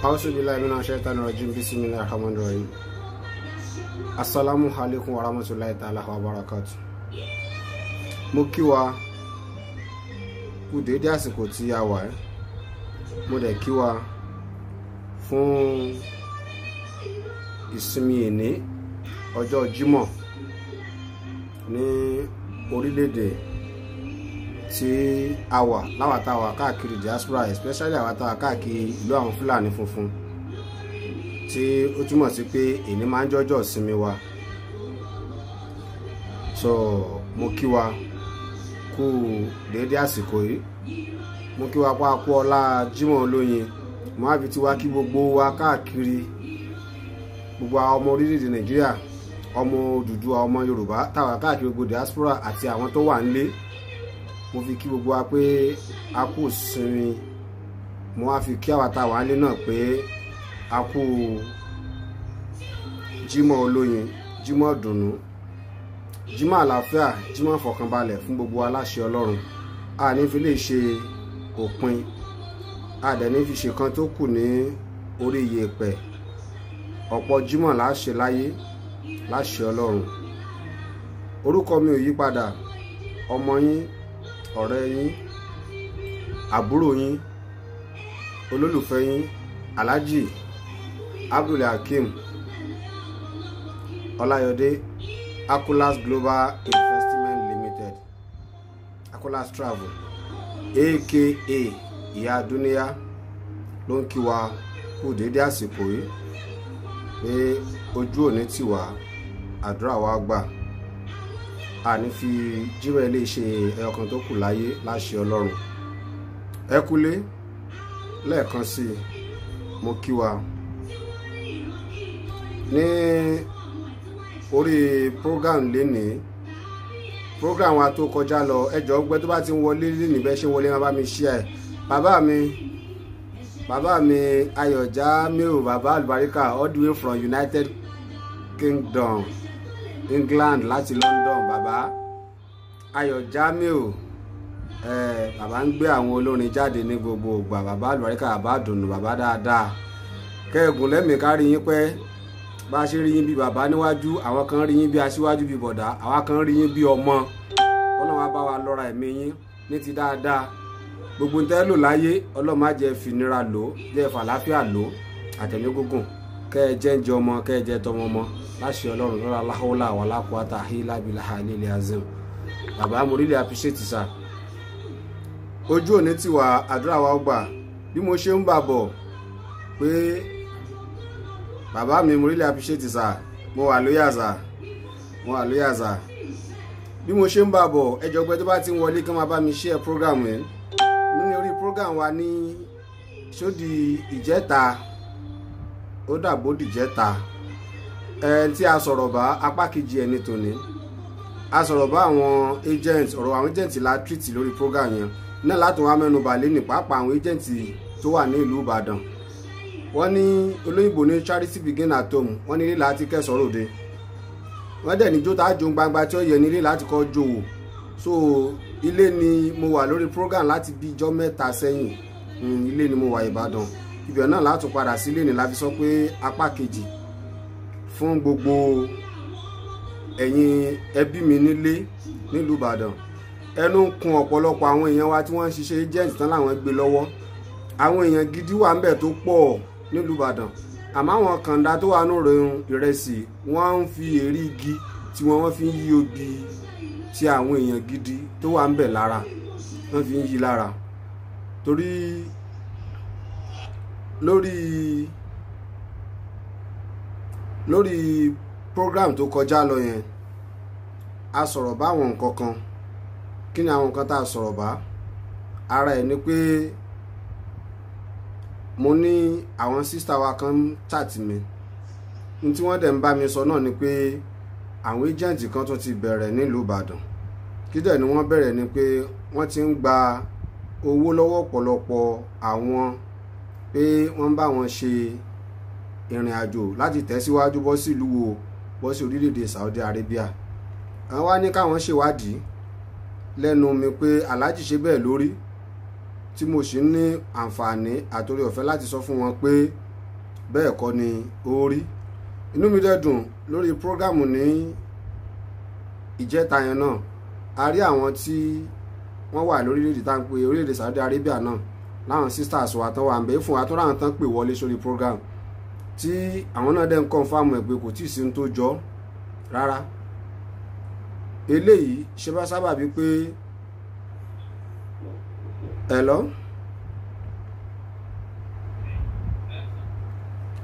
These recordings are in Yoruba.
Auzu billahi minash shaitani rajim. Bismillahir rahmanir rahim. Assalamu alaikum wa rahmatullahi ta'ala wa barakatuh. Mo kí wa kú dédé àsìkò tí a wà. Mo dẹ̀ kí wa fún ìsinmi èní ọjọ́ Jímọ̀ ní orílẹ̀-èdè tí a wà láwàtàwà káàkiri diaspora, especially àwàtàwà káàkiri ìlú àwọn Fúlàní funfun, tí ó túmọ̀ sí pé èní máa ń jọ́jọ́ ìsinmi wa. So mo kí wa kú dédé àsìkò yìí. Mo kí wa pa kú ọlá Jímọ̀ olóyin. Mo á fi ti wá kí gbogbo wa káàkiri, gbogbo àwọn ọmọ orílẹ̀-èdè Nàìjíríà, ọmọ Odùduwà, ọmọ Yorùbá táwa káàkiri gbogbo diaspora àti àwọn tó wà nílé. Mo fi kí gbogbo wa pé a kú ìsinmi. Mo wá fi kí àwa táwa nílé náà pé a kú Jímọ̀ olóyin, Jímọ̀ dùnnú, Jímọ̀ àlàáfíà, Jímọ̀ fọkànbalẹ̀ fún gbogbo aláṣẹ Ọlọ́run. A ní fi lè ṣe òpin, a dẹ̀ ní fi ṣe kan tó kù ní orí iyẹ̀pẹ̀. Ọ̀pọ̀ Jímọ̀ láṣẹ láyé láṣẹ Ọlọ́run. Orúkọ mi ò yí padà. Ọmọ yín, ọ̀rẹ́ yín, àbúrò yín, olólùfẹ́ yín, Alhaji Abdul Hakeem Ọláyọdé, Akolas Global Investment Limited, Akolas Travel aka Ìyá Dúníyà ló ń kí wa kú dédé àsìkò yìí pé ojú òní tì wá, àdúrà wa gbà. A ní fi Jímọ̀ ilé ṣe ẹyọkan tó kù láyé láṣẹ Ọlọ́run. Ẹ kúlé lẹ́ẹ̀kan sí i, mo kí wa ní orí program lénìí. Program wa tó kọjá lọ, ẹ jọ̀ọ́ gbé tó bá ti ń wọlé lénìí bẹ́ẹ̀ ṣe ń wọlé, máa bá mi share. Bàbá mi Ayọ̀ Jamiu, bàbá àlùbáríkà, all the way from United Kingdom, England, láti London. Bàbá Ayọ̀ Jamiu, bàbá ń gbé àwọn olórin jáde ní gbogbo ìgbà. Bàbá àlùbáríkà, bàbá dùnnú, bàbá dáadáa. Kẹ́ẹ̀gùn lẹ́mìí ká rí yín pẹ́. Bá ṣe rí yín bí bàbá níwájú, àwọn kan rí yín bí aṣíwájú bí bọ̀dá, àwọn kan rí yín bí ọmọ. Ọlọ́run á bá wa lọ́ra ẹ̀mí yín ní ti dáadáa. Gbogbo tẹ́ lò láyé, Ọlọ́run má jẹ́ fìnira lò, jẹ́ fàlàáfíà lò, àtẹ̀mí gúngùn. Kẹ́ ẹ jẹ́ ń jẹ ọmọ, kẹ́ ẹ jẹ́ tọmọ ọmọ. Láṣẹ Ọlọ́run lọ́la láhọ́lá wà lápúátà hílá bílá àlélẹ̀ azim. Bàbá mo really appreciate sir. Ojú òní ti wà, àdúrà wa gbà. Bí mo ṣe ń bàbọ̀ pé bàbá mi mo really appreciate sir. Mo wà lóyà sir. Bí mo ṣe ń bàbọ̀, ẹ jọ̀ọ́ gbé tó bá ti ń wọlé kí wọ́n máa bá mi share program yẹn. Ní orí program wa ní ṣódì ìjẹta, ó dàbò dìjẹta. Tí a sọ̀rọ̀ bá apá kejì ẹni tòní. A sọ̀rọ̀ bá àwọn agents, ọ̀rọ̀ àwọn agents la treat lórí program yẹn. Náà láti wá mẹ́nu bà lé ní pàápàá àwọn agents tó wà ní ìlú Ìbàdàn. Wọ́n ní olóyìnbó ní charity begin at home. Wọ́n ní ilé láti kẹ́sọ̀rọ̀ òde. Wọ́n dẹ̀ ní jó tá jó gbangba tí ó yẹ ní ilé láti kọ́ jó wò. So ilé ni mo wà lórí program láti bí ijọ́ mẹ́ta sẹ́yìn. Ilé ni mo wà Ìbàdàn. Ibẹ̀ náà láti padà sí ilé ni la fi sọ pé apá kejì fún gbogbo ẹ̀yin ẹbí mi nílé nílùú Ìbàdàn. Ẹnu ń kun ọ̀pọ̀lọpọ̀ àwọn èèyàn wa tí wọ́n ń ṣiṣẹ́ agent tán láwọn gbé lọ́wọ́. Àwọn èèyàn gidi wà ń bẹ̀ tó pọ̀ nílùú Ìbàdàn. Àmọ́ àwọn kàńdá tó wà nínú ìrẹsì, wọ́n ń fi èrí igi tí wọ́n fi ń yí obì tí àwọn èèyàn gidi tó wà ń bẹ̀ lára. Wọ́n fi ń yí lára. Torí lórí program tó kọjá lọ yẹn, a sọ̀rọ̀ bá àwọn nǹkan kan. Kí ni àwọn nǹkan tá a sọ̀rọ̀ bá? Ara ẹ̀ ni pé mo ní àwọn sister wa kan chat mi. Ní tí wọ́n dẹ̀ ń bá mi sọ náà ni pé àwọn agent kan tó ti bẹ̀rẹ̀ nílùú Ìbàdàn. Kí dẹ̀ ni wọ́n bẹ̀rẹ̀ ni pé wọ́n ti ń gba owó lọ́wọ́ ọ̀pọ̀lọpọ̀ àwọn pé wọ́n bá wọn ṣe ìrìn àjò láti tẹ̀síwájú bọ́ sí ìlú wo, bọ́ sí orílẹ̀-èdè Saudi Arabia. Àwọn wá ní káwọn ṣèwádìí lẹ́nu mi pé Alhaji ṣe bẹ́ẹ̀ lórí, tí mo sì ní àǹfààní àtòrí ọ̀fẹ́ láti sọ fún wọn pé bẹ́ẹ̀ kọ́ ni ó rí. Inú mi dẹ̀ dùn lórí prógámù ní ìjẹta yẹn náà, a rí àwọn tí wọ́n wà lórílẹ̀‐èdè tá ń pè orílẹ̀‐èdè Saudi Arabia náà láwọn sisters wa tán wà ń bẹ fún wa tó ráhùn tán pè wọlé sórí prógámù tí àwọn náà dẹ̀ ń kọ́nfàmù ẹ̀ pé kò tí ì sí ohun tó jọ rárá. Eléyìí ṣe bá sábà bíi pé hello.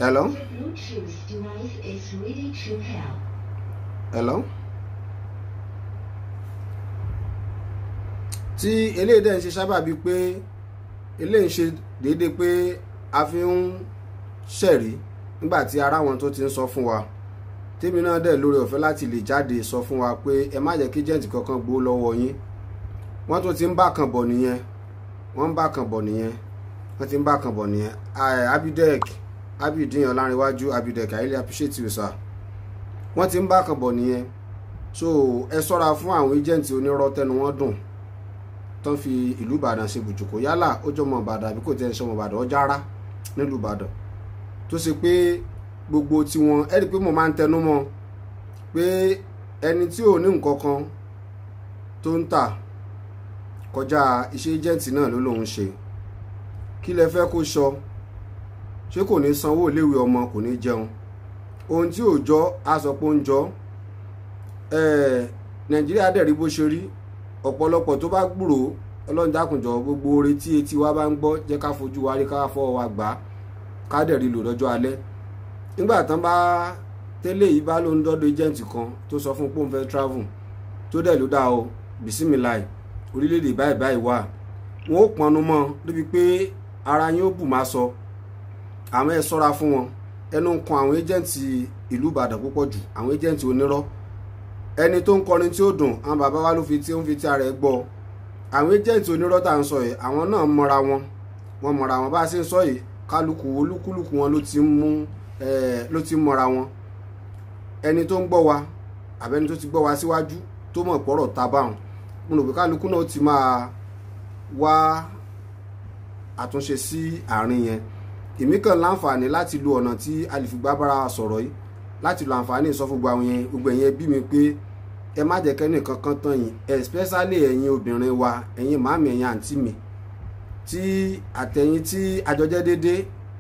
Hello? Hello? Tí eléyìí dẹ̀ ń ṣe sábà bíi pé eléyìí ń ṣe déédéé pé a fi ń ṣẹ̀rí nígbàtí ara wọn tó ti ń sọ fún wa, tèmi náà dẹ̀ lórí ọ̀fẹ́ láti lè jáde sọ fún wa pé ẹ má jẹ́ kí jẹ́ǹtì kankan gbó lọ́wọ́ yín. Wọ́n tó ti ń bá kan bọ̀ nìyẹn, wọ́n ń bá kan bọ̀ nìyẹn, wọ́n ti ń bá kan bọ̀ nìyẹn. Abidin Ọlárìnwájú Abidek, I really appreciate you sir. Wọ́n ti ń bá kan bọ̀ nìyẹn. So ẹ ṣọ́ra fún àwọn agent onírọ́ tẹnu wọn dùn tán fi ìlú Ìbàdàn ṣe bùjùkò, yálà ó jọmọ Ìbàdàn àbí kò tẹ́ ẹ ṣọmọ Ìbàdàn ọjà rá nílùú Ìbàdàn, tó ṣe pé gbogbo tiwọn ẹ rí i pé mo máa ń tẹnu mọ́ pé ẹni tí ò ní nǹkan kan tó ń tà kọjá iṣẹ́ agent náà ló lòun ṣe. Kí lẹ fẹ́ kó sọ? Ṣé kò ní sanwó iléèwé ọmọ, kò ní jẹun? Ohun tí ò jọ á sọ pé ó ń jọ. Nàìjíríà dẹ̀ rí bó ṣe rí. Ọ̀pọ̀lọpọ̀ tó bá gbúrò Ọlọ́run dákùnjọ gbogbo oore tí etí wa bá ń gbọ́ jẹ́ ká fojú wa rí, ká fọwọ́ wa gbà á, ká dẹ̀ rí lò lọ́jọ́ alẹ́. Nígbà tán bá tẹ́lẹ̀ yìí bá ló ń dọ́dọ̀ agent kan tó sọ fún pé òun fẹ́ travel, tó dẹ̀ ló dá o bìsímìláì orílẹ̀-èdè báyìí báyìí wà, wọn ó pọnú mọ́ débi pé ara yín ó bù máa sọ. Àwọn ẹ ṣọ́ra fún wọn. Ẹnu ń kan àwọn agent ìlú Ìbàdàn púpọ̀ jù, àwọn agent onírọ́. Ẹni tó ń kọrin tí ó dùn, àwọn bàbá wa ló fi tí ó ń fi tí ara ẹ gbọ́. Àwọn agent onírọ́ tá à ń sọ yìí, àwọn náà mọra wọn, wọ́n mọra wọn bá a ṣe ń sọ yìí, kálukú olúkúlùkù wọn ló ti ń mọra wọn. Ẹni tó ń gbọ́ wa àbẹ́ni tó ti gbọ́ wa síwájú tó mọ̀ pọ̀rọ̀ ta báwọn, mo rò pé kálukú náà ti máa wá àtúnṣe sí àárín yẹn. Èmi kàn láǹfààní láti lo ọ̀nà tí a lè fi gbá bára sọ̀rọ̀ yìí, láti lo àǹfààní sọ fún gbogbo ẹ̀yin bí mi pé ẹ má jẹ́ kẹ́ni kankan tán yín, especially ẹ̀yin obìnrin wa, ẹ̀yin màmí, ẹ̀yin àǹtí mi, tí àtẹ̀yìn tí àjọjẹ́ déédéé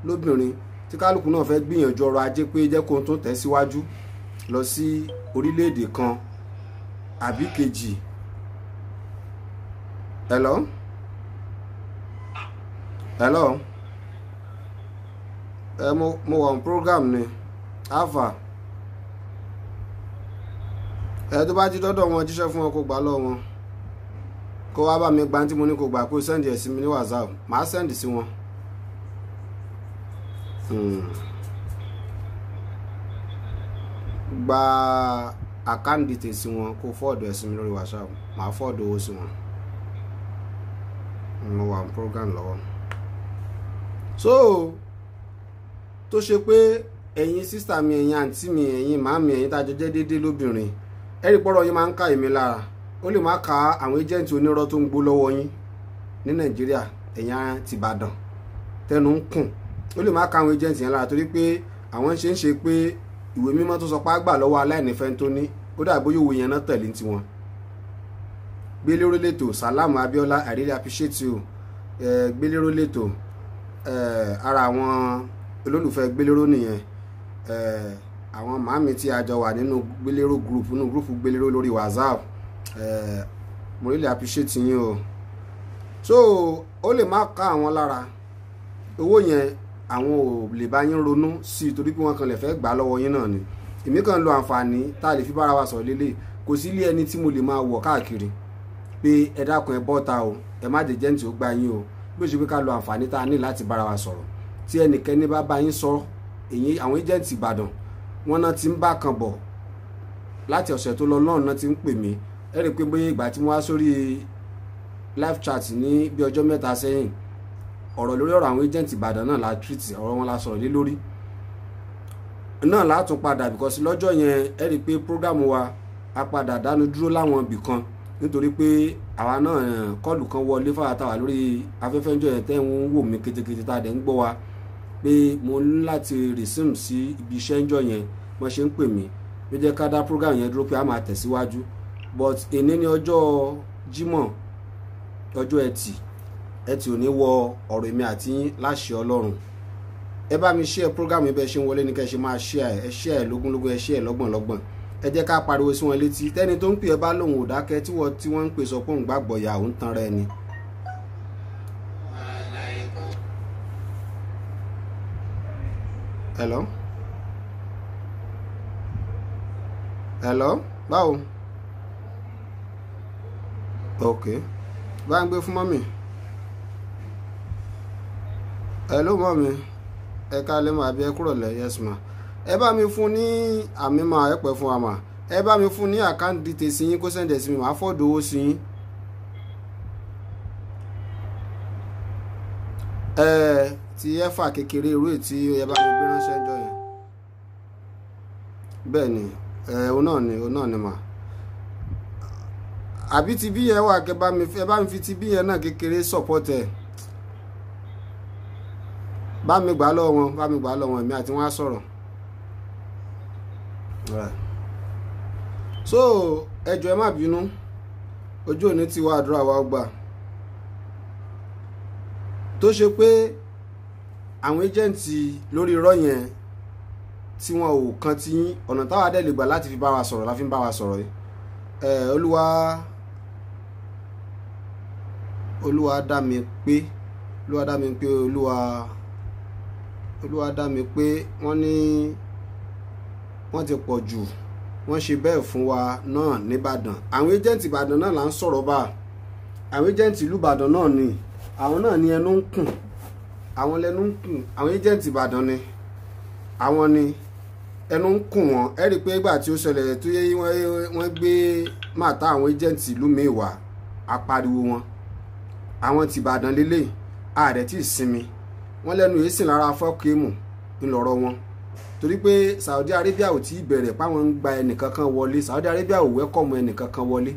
lóbìnrin tí kálukú náà fẹ́ gbìyànjú ọrọ̀ ajé pé jẹ́ kó tó tẹ̀síwájú lọ sí orílẹ̀-èdè kan àbí kejì. Hello? Hello? Mo wà on program ni alpha. Tó bá jí dọ́dọ̀ wọn jíṣẹ́ fún wọn kó gbà lọ́wọ́ wọn, kó wá bá mi gbá tí mo ní kó gbà kó sẹ́ndì ẹ̀ sí mi ní WhatsApp, màá sẹ́ndì sí wọn. Gba account details sí wọn kó fọ́ọ̀dù ẹ̀ sí mi lórí WhatsApp, màá fọ́ọ̀dù owó sí wọn. Mo wà on program lọ́wọ́. So tó ṣe pé ẹ̀yin sísítà mi, ẹ̀yin àǹtí mi, ẹ̀yin màámi, ẹ̀yin tájọ jẹ́ déédéé lóbìnrin, ẹ̀rí pọ́rọ̀ yín máa ń ká èmi lára. Ó lè má ka àwọn agent onírọ́ tó ń gbó lọ́wọ́ yín ní Nàìjíríà, ẹ̀yin ti Ìbàdàn tẹnu ń kùn. Ó lè má ka àwọn agent yẹn lára torí pé àwọn ń ṣe pé ìwé mímọ́ tó sọ pé àgbà lọ́wọ́ aláìnífẹ́ tó ní, ó dà bóyá òwe yẹn náà tẹ̀lé tiwọn. Gbélérò lẹ́tọ̀ Salamu Abiola, I really appreciate you. Gbélérò lẹ́tọ̀ ara àwọn olólùfẹ́ Gbélérò nìyẹn. Àwọn màámi tí a jọ wà nínú Gbélérò group, nínú group Gbélérò lórí WhatsApp, mo really appreciate yín o. So ó lè má ká àwọn lára, owó yẹn àwọn ò lè bá yín ronú sí torí pé wọ́n kàn lè fẹ́ gbà lọ́wọ́ yín náà ni. Èmi kàn lo àǹfààní tá a lè fi bára wa sọ̀rọ̀ lélẹ̀. Kò sí ilé ẹni tí mo lè máa wọ̀ káàkiri pé ẹ dákun ẹ bọ́ta o, ẹ má jẹ́ jẹ́ǹtì ó gbá yín o, bí ó ṣe pé ká lo àǹfààní tá a ní láti bára wa sọ̀rọ̀. Tí ẹnikẹ́ni bá yín sọ, èyí àwọn agent Ìbàdàn wọn náà ti ń bá kan bọ̀ láti ọ̀sẹ̀ tó lọ náà náà ti ń pè mí. Ẹ rí i pé bóyá ìgbà tí mo wá sórí live chat ní bí ọjọ́ mẹ́ta sẹ́yìn, ọ̀rọ̀ lórí ọ̀rọ̀ àwọn agent Ìbàdàn náà la treat, ọ̀rọ̀ wọn la sọ̀rọ̀ lé lórí náà látún padà, because lọ́jọ́ yẹn ẹ rí i pé program wa a padà dánu dúró láwọn ibì kan nítorí pé àwa náà kọ́ọ̀lù kan wọlé fáwọn táwa lórí afẹ́fẹ́ ń jọ yẹn tẹ́ ń wò mí ketekete tá a dẹ̀ ń gbọ́ wa pé mo ní láti resume sí ibi iṣẹ́ ńjọ́ yẹn wọ́n ṣe ń pè mí ló jẹ́ ká dá program yẹn dúró pé a máa tẹ̀síwájú but èní ní ọjọ́ Jímọ̀ ọjọ́ ẹtì ò ní wọ ọ̀rọ̀ èmi àti yín láṣẹ Ọlọ́run. Ẹ bá mi share program yìí bẹ́ẹ̀ ṣe ń wọlé ní kẹ́ ṣe máa share lógúnlógún, ẹ share lọ́gbọ̀nlọ́gbọ̀n. Ẹ jẹ́ ká pariwo sí wọn létí tẹ́ni tó ń pè ẹ bá lòun ò dákẹ́ tí wọ́n ń pè sọ pé òun gbàgbọ́ ya òun tan rẹ ni. Hello báwo ok bá ń gbé fún mọ́mì. Hello mọ́mì ẹ káalẹ́ mà bí ẹ kúrò lẹ́ yes ma. Ẹ bá mi fún ní àmì mà ẹ pẹ́ fún wa mà. Ẹ bá mi fún ní account details yín kó sẹ́ndẹ̀ sí mi mà á fọ́ọ̀dù owó sí yín. Ti ẹ̀fà kékeré irú ètí ẹ bá mi gbé ránṣẹ́ ńjọ́ yẹn. Bẹ́ẹ̀ ni òun náà ni mà. Àbí ti bí yẹn wà kẹ́ ẹ bá mi fi ti bí yẹn náà kékeré support ẹ̀. Bá mi gbà lọ́wọ́ wọn èmi àti wọn á sọ̀rọ̀. So ẹ jọ̀ọ́ ẹ má bínú ojú òní ti wá àdúrà wa gbà tó ṣe pé àwọn ẹ́jẹ̀ǹtì lórí irọ́ yẹn tí wọn ò kan tí ọ̀nà táwa dẹ̀ lè gbà láti fi bá wa sọ̀rọ̀ la fi ń bá wa sọ̀rọ̀ yìí. Olúwa dá mi pé wọ́n ní wọ́n ti pọ̀ jù wọ́n ṣe bẹ́ẹ̀ fún wa náà nìbàdàn. Àwọn ẹ́jẹ̀ǹtì Ìbàdàn náà là ń sọ̀rọ̀ bá àwọn ẹ́jẹ̀ǹtì ìlú Ìbàdàn náà ni àwọn náà ní ẹnu ń kùn àwọn lẹ́nu ń kùn àwọn ẹ́jẹ̀ǹtì Ìbàdàn ni àwọn ni ẹnu ń kùn wọn. Ẹ rí i pé ìgbà tí ó ṣẹlẹ̀ tó yẹ wọ́n gbé màtá àwọn ẹ́jẹ̀ǹtì ìlú mi wá apariwo wọn àwọn ti Ìbàdàn lélẹ̀ ààrẹ tí ì sinmi wọ́n lẹ́nu èsì lára fọ́ọ̀kìmù ńlọrọ̀ wọn torí pé Saudi Arabia ò tí ì bẹ̀rẹ̀ páwọn ń gba ẹnìkankan wọlé. Saudi Arabia ò wẹ́kọ̀mù ẹnìkankan wọlé.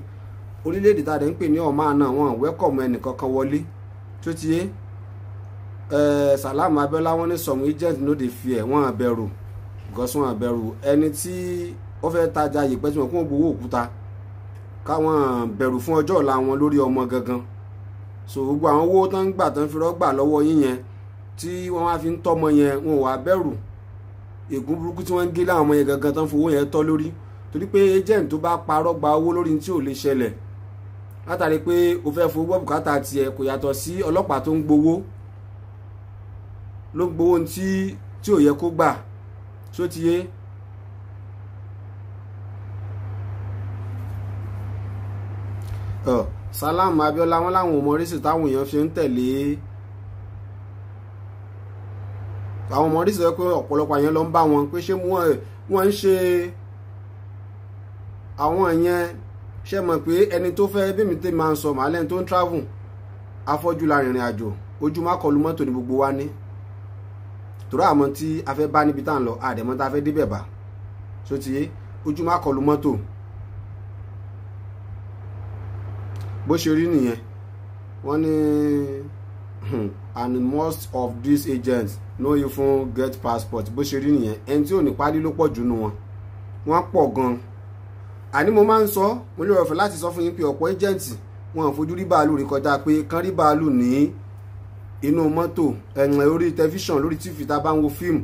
Orílẹ̀-èdè tá a dẹ̀ ń pè ní Oman náà wọn wẹ́kọ̀mù ẹnìkankan wọlé tó ti yé. Salam Abiola wọn ní some agent no dey fear wọn àbẹ̀rù gọ́sùn àbẹ̀rù ẹni tí ó fẹ́ tajà yìí pẹ́ tí wọn kún gbowó òkúta káwọn bẹ̀rù fún ọjọ́ ọ̀la wọn lórí ọmọ gangan. So gbogbo àwọn owó tán ń gbà tán fi rọ́gbà lọ́wọ́ yín yẹn tí wọ́n wá fi ń tọ́mọ yẹn wọn ò wá bẹ̀rù ègún burúkú tí wọ́n ń gé láwọn ọmọ yẹn gangan tán fowó yẹn tọ́ lórí torí pé agent tó bá parọ́ gba owó lórí tí ò lè ṣẹlẹ̀ látàrí pé o fẹ́ fowó gbọ́ bùkátà tiẹ̀ kò yàtọ̀ sí ọlọ́pàá tó ń gbowó ló ń gbowó tí ò yẹ kó gbà tó ti yé. Salam Abiola wọn láwọn ọmọ oríṣi táwọn èèyàn fi ń tẹ̀lé àwọn ọmọ oríṣi pé ọ̀pọ̀lọpọ̀ àyẹn lọ ń bá wọn pé ṣé wọ́n ń ṣe àwọn yẹn ṣe mọ̀ pé ẹni tó fẹ́ bí mi tẹ́ máa ń sọ màálẹ́ni tó ń travel afọ́jú la rìnrìn àjò ojú má kọlu mọ́tò ní gbogbo wa ní torí àmọ́ tí a fẹ́ bá níbi tá à ń lọ àdẹ̀mọ́ tá a fẹ́ débẹ̀ bá so ti yé ojú má kọlu mọ́tò bó ṣe rí nìyẹn. Wọ́n ní and most of these agents no even get passport bó ṣe rí nìyẹn. Ẹni tí ò ní pálí ló pọ̀ jù nù wọ́n pọ̀ gan-an. Àní mo máa ń sọ mo lè rọ̀fẹ́ láti sọ fún yín pé ọ̀pọ̀ agents wọn ò fojú rí bàálù rí kọjá pé kán rí bàálù ní inú mọ́tò orí tẹlifíṣàn lórí tífì tá a bá ń wo fíìmù.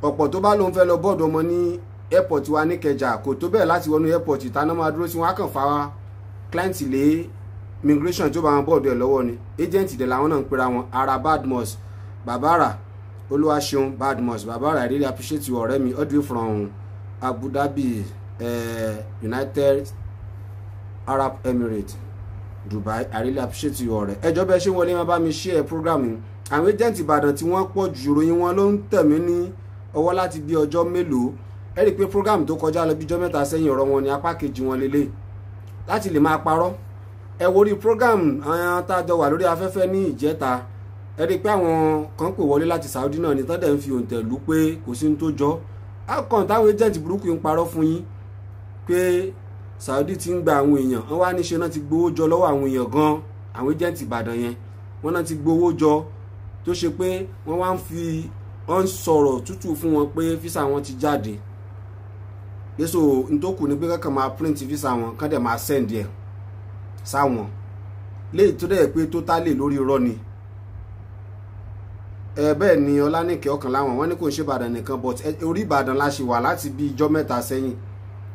Ọ̀pọ̀ tó bá lóun fẹ́ lọ bọ́ọ̀dù ọmọ ní airport wa ní Ìkẹjà kò tó bẹ́ẹ̀ láti wọnú airport ìtaná máa dúró sí wọn á kàn fa client lé immigration tó bá wọn bọ́ọ̀dù ẹ̀ lọ́wọ́ ni agent dẹ̀ làwọn náà ń pera wọn ara Badmus Babara Olúwaṣeun Badmus Babara I really appreciate you ọ̀rẹ́ mi all the way from Abu Dhabi United Arab Emirates Dubai I really appreciate you ọ̀rẹ́. Ẹjọ́ bẹ́ẹ̀ ṣé wọlé wọn bá mi share program yìí àwọn agent Ìbàdàn tí wọ́n pọ̀ jù ìròyìn wọn ló ń tẹ̀mí ní ọwọ́ láti bí ọjọ́ mélòó. Ẹ rí i pé program tó kọjá lọ bí ọjọ́ mẹ́ta sẹ́yìn ọ̀rọ̀ wọn ni apá kejì wọn lélẹ̀ láti lè máa parọ́. Ẹ wo rí program àwọn tá a jọ wà lórí afẹ́fẹ́ ní ìjẹta ẹ rí i pé àwọn kan pè wọlé láti Saudi náà ni tán dẹ̀ ń fi òǹtẹ̀ lù pé kò sí ní tó jọ. Akọ̀ǹ táwọn agent burúkú ń parọ́ fún yín pé Saudi ti ń gba àwọn èèyàn wọ́n wá níṣe náà ti gbowó jọ lọ́wọ́ àwọn èèyàn gan àwọn agent Ìbàdàn yẹn wọ́n náà ti gbowó jọ tó ṣe pé wọ́n wá ń fi wọ́n sọ̀rọ̀ tútù fún wọn pé físà wọn ti jáde yéṣo ntòkù ní pé kankan máa print físà wọn kán dẹ̀ máa send ẹ̀ sáwọn léyìí tó dẹ̀ pé totally lórí irọ́ ni bẹ́ẹ̀ ni Ọlánìkẹ́ ọ̀kan láwọn wọ́n ní kò ń ṣe Ìbàdàn nìkan but orí Ìbàdàn la ṣe wà láti bí ijọ́ mẹ́ta sẹ́yìn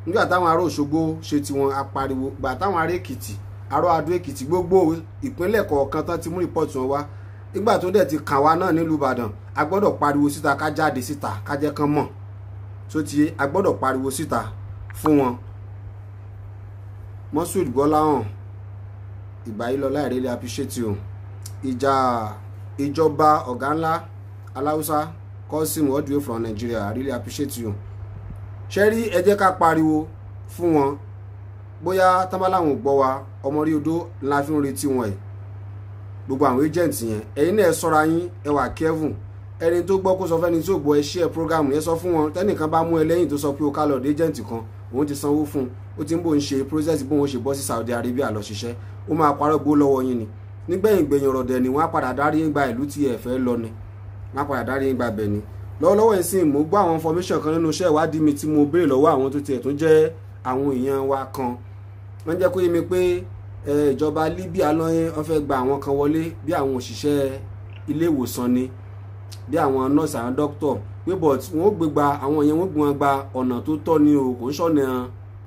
nígbà táwọn ará Òṣogbo ṣe tiwọn apariwo gbà táwọn ará Èkìtì ará Adó Èkìtì gbogbo ìpínlẹ̀ kọ̀ọ̀kan tán ti mú rìpọ́ọ̀tì wọn wá nígbà tó dẹ̀ ti kàn wá náà nílùú Ìbàdàn a gbọ́dọ̀ pariwo síta ká jáde síta ká jẹ́ kán mọ̀ tó ti yé a gbọ́dọ̀ pariwo síta fún wọn. Moshood Gbọ́láhàn Ìbáyìlọ́lá I really appreciate you. Ìjọba ọ̀gá ńlá Aláùsá Kọ́sìm all the way from Nigeria I really appreciate you. ṣe rí ẹ jẹ́ ká pariwo fún wọn bóyá tábàláwọn gbọ́ wa ọmọ rí odó ńlá fi ń retí wọn ẹ̀ gbogbo àwọn agent yẹn ẹ̀yin náà ẹ ṣọ́ra yín ẹ wà careful ẹni tó gbọ́ kó sọ fẹ́ni tó gbọ́ ẹ share program yẹn sọ fún wọn tẹ́nìkan bá mú ẹ lẹ́yìn tó sọ pé o ká lọ dé agent kan òun ti sanwó fún ó ti ń bò ń ṣe process bóun ṣe bọ́ sí Saudi Arabia lọ ṣiṣẹ́ ó máa parọ́ gbó lọ́wọ́ yín ni nígbẹ̀yìn gbẹ̀yìn ọ̀rọ̀ dẹ̀ ni wọ́n á padà dárí yín gba ìlú tí ẹ fẹ́ lọ ni wọ́n á padà dárí yín gba bẹ̀ ni lọ́wọ́lọ́wọ́ ìsìn mo gbọ́ àwọn information kan nínú iṣẹ́ ìwádìí mi tí mo béèrè lọ́wọ́ àwọn tó tiẹ̀ tó jẹ́ àwọn èèyàn wa kan wọ́n jẹ́ kó yé mi pé ìjọba Libya lọ́yìn wọ́n fẹ́ gba àwọn kan wọlé bí àwọn òṣìṣẹ́ ilé ìwòsàn ni bí àwọn nọ́ọ̀sì àwọn dókítọ̀ pé but wọ́n ó gbé gba àwọn yẹn wọ́n gbé wọn gba ọ̀nà tó tọ́ ni o kò ń ṣọ̀nà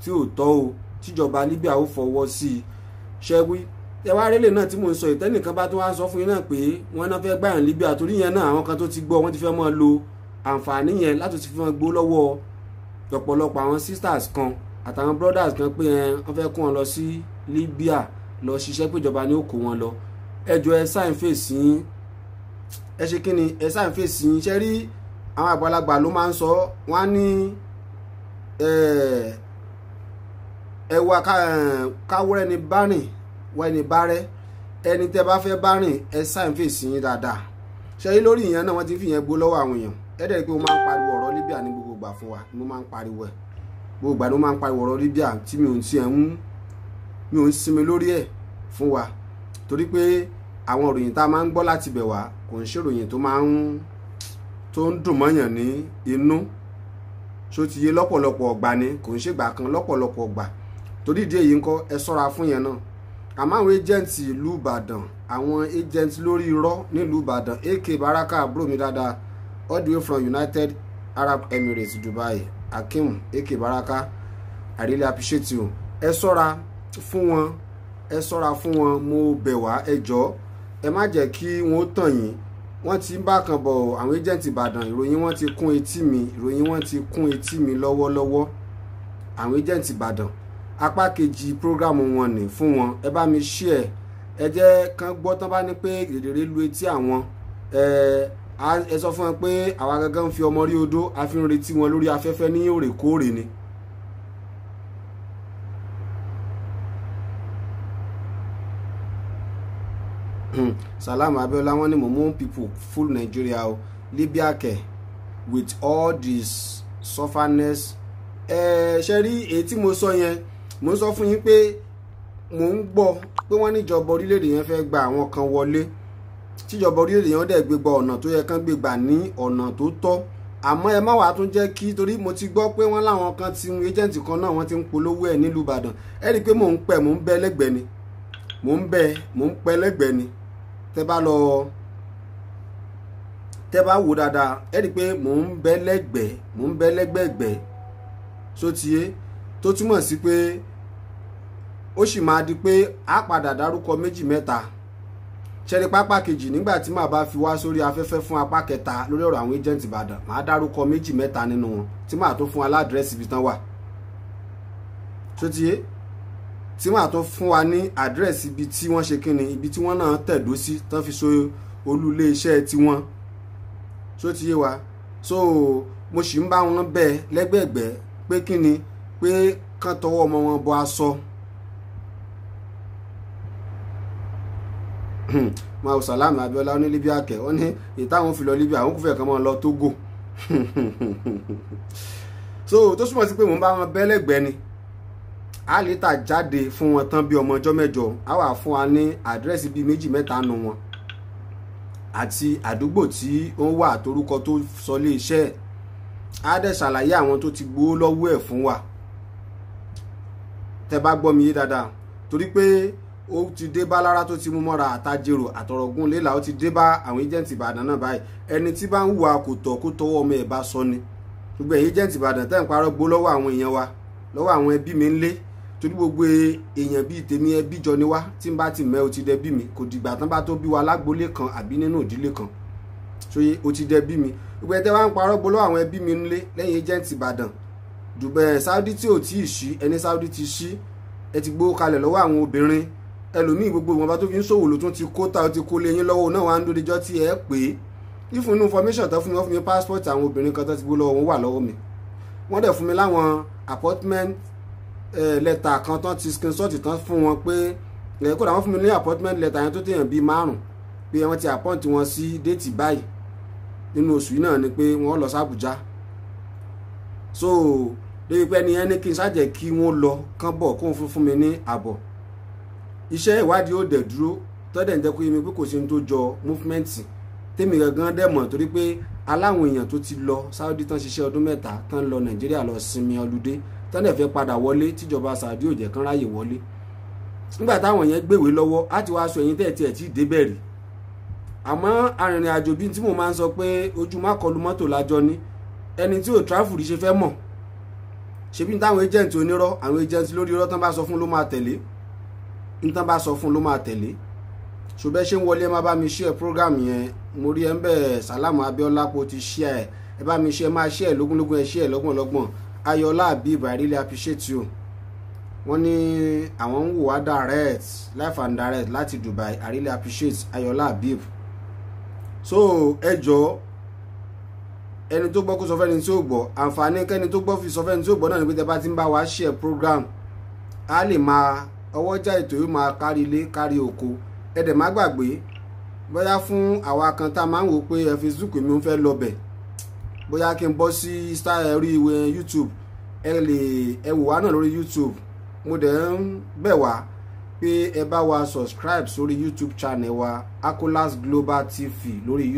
tí ò tọ́ o tíjọba Libya ó fọwọ́ sí i ṣẹ́wí ẹwà rélé náà tí mò ń sọ ìtẹ́nìkan bá tó wá sọ fún yín náà pé wọ́n náà fẹ́ gbàyàn Libya torí yẹn náà àwọn kan tó ti gbọ́ wọ́n ti fẹ́ mọ́ lo àǹfààní yẹn láti fi wọn gbó lọ́wọ́ ọ̀pọ̀lọpọ̀ àwọn sisters kan àtàwọn brothers kan pé wọ́n fẹ́ kó wọn lọ sí Libya lọ ṣiṣẹ́ pé ìjọba ni ó kó wọn lọ ẹjọ́ ẹ sáìn fèsì yín ẹ ṣe kí ni ẹ sáìn fèsì yín ṣe rí àwọn àgbàlagbà ló máa ń sọ wọ́n á ní ẹwà káwọ́rẹ́ ni bá rìn wọ́n ẹni bá rẹ́ ẹni tẹ́ bá fẹ́ bá rìn ẹ sáìn fèsì yín dáadáa ṣe rí lórí ìyẹn náà wọ́n ti fi yẹn gbó lọ́wọ́ àwọn èèyàn ẹ̀dẹ̀ pé mo máa ń pariwo ọ̀rọ̀ Libya ní gbogbo ìgbà fún wa mo máa ń pariwo ẹ̀ gbogbo ìgbà ló máa ń pariwo ọ̀rọ̀ Libya tí mi ò ń sinmi lórí ẹ̀ fún wa torí pé àwọn ìròyìn tá a máa ń gbọ́ láti bẹ̀ wá kò ń ṣèròyìn tó ń dùn mọ́yàn ní inú ṣó ti yé lọ́pọ̀lọpọ̀ ọgbà ni kò ń ṣègbà kan lọ́pọ̀lọpọ̀ ọgbà torí ìdí èyí ńkọ́ ẹ ṣọ́ra fún yẹn náà àmọ́ àwọn agent ìlú Ìbàdàn àwọn agent lórí irọ́ nílùú Ìbàdàn AK Baraka àbúrò mi dáadáa all the way from United Arab Emirates Dubai Akim AK Baraka I really appreciate you ẹ ṣọ́ra fún wọn mo bẹ̀ wá ẹ jọ̀ọ́ ẹ má jẹ́ kí wọ́n tàn yín wọ́n ti ń bá kan bọ̀ àwọn agent Ìbàdàn ìròyìn wọn ti kún etí mi lọ́wọ́lọ́wọ́ àwọn agent Ìbàdàn apá kejì program wọn ní fún wọn ẹ bá mi share ẹ jẹ́ kán gbọ́ tán bá ní pé gèdèrè lu etí àwọn ẹ sọ fún wọn pé àwa gangan ń fi ọmọ rí odó a fi ń retí wọn lórí afẹ́fẹ́ ní òrèkóòrè ni. Salam Abiola wọn ní momo people full Nigeria o Libya kẹ with all this sufferness ṣe rí èyí tí mo sọ yẹn mo ń sọ fún yín pé mo ń gbọ́ pé wọ́n níjọba orílẹ̀-èdè yẹn fẹ́ gba àwọn kan wọlé tíjọba orílẹ̀-èdè yẹn dẹ̀ gbégbá ọ̀nà tó yẹ kán gbégbà ní ọ̀nà tó tọ́ àmọ́ ẹ má wàá tún jẹ́ kí torí mo ti gbọ́ pé wọ́n láwọn kan ti agent kan náà wọ́n ti ń polówó ẹ̀ nílùú Ìbàdàn ẹ rí i pé mò ń bẹ́ lẹ́gbẹ̀ẹ́ ni mò ń pẹ́ lẹ́gbẹ̀ẹ́ ni tẹ́ bá wò dáadáa ẹ rí i pé mò ń bẹ́ lẹ́gbẹ̀ẹ́ sótìyé tó túmọ̀ sí pé ó sì máa di pé a padà dárúkọ méjì mẹ́ta ṣẹ́rí pápá kejì nígbà tí màá bá fi wá sórí afẹ́fẹ́ fún apá kẹta lórí ọ̀rọ̀ àwọn agent Ìbàdàn màá dárúkọ méjì mẹ́ta nínú wọn tí màá tó fún wa ládírẹ́sì ibi tán wà sótìyé tí màá tó fún wa ní àdírẹ́sì ibi tí wọ́n ṣe kíni ibi tí wọ́n náà tẹ̀dó sí tán fi so olú ilé iṣẹ́ tiwọn sótìyé wa so mo sì ń bá wọn bẹ́ẹ̀ lẹ́gbẹ̀ẹ́gbẹ́ pé kíni pé kán tọwọ́ ọmọ wọn bọ aṣọ máa Salam Abiola ní Libya kẹ wọ́n ní ìtàwọn fi lọ Libya àwọn kò fẹ́ kàn máa lọ Togo so tó súnmọ́ sí pé mò ń bá wọn bẹ́lẹ́gbẹ́ ni a lè tà jáde fún wọn tán bí ọmọ ọjọ́ mẹ́jọ a wà fún wa ní àdírẹ́sì bíi méjì mẹ́ta nù wọn àti àdúgbò tí ó ń wà àtorúkọ tó sọ lé iṣẹ́ ẹ̀. Á dẹ̀ ṣàlàyé àwọn tó ti gbowó lọ́wọ́ ẹ̀ fún wa. Tẹ́ bá gbọ́ mi yé dáadáa, torí pé ó ti dé bá lára tó ti mú mọ́ra àtàjèrò àtọ̀rọ̀gùn lélà, ó ti dé bá àwọn agent Ìbàdàn náà báyìí. Ẹni tí bá ń hùwà kò tọ́ kó tọwọ́ ọmọ ẹ̀ bá sọ ni. Gbogbo ẹ̀yin agent Ìbàdàn tẹ́ ń parọ́ gbó lọ́wọ́ àwọn èèyàn wa, lọ́wọ́ àwọn ẹbí mi ńlé, torí gbogbo èèyàn bíi tèmi ẹbí jọ ni wá. Tí n bá ti mẹ́ o ti dẹ bí mi, kò dìgbà tán bá tó bí wa lágbolé kan àbí nínú ìdílé kan. Ṣóyé o ti dẹ bí mi. Gbogbo ẹ̀ tẹ́ wá ń parọ́ gbó lọ́wọ́ àwọn ẹbí mi ńlé lẹ́yìn agent Ìbàdàn. Dubai Saudi tí ò tí ì ṣí, ẹni Saudi ti ṣí, ẹ ti gbówó kalẹ̀ lọ́wọ́ àwọn obìnrin. Ẹlòmíì gbogbo wọn bá tó fi ń ṣòwò ló tún ti kó ta, ó ti kó lé yín lọ́wọ́ náà wá ń dúró dijọ́ tí ẹ pé ìfún inú information tó fún mi, wọ́n fún mi passport àwọn obìnrin kan tó ti gbó lọ́wọ́ wọn wà lọ́wọ́ mi. Wọ́n dẹ̀ fún mi láwọn appointment letter kan tán ti screenshot tán fún wọn pé kódà wọ́n fún mi ní appointment letter yẹn tó téèyàn bíi 5 pé wọ́n ti appoint wọn sí déètì báyìí nínú oṣù yìí náà ni pé wọ́n lọ sí Àbújá. So débi pé ẹni kí n ṣàjẹ́ kí wọ́n lọ kán bọ̀ kó fún mi ní àbọ̀. Iṣẹ́ ìwádìí ó dẹ̀ dúró tọ́dẹ̀ ń jẹ́ kó yé mi pé kò sí ní tó jọ movement tèmi gangan dẹ̀ mọ̀, torí pé aláwọn èèyàn tó ti lọ Saudi tán ṣiṣẹ́ ọdún 3 tán lọ Nàìjíríà lọ sinmi ọlúdé tán dẹ̀ fẹ́ padà wọlé tíjọba Saudi ò jẹ́ kán ráyè wọlé. Nígbà táwọn yẹn gbèwé lọ́wọ́ á ti wá aṣọ ẹ̀yìn tẹ̀ tí débẹ̀ rí. Àmọ́ arìnrìn àjò bíi tí mo máa ń sọ pé ojú má kọlu mọ́tò lájọ ní, ẹni tí ò travel rí ṣe fẹ́ mọ̀. Ṣebí táwọn agent onírọ́, àwọn agent lórí irọ́ tán bá sọ fún ló máa tẹ̀lé, tán bá sọ fún ló máa tẹ̀lé. Ṣùgbọ́n ṣé ń wọlé ẹ má bá mi share program yẹn, mo rí ẹ ń bẹ̀ Sàlámù Abíọ́lá kó ti share ẹ bá mi share, máa share lógúnlógún, ẹ share lọ́gbọ̀nlọ́gbọ̀n. Ayọ̀lá Habib, I really appreciate you. Wọ́n ní àwọn ń wò wá direct, live and direct láti Dubai, I really appreciate Ayọ̀lá Habib. So ẹ jọ̀ọ́, ẹni tó gbọ́ kó sọ fẹ́ni tí ó gbọ́, àǹfààní kẹ́ni tó gbọ́ fi sọ fẹ́ni tí ó gbọ́ náà ni pé tẹ́ bá ti ń bá wa share program, a lè máa ọwọ́jà ètò yìí máa kárí ilé kárí oko. Ẹ dẹ̀ má gbàgbé, bóyá fún àwa kan tá a máa ń wò pé Facebook mi ń fẹ́ lọ bẹ̀, bóyá kí n bọ́ sí orí ìwé YouTube, ẹ wò wá náà lórí YouTube. Mo dẹ̀ ń bẹ̀ wá pé ẹ bá wa subscribe sórí YouTube channel wa Akolas Global TV lórí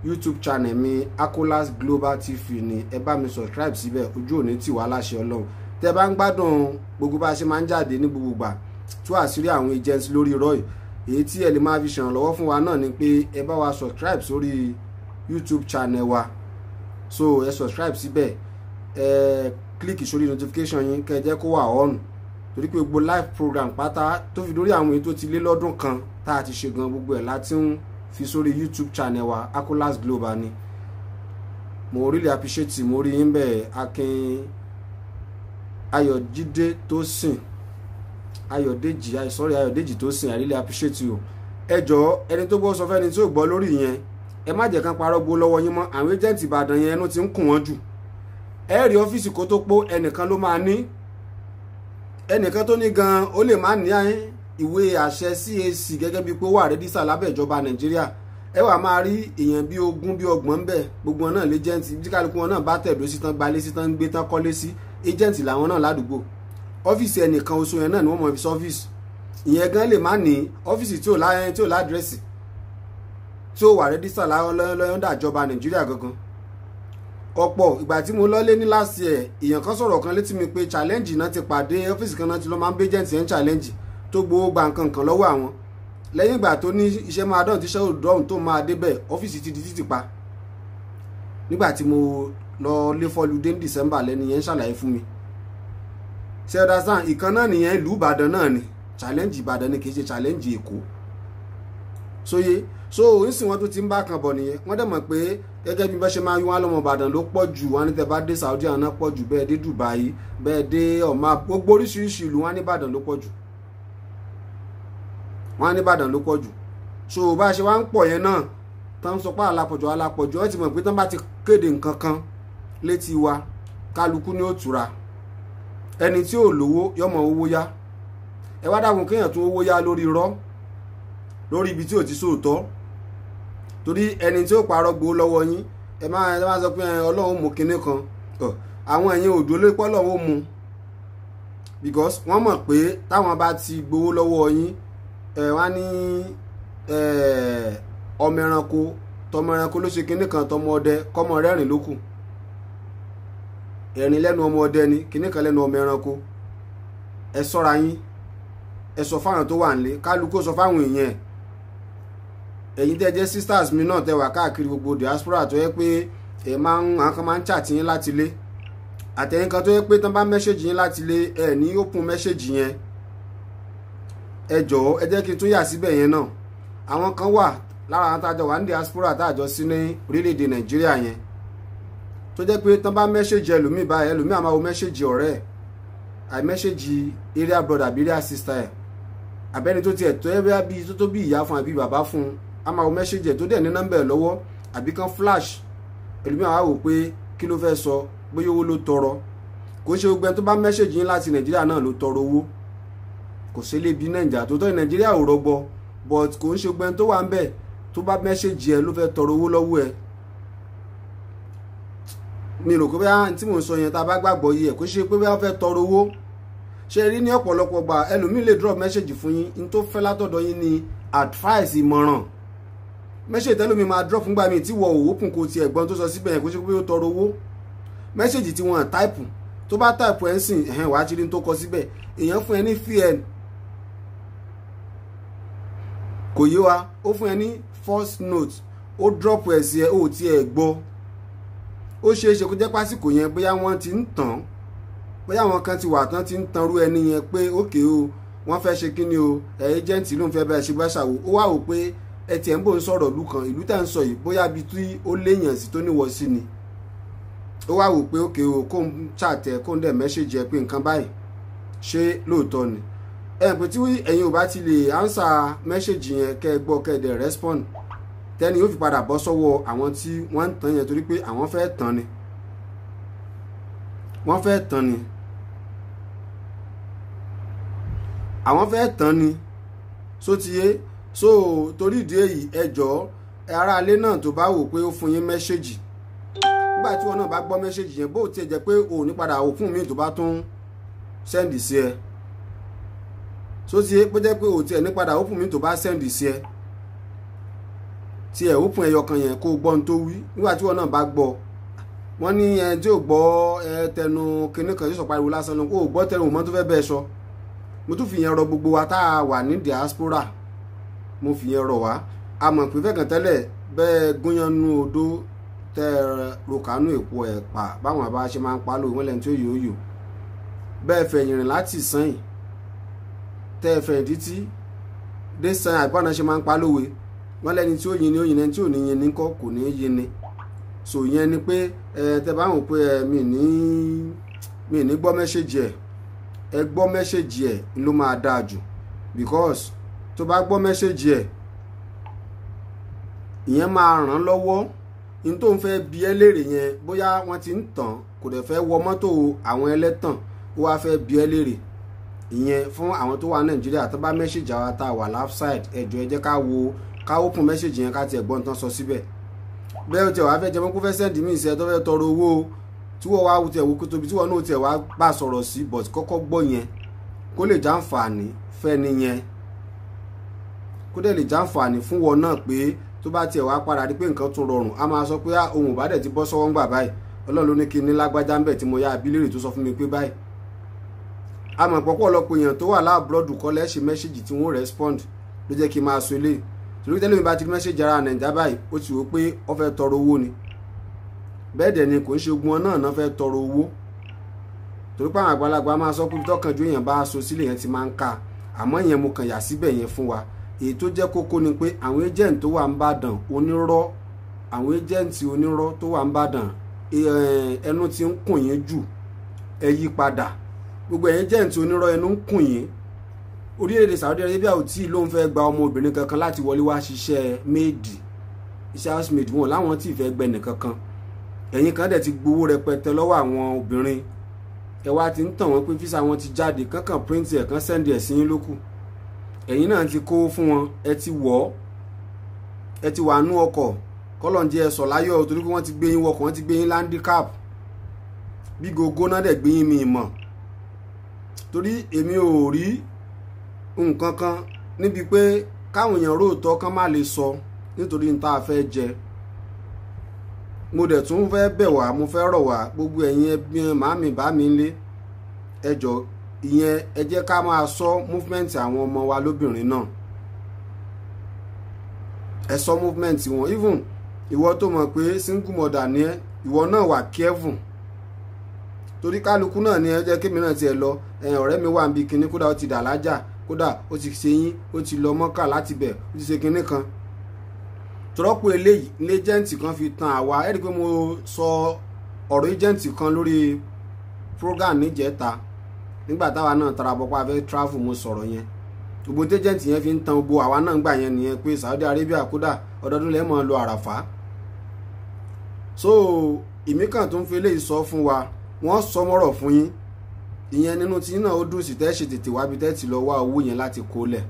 YouTube channel mi Akolas Global TV ni ẹ bá mi subscribe síbẹ̀, ojú òní tì wá láṣẹ Ọlọ́run. Tẹ́ bá ń gbádùn gbogbo bá ṣe máa ń jáde ní gbogbo gbà tú àṣírí àwọn agents lórí rọ́ì, èyí tí ẹ lè máa fi ṣèrànlọ́wọ́ fún wa náà ni pé ẹ bá wa subscribe sórí YouTube channel wa. So ẹ subscribe síbẹ̀, ẹ click sórí notification yín kẹ́ jẹ́ kó wà on, torí pé gbogbo live program pátá tó fi dórí àwọn èyí tó ti lé lọ́dún kan tá a ti ṣe gan, gbogbo ẹ̀ láti ń fi sórí YouTube channel wa Akolas Global ni. Mo really appreciate, mo rí yín bẹ́ẹ̀. Akin Ayọ̀jídé Tósìn, Ayọ̀dèjì Tósìn, I really appreciate you. Ẹ jọ̀ọ́, ẹni tó gbọ́ sọ fẹ́ni tí ò gbọ́ lórí yẹn, ẹ má jẹ́ kán parọ́ gbó lọ́wọ́ yín mọ́. Àwọn agent Ìbàdàn yẹn ẹnu ti ń kùn wọ́n jù. Ẹ rí ọ́fíìsì kó tó pọ̀, ẹnìkan ló máa ní, ẹnìkan tó ní gan ó lè má ní ìwé àṣẹ CAC gẹ́gẹ́ bí pé ó wà rẹ́dísà lábẹ́ ìjọba Nàìjíríà. Ẹ wà máa rí èèyàn bí 20 bí 30 ń bẹ̀, gbogbo wọn náà lé agent, bí kálukú wọn náà bá tẹ̀dó sí tán gbalé sí tán gbé tán kọ́lé sí, agent làwọn náà ládùúgbò. Ọ́fíìsì ẹnìkan oṣù yẹn náà ni wọ́n mọ̀ fi sọ́fíìsì. Ìyẹn gan lè má ní ọ́fíìsì tí ò ládírẹ́sì, tí ó wà rẹ́dísà lọ́yọ́ndà ìjọba Nàìjíríà gangan. Ọ̀pọ̀ ìgbà tí mo lọ́lé ní last year, èèyàn kan sọ̀rọ̀ kan létí mi pé challenge náà ti pàdé ọ́fíìsì kan náà ti lọ́ máa ń bẹ́ agent yẹn challenge tó gbowó gba nǹkan kan lọ́wọ́ àwọn. Lẹ́yìn ìgbà tó ní iṣẹ́ máa dán tíṣẹ́ òdòdó tó máa débẹ̀, ọ́fíìsì ti di títì pa. Nígbà tí mo lọ lé fọ́lùdé ní December lẹ́ni yẹn ṣàlàyé fún mi. Ṣé ẹ dáṣán ìkan náà nìyẹn, ìlú Ìbàdàn náà ni, challenge Ìbàdàn ni kì í ṣe challenge Èkó. Sóyé so ìsìn wọn tó ti ń bá kan bọ̀ nìyẹn. Wọ́n dẹ̀ mọ̀ pé gẹ́gẹ́ bí bá ṣe máa ń yún wá lọ́mọ Ìbàdàn ló pọ̀ jù, wọn ní tẹ́ bá dé Saudi àná pọ̀ jù, bẹ́ẹ̀ dé Dubai, bẹ́ẹ̀ dé Oman, gbogbo oríṣiríṣi ìlú wọn ní Ìbàdàn ló pọ̀ jù, wọn ní Ìbàdàn ló pọ̀ jù. So bá ṣe wá ń pọ̀ yẹn náà tán sọ pé alápọ̀jù ẹ ti mọ̀ pé tán bá ti kéde nǹkan kan létí wa kálukú ní ó tura. Ẹni tí ò lówó yọmọ owó yá, ẹ wá dáhùn kéèyàn tún owó yá lórí irọ́, lórí ibi tí ò ti sóòótọ́. Torí ẹni tí ó parọ́ gbowó lọ́wọ́ yín, ẹ máa sọ pé Ọlọ́run mú kinní kan, àwọn ẹ̀yin òdò ló pọ́ Ọlọ́run mú, because wọ́n mọ̀ pé táwọn bá ti gbowó lọ́wọ́ yín, wọ́n ní ọmọ ẹranko tọmọ ẹranko ló ṣe kinní kan tọmọ ọdẹ kọmọ rẹ́rìn ló kù. ẹ̀rín lẹ́nu ọmọ ọdẹ ni kinní kan lẹ́nu ọmọ ẹranko. ẹ ṣọ́ra yín, ẹ sọ fáwọn tó wà nílé, kálukú sọ fáwọn èèyàn. ẹ̀yin tẹ́ jẹ́ sisters mi náà tẹ́ wà káàkiri gbogbo diaspora tó yẹ pé àwọn kan máa ń chat yín láti ilé, àtẹ̀yìn kan tó yẹ pé tán bá mẹ́ṣẹ́jì yín láti ilé ẹ̀ ní open mẹ́ṣẹ́jì yẹn. ẹ jọ̀ọ́ ẹ jẹ́ kí n tún yà síbẹ̀ yẹn náà. àwọn kan wà lára àwọn tájọ wà ní diaspora tájọ sí ní orílẹ̀-èdè Nàìjíríà yẹn tó jẹ́ pé tán bá mẹ́ṣẹ́jì ẹlòmíì báyìí ẹlòmíì àmọ́ mẹ́ṣẹ́jì ọ̀rẹ́ ẹ̀ àìmẹ́ṣẹ́jì area brother àbí area sister ẹ̀ àbẹ́ni tó tiẹ̀ tó ẹ́ bí tó bí ìyá fún àbí bàbá fún àmọ́ mẹ́ṣẹ́jì ẹ̀ tó dẹ̀ ní nọ́mbà ẹ̀ lọ́wọ́ àbí kan flash ẹlòmíì àwọn wò pé kí ló fẹ́ sọ bóyá owó ló tọrọ. kò ṣe gbogbo ẹni tó bá mẹ́ṣẹ́jì yín láti Nàìjíríà náà ló tọrọ owó, kò sí lè bí Nàìjíríà tó tọ́ Nàìjíríà ò rọgbọ, but kò ń ṣe gbogbo ẹni tó wà ń bẹ̀ tó bá mẹ́ṣẹ́jì ẹ ló fẹ́ tọrọ owó lọ́wọ́ ẹ. mi rò pé bóyá tí mò ń sọ yẹn tá a bá gbàgbọ́ yìí ẹ̀ kó ṣe pé bóyá fẹ́ tọrọ owó. ṣe rí ní ọ̀pọ̀lọpọ̀ gbà ẹlòmíì lè drop mẹ́ṣẹ́jì fún yín ní tó fẹ́ látọ̀dọ̀ yín ní advice ìmọ̀ràn. mẹ́ṣẹ́jì tẹ́lómi máa drop fúngbà míì tí wọ́n òwòkùn kò tiẹ̀ gbọ́n tó sọ síbẹ̀ yẹn kó ṣe pé ó tọrọ owó. mẹ́ṣẹ́jì tí wọ́n táìpù tó bá táìpù ẹ̀ ń sìn wàá ti rí tó kọ síbẹ̀ èèyàn fún ẹ ní fn kò yé wa, ó fún ẹ ní first note ó drop ẹ̀ sí ẹ ó ti ẹ̀ gbọ́. ó ṣeé ṣe kó jẹ́ pásìkò yẹn bóyá wọ́n ti ń tàn, bóyá àwọn kan ti wà tán ti ń tanrú ẹni yẹn pé ókè o wọ́n fẹ́ ṣe kí ni o ẹjẹ́ǹtì ló ń fẹ́ bẹ́ẹ̀ ṣe bá ṣàwò. ó wá wò pé ẹ tiẹ̀ ń bò ń sọ̀rọ̀ ìlú kan, ìlú tá ń sọ yìí bóyá ibi tí ó léèyàn sí tó níwọ̀ sí ni. ó wá wò pé ókè o kó ń ṣàtẹ̀ kó ń dẹ̀ mẹ́ṣẹ̀jì ẹ pé nǹkan báyìí ṣé lóòótọ́ ni. pé tí ẹ̀yin ò bá ti lè ánsà mẹ́ṣẹ̀jì yẹn kẹ́ ẹ gbọ́ kẹ́ ẹ dẹ̀ respond tẹ́ni yóò fi padà bọ́ sọ́wọ́ àwọn tí wọ́n ń tàn yẹn torí pé àwọn fẹ́ tàn ni. wọ́n fẹ́ tàn ni. àwọn fẹ́ tàn ni. só ti yé so torí ìdí èyí ẹ jọ̀ọ́ ará ilé náà tó bá wò pé ó fún yín mẹ́ṣẹ́jì nígbà tí wọn náà bá gbọ́ mẹ́ṣẹ́jì yẹn bó tiẹ̀ jẹ́ pé òun ní padà òfun mi tó bá tún sẹ́ndì sí ẹ. só ti yé pé jẹ́ pé òun tiẹ̀ ní padà òfun mi tó bá sẹ́ndì sí ẹ tí ẹ̀ òfun ẹyọ kan yẹn kó gbọ́ ohun tó wí nígbà tí wọn náà bá gbọ́ wọ́n ní ẹ tí ò gbọ́ tẹnu kinní kan tí sọ pariwo lásán lọ kó o gbọ́ tẹnu mọ́ tó fẹ́ bẹ́ẹ̀ sọ. mo tún fi yẹn rọ gbogbo wa tá a wà ní diaspora, mo fi yẹn rọ wá. a mọ̀ pé fẹ́kàn tẹ́lẹ̀ bẹ́ẹ̀ gúnyánú odó tẹ́ rokánú èpo ẹ̀pà báwọn àbá ṣe máa ń pa lóògùn lẹ́ni tí ó yòó yò bẹ́ẹ̀ fẹ̀yìn rìn láti sàn tẹ́ fẹ̀yìn títí dé sàn àbọ̀nà ṣe máa ń pa lówe wọ́n lẹ́ni tí ó yin ni ó yin ẹni tí ò ní yin ní kọ́ kò ní yin ni. so yẹn ni pé tẹ́ bá wò pé mi ní gbọ́ mẹ́ṣẹ́jì ẹ gbọ́ mẹ́ṣẹ́jì ẹ̀ ló máa dáa jù because tó bá gbọ́ mẹ́ṣẹ́jì ẹ̀ ìyẹn máa ràn án lọ́wọ́ ní tó ń fẹ́ bi ẹ́ léèrè yẹn bóyá wọ́n ti ń tàn kò dẹ̀ fẹ́ wọ mọ́tò àwọn ẹlẹ́tàn ó wá fẹ́ bi ẹ́ léèrè ìyẹn fún àwọn tó wà Nàìjíríà tó bá mẹ́ṣẹ́jì àwa tá a wà outside ẹ̀jọ̀ ẹ jẹ́ ká open mẹ́ṣẹ́jì yẹn ká tiẹ̀ gbọ́ nǹkan sọ síbẹ̀ bẹ́ẹ̀ o tiẹ̀ wá fẹ́ jẹ́ mọ́ kó fẹ́ sẹ́ndì mí ìṣẹ́ tó fẹ́ tọrọ owó tí wọ́n wá tiẹ̀ wò kó tóbi tí wọ́n náà tiẹ̀ wá bá sọ̀rọ̀ sí but kọ́kọ́ gbọ́ yẹn kó lè jàǹfààní fẹ́ni yẹn kó dẹ̀ lè jàǹfààní fún wọn náà pé tó bá tiẹ̀ wá padà rí pé nǹkan tún rọrùn a máa sọ pé ohun ò bá dẹ̀ ti bọ́ sọ́wọ́ ńgbà báyìí Ọlọ́run ló ní kí n ní lágbájá ńbẹ̀ tí mo yá abílẹ̀rẹ̀ tó sọ fún mi pé báyìí. a mọ̀ pọ̀pọ̀ ọ̀lọpọ̀ èèyàn tó wà láàbùrọ̀dù kọ́ lẹ́ẹ̀ṣẹ̀ mẹ́ṣẹ́jì tí wọ́n respond ló jẹ́ kí n máa sọ eléyìí torí tẹ́lẹ̀ mi bá ti mẹ́ṣẹ́jì ara Nàìjíríà báyìí ó ti wò pé ó fẹ́ tọrọ owó ni bẹ́ẹ̀ dẹ̀ ni kò ń ṣe ogun náà fẹ́ tọrọ owó torí pé àwọn àgbàlagbà máa sọ pé tọkànjú èèyàn bá aṣọ sílẹ̀ yẹn ti máa ń ka àmọ́ ìyẹn mo kàn yà síbẹ̀ yẹn fún wa èyí tó jẹ́ kókó ni pé àwọn agent tó wà ń bàdàn onírọ́ àwọn agent onírọ́ tó wà ń bàdàn ẹnu ti ń kùn yín jù ẹ yí padà gbogbo agent onírọ́ ẹnu ń kùn yín orílẹ̀-èdè Saudi Arabia ò tí ló ń fẹ́ gba ọmọbìnrin kankan láti wọlé wá ṣiṣẹ́ méèdì iṣẹ́ housemaid wọn láwọn tí ì fẹ́ gbẹ nìkankan ẹ̀yin kan dẹ̀ ti gbowó rẹpẹtẹ lọ́wọ́ àwọn obìnrin ẹ wá ti ń tàn wọ́n pé físà wọn ti jáde kankan print ẹ̀ kan send ẹ̀ sí yín lókù ẹ̀yin náà ti kó fún wọn ẹ ti wà nú ọkọ̀ kọ́lọ̀njẹ́ ẹ sọ̀ láyọ̀ torí pé wọ́n ti gbé yín wọkọ̀ wọ́n ti gbé yín landicap bí gogo náà dẹ̀ gbé yín mi mọ̀ torí èmi ò rí nǹkan kan níbi pé káwọn èèyàn róòtọ́ kan má lè sọ nítorí n tá a fẹ́ jẹ. Mo dẹ̀ tún fẹ́ bẹ̀ wá, mo fẹ́ rọ̀ wá gbogbo ẹ̀yin ẹbí màmí bá mi lé ẹ jọ̀ọ́ ìyẹn ẹ jẹ́ ká máa sọ movement àwọn ọmọ wa lóbìnrin náà. Ẹ sọ movement wọn, even ìwọ tó mọ̀ pé single mother ni ẹ, ìwọ náà wà careful. Torí kálukú náà ni ẹ jẹ́ kémi náà tiẹ̀ lọ ọ̀rẹ́ mi wà níbi kinní, kódà ó ti dà lájà, kódà ó ti ṣe yín, ó ti lọ mọ́kà láti bẹ̀, ó ti ṣe kinní kan. Tọ́rọ́pọ̀ eléyìí ní ẹ́jẹ̀ǹtì kan fi tan àwa. Ẹ rí i pé mo sọ ọ̀rọ̀ ẹ́jẹ̀ǹtì kan lórí program níjẹta nígbà táwa náà tara bọ́pá fẹ́ travel, mo sọ̀rọ̀ yẹn. Gbogbo ẹ́jẹ̀ǹtì yẹn fi ń tan gbogbo àwa náà gbà yẹn nìyẹn pé Saudi Arabia kódà ọdọọdún lẹ́ẹ̀ mọ́ lọ àràfá. So èmi kan tó ń fi eléyìí sọ fún wa, wọ́n sọ mọ́rọ̀ fún yín, ìyẹn nínú tí náà ó dùn sí tẹ́ ṣe tètè wábi tẹ́ ti lọ wá owó yẹn láti kó lẹ̀.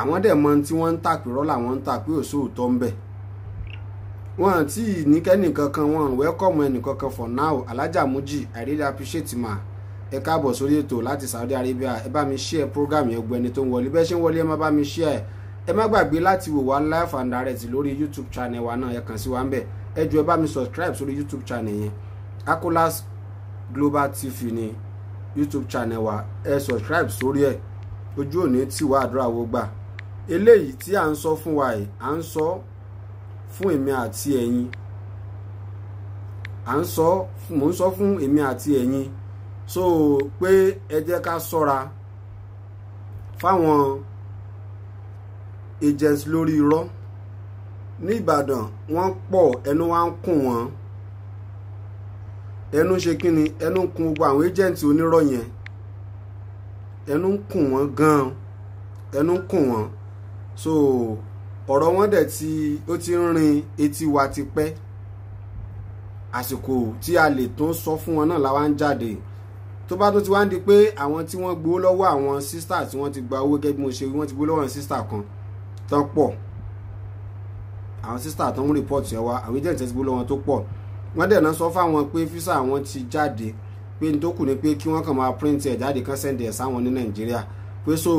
Àwọn dẹ̀ mọ tí wọ́n ń tà pé rọ́là wọ́n ń tà pé òṣòótọ́ ń bẹ̀. Wọ́n àti ìníkẹ́ni kankan, wọ́n welcome ẹnì kankan for now. Alájà Muji, I really appreciate ma. Ẹ káàbọ̀ sórí ètò láti Saudi Arabia. Ẹ bá mi share program yẹn, gbogbo ẹni tó ń wọlé bẹ́ẹ̀ ṣe ń wọlé ẹ má bá mi share. Ẹ má gbàgbé láti wò wá live and direct lórí YouTube channel wa náà, ẹ kàn sí wa ń bẹ̀. Ẹ jọ̀ọ́ ẹ bá mi subscribe sórí YouTube channel yẹn. Akolas Global TV ni YouTube channel wa, ẹ subscribe sórí ẹ̀. Ojú òní tí wà àdúrà wo gbà. Eléyìí tí à ń sọ fún wa yìí, à ń sọ fún èmi àti ẹ̀yin. Mò ń sọ fún èmi àti ẹ̀yin. So pé ẹ jẹ́ ká ṣọ́ra fáwọn agents lórí irọ́. Ní Ìbàdàn wọ́n pọ̀, ẹnu wa ń kùn wọ́n. Ẹnu ṣe kí ni? Ẹnu ń kùn gbogbo àwọn agents onírọ́ yẹn. Ẹnu ń kùn wọ́n gan-an. Ẹnu ń kùn wọ́n. So ọ̀rọ̀ wọn dẹ̀ ó ti ń rin etí wa ti pẹ́. Àsìkò tí a lè tún sọ fún wọn náà la wá ń jáde. Tó bá tó ti wá ń di pé àwọn tí wọ́n gbowó lọ́wọ́ àwọn sísítà tí wọ́n ti gba owó gẹ́gẹ́ bí mo ṣe wí, wọ́n ti gbowó lọ́wọ́ àwọn sísítà kan tán pọ̀. Àwọn sísítà tó ń rìpọ́ọ̀tì ẹ̀ wá, àwọn agent ti gbowó lọ́wọ́ tó pọ̀. Wọ́n dẹ̀ náà sọ fáwọn pé físà àwọn ti jáde, pé ní tó kù ni pé kí wọ́n kàn máa print ẹ̀ jáde kán send ẹ̀ sáwọn ní Nàìjíríà. Pé so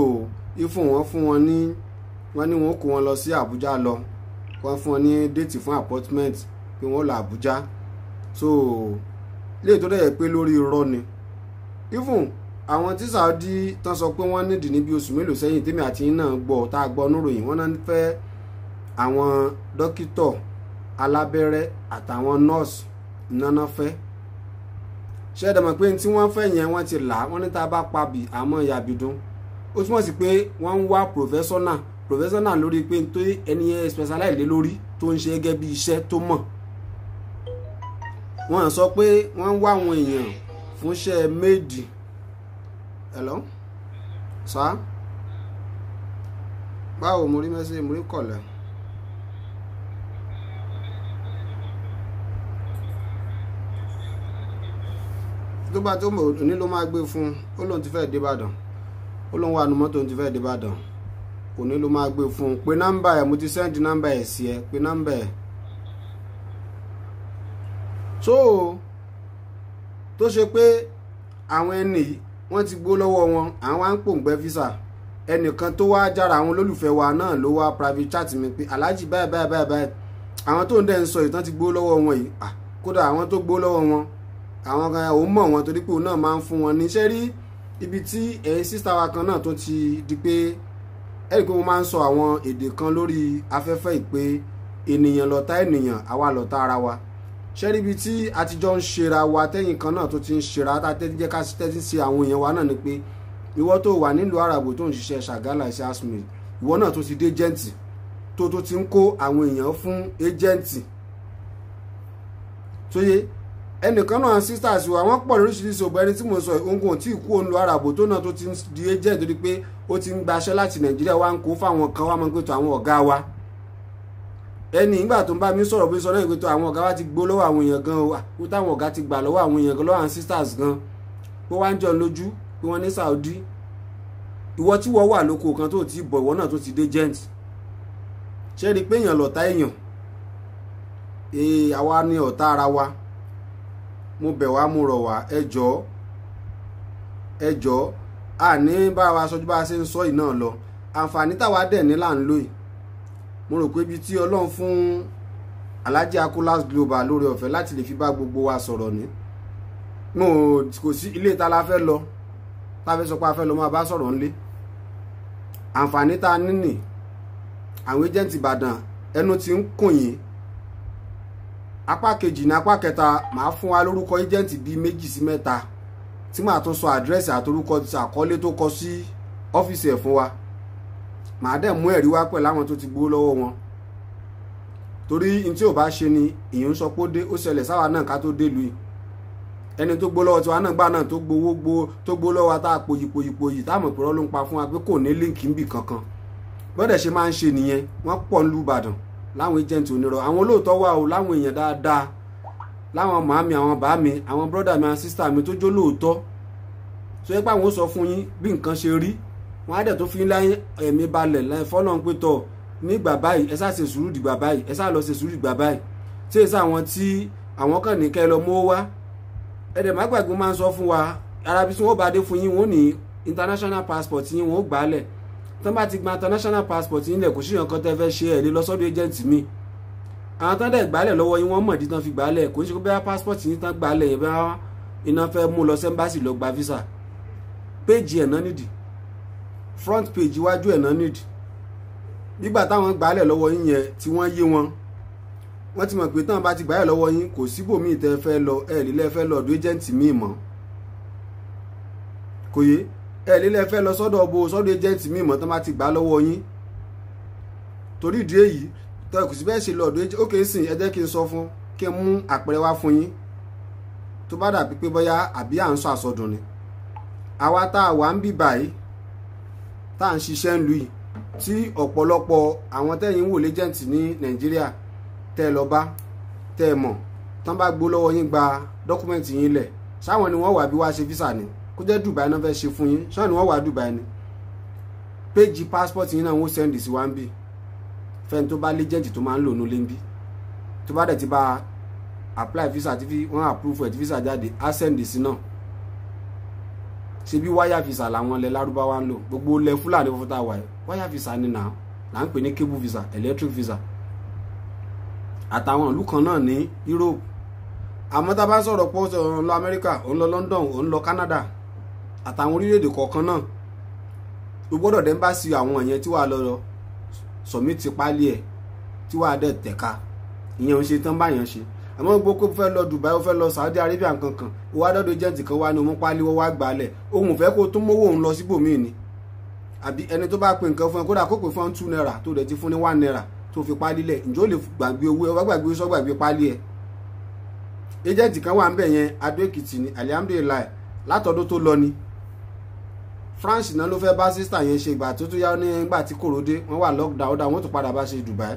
ifun wọn fún wọn ní, wọ́n ní wọ́n kó wọn lọ sí Àbújá lọ, wọ́n fún wọn ní déètì fún appointment pé wọ́n lọ Àbújá. So lè tó dẹ̀ yẹ pé lórí irọ́ ni. Even àwọn tí Saudi tán sọ pé wọ́n nídìí ní bí oṣù mélòó sẹ́yìn tèmi àti yín náà gbọ́, tá a gbọ́ níròyìn, wọ́n náà fẹ́ àwọn dókítọ̀ alábẹ́rẹ́ àtàwọn nọ́ọ̀sì náà fẹ́. Ṣé ẹ dẹ̀ pé tí wọ́n fẹ́ yẹn wọ́n ti là á, wọ́n ní tá a bá pa bì àmọ́ ìyàbìdún. Ó túmọ̀ sí pé wọ́n ń wá professional lórí pé tó ẹni yẹn specialize lé lórí tó ń ṣe gẹ́gẹ́ bí iṣẹ́ tó mọ̀. Wọ́n sọ pé wọ́n ń wá àwọn èèyàn fúnṣẹ́ méjì. Hello? Sá? Báwo mo rí mẹ́sẹ̀ mo rí kọ̀lẹ̀? Tó bá tó mọ̀ òní ló máa gbé fún, ó lóun ti fẹ́ dé Ìbàdàn. Ó lóun wà nù mọ́tò ti fẹ́ dé Ìbàdàn. Òní ló máa gbé fún. Pé nọ́mbà ẹ̀, mo ti send nọ́mbà ẹ̀ sí ẹ, pé nọ́mbà ẹ̀. So tó ṣe pé àwọn ẹni wọ́n ti gbó lọ́wọ́ wọn, àwọn á ń pòǹgbẹ́ físà. Ẹnìkan tó wá jára àwọn olólùfẹ́ wa náà ló wá private chat mi pé Alhaji báyìí àwọn tó ń dẹ̀ ń sọ ìtàn ti gbó lọ́wọ́ wọn yìí. Kódà àwọn tó gbó lọ́wọ́ wọn, àwọn kan ò mọ̀ wọn torí pé òun náà máa ń fún wọn níṣẹ́ rí. Ibi tí ẹ̀yin sísá wa kan náà tó ti di pé ẹ̀rí pé mo máa ń sọ àwọn èdè kan lórí afẹ́fẹ́ ìpè ènìyàn lọ̀tá ènìyàn, àwa lọ̀tá ara wa. Ṣé rí ibi tí àtijọ́ ń ṣera wa tẹ́yìn kan náà tó ti ń ṣera tá tẹ́tí jẹ́ ká tẹ́tí sí àwọn èèyàn wa náà ni pé ìwọ tó wà nílùú àràbò tó ń ṣiṣẹ́ Ṣàgálà iṣẹ́ asmil, ìwọ náà tó ti dé ẹ́jẹ̀ǹtì tó ti ń kó àwọn èèyàn fún ẹ́jẹ̀ǹtì. tó yé ẹnìkan náà sisters wa wọ́n pọ̀ lóríṣiríṣi ọ̀bọ ẹni tí mo sọ ogun tí ìkú òun lo àràbò tó náà tó ti di ẹ́jẹ̀ǹtì torí pé ó ti ń gbaṣẹ́ láti Nàìjíríà wá ń kó fáwọn kan wá máa ń pètò àwọn ọ̀gá wa. Ẹni ìgbà tó ń bá mi sọ̀rọ̀ bí sọ náà ìpètò àwọn ọ̀gá wa ti gbó lọ́wọ́ àwọn èèyàn gan o táwọn ọ̀gá ti gbà lọ́wọ́ àwọn èèyàn gan lọ́wọ́ àwọn sisters gan pé wá ń jọ lójú pé wọ́n ní Saudi. Ìwọ tí wọ́n wà lóko kan tó ti bọ̀ ìwọ náà tó ti dé gent. Ṣé rí pé èèyàn lọ̀tá èèyàn? Àwa ni ọ̀tá ara wa. Mo bẹ̀ wá mo rọ̀ wá ẹ jọ̀ọ́ àní bá wa sọjú bá a ṣe ń sọ yìí náà lọ. Àǹfààní táwa dẹ̀ ní là ń lò yìí. mo rò pé ibi tí Ọlọ́run fún Alhaji Akolas Global lórí ọ̀fẹ́ láti lè fi bá gbogbo wa sọ̀rọ̀ ní mo kò sí ilé ta la fẹ́ lọ ta fẹ́ sọ pé a fẹ́ lọ máa bá sọ̀rọ̀ ńlé àǹfààní tá a níní àwọn agent Ìbàdàn ẹnu ti ń kùn yín apá kejì ní apá kẹta màá fún wa lórúkọ agent bíi 2 sí 3 tí màá tún sọ àdírẹ́sì àtorúkọ àkọlé tó kọ sí ọ́fíìsì ẹ̀ fún wa màá dẹ̀ mú ẹ̀rí wá pẹ̀lú àwọn tó ti gbowó lọ́wọ́ wọn torí n tí ò bá ṣe ni èèyàn ń sọ pé ó ṣẹlẹ̀ sáwa náà ká tó délùú yìí ẹni tó gbó lọ́wọ́ tiwa náà gbà náà tó gbó lọ́wọ́ tá a pòyìpòyì táwọn ìpínlẹ̀ ló ń pa fún wa pé kò ní líǹkì ń bì kankan bọ́dẹ̀ ṣe máa ń ṣe nìyẹn wọ́n pọ̀ nílùú Ìbàdàn láwọn agent onírọ̀ àwọn olóòótọ́ wà o láwọn èèyàn dáadáa láwọn màámi àwọn bàámi àwọn brọ́dà mi àwọn sísítà mi tó jó lóòótọ́ tó yẹ pé àwọn ó sọ fún yín bí nǹkan ṣe rí wọ́n á dẹ̀ tó fi láyé ẹ̀mí balẹ̀ láì fọ́lọ́n pé tọ̀ nígbà báyìí ẹ sáà ṣe sùúrù dìgbà báyìí ẹ sáà lọ ṣe sùúrù dìgbà báyìí tí èsì àwọn tí àwọn kàn ní kẹ́ lọ mọ́ wá ẹ̀dẹ̀ má gbàgbé máa ń sọ fún wa arabi tí wọ́n bá dé fún yín wọ́n ní international passport yín wọ́n gbà á lẹ̀ tán bá ti gba international passport yín lẹ̀ kò sí nǹkan tẹ́ fẹ́ ṣe ẹ̀ lé lọ sọ́dọ̀ agent mi àwọn tán dẹ̀ gbà á lẹ̀ lọ́wọ́ yín wọ́n mọ̀ dí tán fi gbà á lẹ̀ kò sí pé bá passport yín tán gbà á lẹ̀ yẹn bá iná fẹ́ mú lọ sẹ́ńbàsì lọ gba visa page ẹ̀ náà nídìí front page iwájú ẹ̀ náà nídìí nígbà táwọn gbà á lẹ̀ lọ́wọ́ yín yẹn tí wọ́n yé wọn wọ́n ti mọ̀ pé tán bá ti gbà á lẹ̀ lọ́wọ́ yín kò síbòmíì tẹ́ fẹ́ lọ ẹ̀ lílẹ̀ fẹ́ lọ ọ̀dọ̀ agent míì mọ́ kò yé ẹ̀ lílẹ̀ fẹ́ lọ sọ́dọ̀ agent míì mọ́ tán bá ti gbà á lọ́wọ́ yín torí ìdí èyí tọ́ kò sí bẹ́ẹ̀ ṣe lọ ọ̀dọ̀ agent ókè sìn ẹ jẹ́ kí n sọ fún kí n mú àpẹẹrẹ wá fún yín tó bá dàbí pé bóyá àbí à ń sọ àsọdùn ni àwa tá a wà ń bì báyìí tá à ń ṣiṣẹ́ ń lu yìí tí ọ̀pọ̀lọpọ̀ àwọn tẹ́yìn wò lẹ́jẹ̀ǹtì ní Nàìjíríà tẹ́ ẹ lọ bá tẹ́ ẹ mọ̀ tán bá gbó lọ́wọ́ yín gba dọ́kúmẹ̀ntì yín lẹ̀ sáwọn ni wọ́n wà bí wá ṣe físà ni kó jẹ́ Dubai náà fẹ́ ṣe fún yín sáwọn ni wọ́n wà Dubai ni péjì passport yín náà wọ́n sẹ́ndì sí wá ń bì fẹ́ni tó bá lẹ́jẹ̀ǹtì tó máa ń lò ní lẹ́ńbí tó bá dẹ̀ ti bá apply visa tí wọ́n approve ẹ̀ tí visa jáde á sẹ́ndì sí náà ṣe bí wáyà visa làwọn ilẹ̀ lárúbáwá ń lò gbogbo ilẹ̀ Fúlàní fúnfún tá a wà yìí wáyà visa ni là ń pè ní cable visa electric visa àtàwọn ìlú kan náà ní Europe àmọ́ tá a bá sọ̀rọ̀ pé ó ń lọ Amẹ́ríkà ó ń lọ London ó ń lọ Canada àtàwọn orílẹ̀-èdè kọ̀ọ̀kan náà ó gbọ́dọ̀ dé ẹ́mbásì àwọn ìyẹn tí wàá lọ submit pálí ẹ̀ tí wàá dẹ̀ tẹ̀ka ìyẹn ò ń ṣe tán báyẹn ṣe àmọ́ gbogbo kó fẹ́ lọ Dubai ó fẹ́ lọ Saudi Arabia kankan ó wá dọ́dọ̀ agent kan wá ní òun pálí wọ́n wá gbálẹ̀ òun fẹ́ kó tún mówó òun lọ síbòmíì ni àbí ẹni tó bá pe nǹkan fún ẹ kódà kó pè fún 2 naira tó dẹ̀ ti fún ní 1 naira tó fi pálí lẹ̀ ǹjọ́ lè gbàgbé owó ẹ wá gbàgbé sọ gbàgbé pálí ẹ agent kan wà ń bẹ̀ yẹn Adó Èkìtì ni alihamdulilayi látọdún tó lọ ni France náà ló fẹ́ bá sísítà yẹn ṣe ìgbà tó yá nígbà tí kòró dé wọ́n wà lockdown ó dà wọ́n tún padà bá ṣe Dubai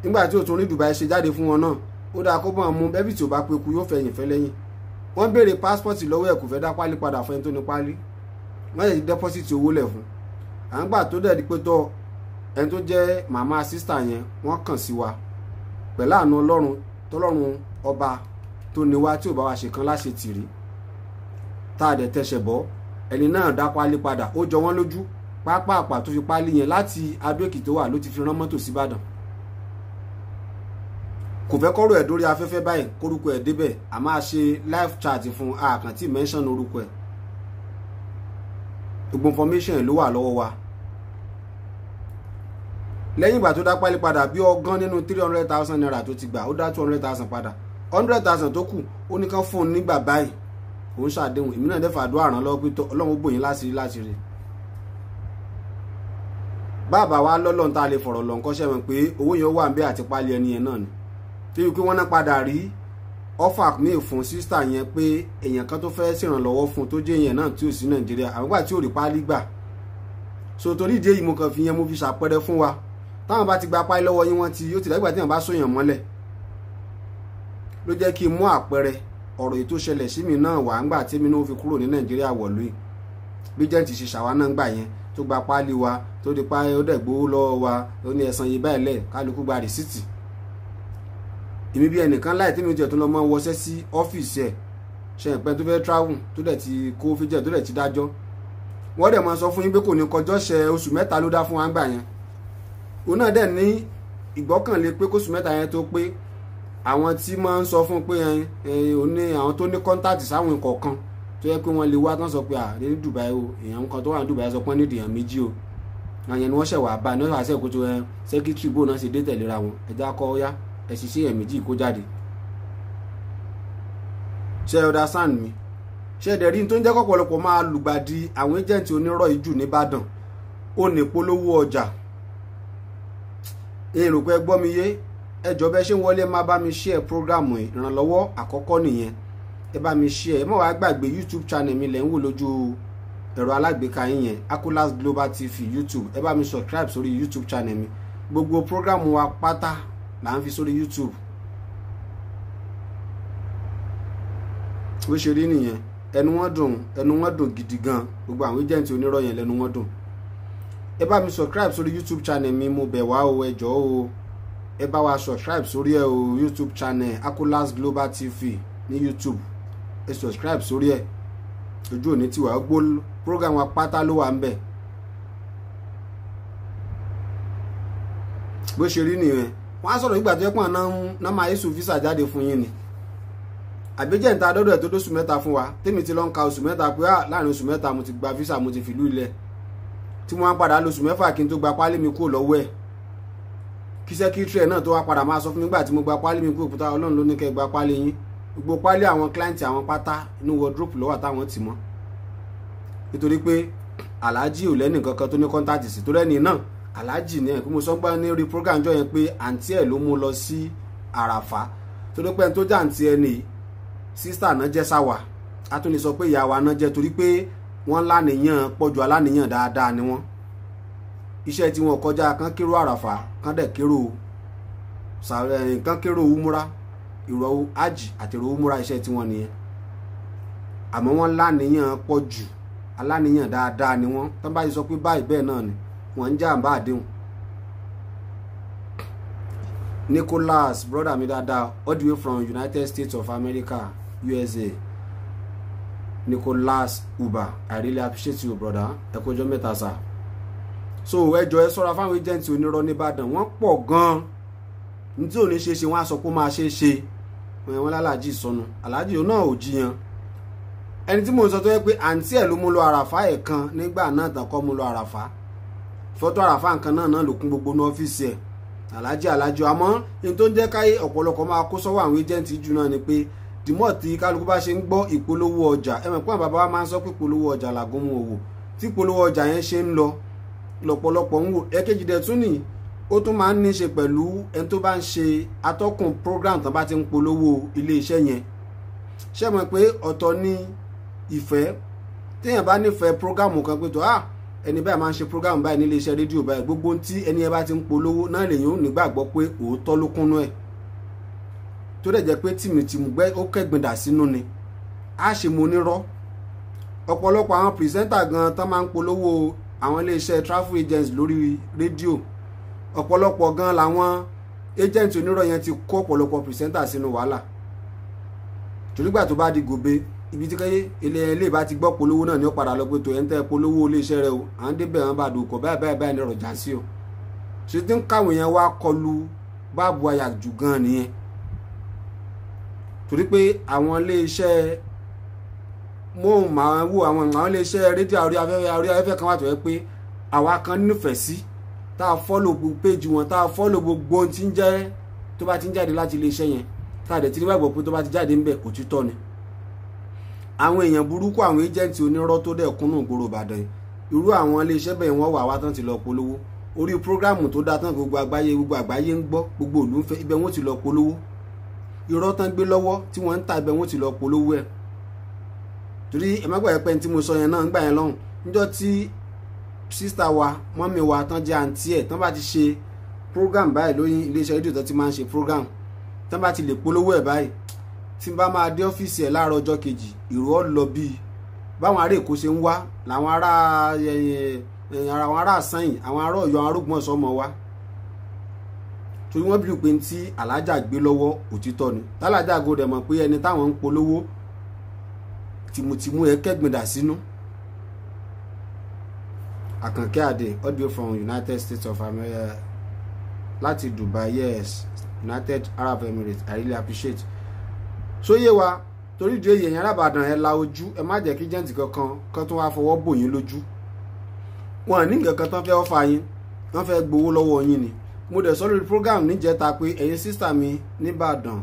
nígbà tí ó tún rí Dubai ṣe jáde fún wọn náà ó dáa kó bọ́n mú bẹ́bí tí ò bá peku yóò fẹ̀yìn fẹ́ lẹ́yìn wọ́n béèrè pásítọ̀tì lọ́wọ́ ẹ̀ kò fẹ́ dá pálí padà fún ẹni tó ní pálí wọ́n yẹ dẹ́pọ́sìtì owó lẹ̀ fún à ń gbà tó dẹ̀ di pé tọ́ ẹni tó jẹ́ màmá sísítà yẹn wọ́n kàn sí wa pẹ̀lú àánú Ọlọ́run tọ́lọ́run ọba tó ní wa tí ò bá wa ṣe kan láṣẹ tìrí tá a dẹ̀ tẹ̀sẹ̀ bọ́ ẹni náà dá pálí padà ó jọ wọ́n lójú pápá tó fi pálí yẹn láti Adó Èkìtì tó wà ló ti fi rán mọ́tò sí Ìbàdàn kò fẹ́ kọ́rọ̀ ẹ̀ dórí afẹ́fẹ́ báyìí kórúkọ ẹ̀ débẹ̀ a máa ṣe live chat fún àkàntì mention orúkọ ẹ̀ gbogbo information ẹ̀ ló wà lọ́wọ́ wa lẹ́yìn ìgbà tó dá pálí padà bí ọgán nínú 300,000 naira tó ti gbà ó dá 200,000 padà 100,000 tó kù ó ní kán fún un nígbà báyìí òun ṣàdéhùn èmi náà dẹ́fà àdúrà ràn lọ́wọ́ pé Ọlọ́run gbòyìn láṣìírí bàbá wa lọ́lọ́run tá a lè fọ̀rọ̀ lọ nǹkan ṣẹ́wọ̀n pé owó yẹn wà ń bẹ àti pálí ẹni yẹn náà ni tí wípé wọ́n náà padà rí ọ́fà míì fún sísítà yẹn pé èèyàn kan tó fẹ́ ṣèrànlọ́wọ́ fún tó jẹ́ èèyàn náà tí ò sí Nàìjíríà àwọn gbà tí ò rí pálí gbà so torí ìdí èyí mo kàn fi yẹn mo fi ṣàpẹẹrẹ fún wa táwọn bá ti gba pálí lọ́wọ́ yín wọ́n ti ó ti dàgbà tí wọ́n bá sóyàn mọ́lẹ̀ ló jẹ́ kí n mú àpẹẹrẹ ọ̀rọ̀ èyí tó ṣẹlẹ̀ sí mi náà wà ńgbà tí mi náà fi kúrò ní Nàìjíríà wọ̀lú yìí bí jẹ́ǹtì ṣe ṣàwa náà gbà yẹn tó gba pálí wa tó di páyé ó dẹ̀ gbowó lọ́wọ́ wa ó ní ẹ̀san yìí báyìí lẹ̀ kálukú gba rìsíìtì èmi bí ẹnìkan láì tí mi jẹ́ tó lọ mọ́ wọṣẹ́ sí ọ́fíìsì ẹ̀ ṣe ìpẹ́ tó fẹ́ travel tó dẹ̀ ti kó fíjẹ́ tó dẹ̀ ti dájọ́ wọ́n dẹ̀ máa sọ fún yín pé kò ní kọjọ́ ṣe oṣù 3 ló dá fún wa gbà yẹn òun náà dẹ̀ ní ìgbọ́kànlé pé kóṣù mẹ́ta yẹn tó pé àwọn tí máa ń sọ fún pé òun ní àwọn tó ní kọ́ńtàtì sáwọn kọ̀ọ̀kan tó yẹ pé wọ́n lè wá tán sọ pé ní Dubai o èèyàn kan tó wà ní Dubai sọ pé nídìí èèyàn méjì o àyẹn ni wọ́n ṣẹ̀ wá bá ní wọ́n ṣàṣẹ ìkótó sẹ́kítírì bó náà ṣe dé tẹ̀léra wọn ẹ̀dá kọ́ ọ́yá ẹ̀sì sí èèyàn méjì kó jáde. ṣe understand mi ṣe ẹ̀dẹ̀ rí tó ń jẹ́ kọ́pọ̀lọpọ̀ máa lùgbàdì àwọn ẹ́jẹ̀ǹtì onírọ̀ ìjù nìbàdàn ó ní polówó ọjà èrò pé gbọ́ mi yé ẹjọ́ bẹ́ẹ̀ ṣe ń wọlé má bá mi share program ìrànlọ́wọ́ àkọ́kọ́ nìyẹn ẹ bá mi share ẹ má wàá gbàgbé YouTube channel mi lẹ́ ń wò lójú ẹ̀rọ alágbèéká yín yẹn Akolas Global TV YouTube ẹ bá mi subscribe sórí YouTube channel mi gbogbo program wa pátá là ń fi sórí YouTube bó ṣe rí nìyẹn ẹnu wọn dùn gidi gan gbogbo àwọn agent onírọ̀ yẹn lẹ́nu wọn dùn ẹ bá mi subscribe sórí YouTube channel mi mo bẹ̀ wá o ẹ jọ̀ọ́ o ẹ bá wa subscribe sórí ẹ o YouTube channel Akolas Global TV ní YouTube ẹ subscribe sórí ẹ ojú òní tiwa gbó program wa pátá ló wà ń bẹ̀ bó ṣe rí nìyẹn wọ́n á sọ̀rọ̀ nígbà tó yẹ pọ̀ náà máa yéṣu visa jáde fún yín ni àbíjẹ́ ìta dọ́dọ̀ ẹ̀ tó dóṣù mẹ́ta fún wa tèmi ti lọ ń ka oṣù mẹ́ta pé láàrin oṣù mẹ́ta mo ti gba visa mo ti fìlú ilẹ̀ tí wọ́n á padà lóṣù mẹ́fà kí n tó gba pálí mi kúrò lọ́wọ́ ẹ̀ kí sẹ́kítírì ẹ̀ náà tó wá padà máa sọ fún mi nígbà tí mo gba pálí mi kúrò pútà Ọlọ́run ló ní kẹ́ gba pálí yín gbogbo pálí àwọn kíláǹtì àwọn pátá inú wardrobe lọ́wọ́ táwọn ti mọ́ nítorí pé aláàjì ò lẹ́nì kankan tó ní kọ́ńtàtì sí tó lẹ́nì náà aláàjì ní ẹ̀ kí mo sọ gbá ní orí program jọ yẹn pé àǹtí ẹ̀ ló mú lọ sí àràfà tó ló pẹ́ tó jẹ́ àǹtí ẹ̀ nìyí sísítà náà jẹ́ sáwà a tún lè sọ pé ìyá wa náà jẹ́ torí pé wọ́n láníyàn pọ̀jù aláníyàn dáadáa ni wọ́n iṣẹ́ tí wọ́n kọjá kán kérò àràfà kán dẹ̀ kérò umura ìrọ̀ ájì àti ìrọ̀ umura iṣẹ́ tí wọ́n nìyẹn àmọ́ wọ́n láníyàn pọ̀jù aláníyàn dáadáa ni wọ́n tán bá yìí sọ pé báyìí bẹ́ẹ̀ náà ni wọ́n ń jàǹbá àdéhùn. Nicholas brother mi dáadáa all the way from United States of America USA Nicholas Uba I really appreciate you brother ẹ kú ọjọ́ mẹ́ta sá so ẹjọ́ ẹ ṣọ́ra fáwọn agent onírọ́ nìbàdàn wọ́n pọ̀ gan-an ní tí ò ní ṣe wọ́n á sọ pé ó máa ṣe wọ́n lálàjì sọnù aláàjì náà ò jiyàn ẹni tí mo sọ tó yẹ pé àǹtí ẹ̀ ló mú lọ àràfá ẹ̀ kan nígbà náà tàn kọ́ mú lọ àràfá fọ́tò àràfá nǹkan náà ló kún gbogbo ní ọ́fíìsì ẹ̀ alájọ àmọ́ ní tó ń jẹ́ káyé ọ̀pọ̀lọpọ̀ máa kó sọ́wọ́ àwọn ẹ́jẹ̀ǹtì jù náà ni pé dìmọ̀ tí kálukú bá ṣe ń gbọ́ ìpolówó ọjà ẹ̀mọ̀ pọ́n bàbá wa máa ń sọ pé ìpolówó ọjà làgùn mu òwò tí ìpolówó ọjà yẹn ṣe ń lọ lọ́pọ̀lọpọ̀ ń wò ẹ̀kejì dẹ̀ tún nìyí ó tún máa ń ní ṣe pẹ̀lú ẹni tó bá ń ṣe atọ́kùn program tán bá ti ń polówó ilé iṣẹ́ yẹn ṣé mọ̀ pé ọ̀tọ̀ ní ìfẹ́ téèyàn bá nífẹ̀ẹ́ program kan pé tó ẹni báyìí máa ń ṣe program báyìí nílé iṣẹ́ rédíò báyìí gbogbo tí ẹni ẹ bá ti ń polówó náà lèyìn ò nígbàgbọ́ pé òótọ́ ló kúnnú ẹ̀ tó dẹ̀ jẹ́ pé tìmùtìmù gbẹ́ ó kẹ́gbìndà sínú ni á ṣe mo nírọ́ ọ̀pọ̀lọpọ̀ àwọn pìrìsẹ́ńtà gan tán máa ń polówó àwọn ilé iṣẹ́ travel agents lórí rédíò ọ̀pọ̀lọpọ̀ gan làwọn agent onírọ̀ yẹn ti kó ọ̀pọ̀lọpọ̀ pìrìsẹ́ńtà sínú wàhálà torígbà tó bá di gòbe ibi tí káyé ilé ìbá ti gbọ́ polówó náà ni ó padà lọ pé tó ẹ̀ ń tẹ́ polówó ilé iṣẹ́ rẹ o à ń débẹ̀ wọn bá dòkọ̀ báyìí ní ọ̀rọ̀ jà sí o ṣe tí ń káwọn yẹn wá kọlu báàbù àyà jù gan nìyẹn torí pé àwọn ilé iṣẹ́ móhùnmáwò àwọn ilé iṣẹ́ rédíò orí afẹ́fẹ́ kan wà tó yẹ pé àwa kan nífẹ̀ẹ́ sí tá a fọ́lò gbogbo péjì wọn tá a fọ́lò gbogbo ohun tí ń jẹ́ tó bá ti ń jáde láti ilé iṣẹ́ yẹn tá a dẹ̀ ti nígbàgbọ́ pé tó bá ti jáde ń bẹ̀ òtítọ́ ni àwọn èèyàn burúkú àwọn ẹ́jẹ̀ǹtì onírọ́ tó dẹ̀ kúnnù gbòòrò Ìbàdàn irú àwọn iléeṣẹ́ bẹ́ẹ̀ wọ́n wà wá tán ti lọ polówó orí prógráàmù tó dá tán gbogbo àgbáyé ń gbọ́ gbogbo ìlú ń fẹ́ ibẹ̀ wọ́n ti lọ polówó irọ́ tán gbé lọ́wọ́ tí wọ́n ń ta ibẹ̀ wọ́n ti lọ polówó ẹ̀ torí ẹ má gbàgbé pé tí mo sọ yẹn náà ń gbà yẹn lọ́hùn níjọ́ tí sísítà wa mọ́mì wa tán jẹ́ àǹtí ẹ̀ tán bá ti ṣe prógráàmù báyìí lórí iléeṣẹ́ rédíò tán ti máa ń ṣe prógráàmù tán bá ti lè polówó ẹ̀ báyìí tí n bá máa dé ọ́fíìsì ẹ̀ láàárọ̀ ọjọ́ kejì ìró ọ̀ lọ bíi báwọn ará Èkó ṣe ń wá làwọn ará Àsányìn àwọn ará Ọ̀yọ́ àwọn Arógbómọ̀ṣọ́ mọ̀ wá torí wọ́n bìrì pé tí alájà gbé lọ́wọ́ òtítọ́ ni tálájà gòdè mọ̀ pé ẹni táwọn ń polówó tìmùtìmù ẹ̀ kẹ́gbìndà sínú. Àkànkẹ́ Adé audio from United States of America láti Dubai, yes, United Arab Emirates, I really appreciate. So yé wa torí ìdí èyí ẹ̀yin ará Ìbàdàn ẹ la ojú, ẹ má jẹ́ kí jẹ́ǹtì kankan kan tó wá fọwọ́ bò yín lójú. Wọn ní nǹkan kan tán fẹ́ ọ́fà yín, wọ́n fẹ́ gbowó lọ́wọ́ yín ni. Mo dẹ̀ sọ lórí program níjẹta pé ẹ̀yin sísítà mi nìbàdàn,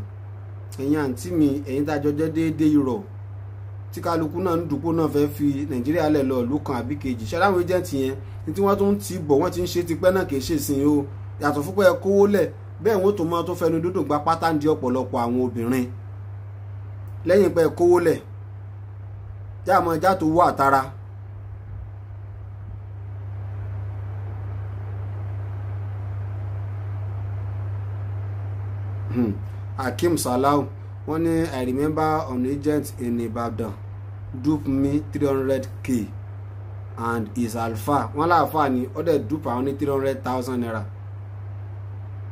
ẹ̀yin àǹtí mi, ẹ̀yin tájọ jẹ́ déédéé irọ́ tí kálukú náà ń dùpọ̀ náà fẹ́ fi Nàìjíríà lẹ̀ lọ ìlú kan àbí kejì. Ṣé láwọn ẹjẹ̀ǹtì yẹn ní tí wọ́n tún ti bọ̀ wọ́n ti ń ṣe tipẹ́ náà kì í ṣe ìsìn o, yàtọ̀ fún pé ẹ kówó lẹ̀ bẹ́ẹ̀ wọ́n tó mọ́ tó fẹnu dúdùn gba pátá ń di ọ̀pọ̀lọpọ̀ àwọn obìnrin lẹ́yìn pé ẹ kówó lẹ̀ jáàmọ́ ẹja tó wọ́ àtàrà. Hakeem Salau wọ́n ní I remember an agent in Ibadan dupe me 300k and is alpha wọ́n láàfà ní ó dẹ̀ dupe àwọn ní 300,000 naira.